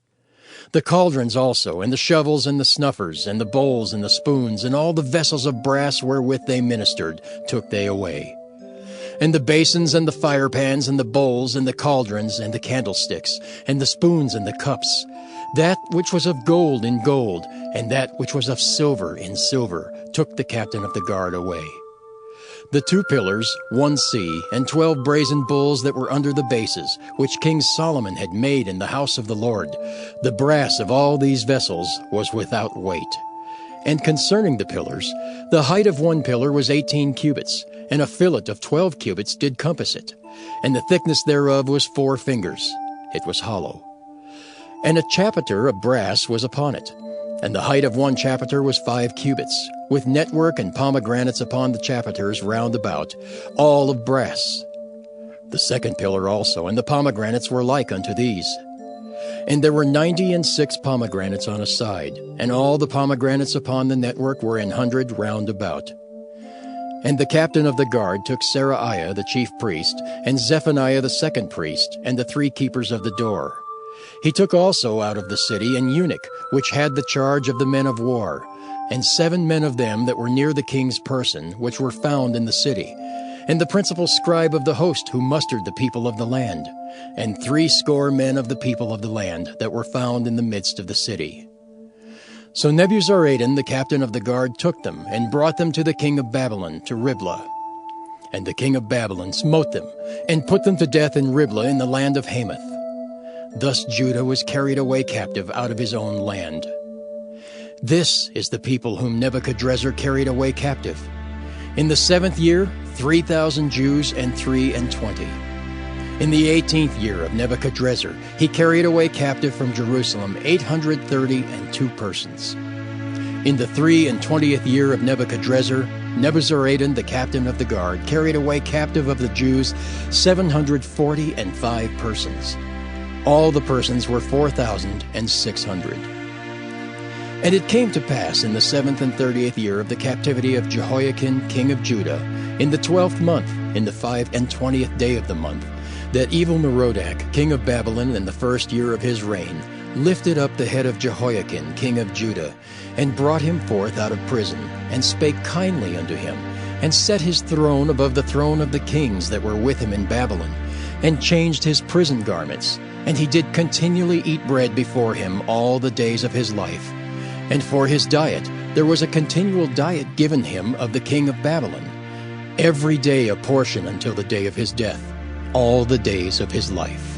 The cauldrons also, and the shovels, and the snuffers, and the bowls, and the spoons, and all the vessels of brass wherewith they ministered, took they away. And the basins, and the firepans, and the bowls, and the cauldrons, and the candlesticks, and the spoons, and the cups, that which was of gold in gold, and that which was of silver in silver, took the captain of the guard away. The 2 pillars, 1 sea, and 12 brazen bulls that were under the bases, which King Solomon had made in the house of the Lord, the brass of all these vessels was without weight. And concerning the pillars, the height of one pillar was 18 cubits, and a fillet of 12 cubits did compass it, and the thickness thereof was 4 fingers. It was hollow. And a chapiter of brass was upon it, and the height of one chapiter was 5 cubits, with network and pomegranates upon the chapiters round about, all of brass. The second pillar also, and the pomegranates were like unto these. And there were 96 pomegranates on a side, and all the pomegranates upon the network were 100 round about. And the captain of the guard took Seraiah the chief priest, and Zephaniah the second priest, and the 3 keepers of the door. He took also out of the city an eunuch, which had the charge of the men of war, and 7 men of them that were near the king's person, which were found in the city, and the principal scribe of the host who mustered the people of the land, and 60 men of the people of the land that were found in the midst of the city. So Nebuzaradan the captain of the guard took them, and brought them to the king of Babylon, to Riblah. And the king of Babylon smote them, and put them to death in Riblah in the land of Hamath. Thus Judah was carried away captive out of his own land. This is the people whom Nebuchadrezzar carried away captive. In the 7th year, 3,000 Jews and 23. In the 18th year of Nebuchadrezzar, he carried away captive from Jerusalem 832 persons. In the 23 year of Nebuchadrezzar, Nebuzaradan the captain of the guard carried away captive of the Jews 745 persons. All the persons were 4,600. And it came to pass in the 7th and 30th year of the captivity of Jehoiakim king of Judah, in the 12th month, in the 25th day of the month, that Evil-Merodach king of Babylon in the 1st year of his reign lifted up the head of Jehoiakim king of Judah, and brought him forth out of prison, and spake kindly unto him, and set his throne above the throne of the kings that were with him in Babylon, and changed his prison garments, and he did continually eat bread before him all the days of his life. And for his diet there was a continual diet given him of the king of Babylon, every day a portion until the day of his death, all the days of his life.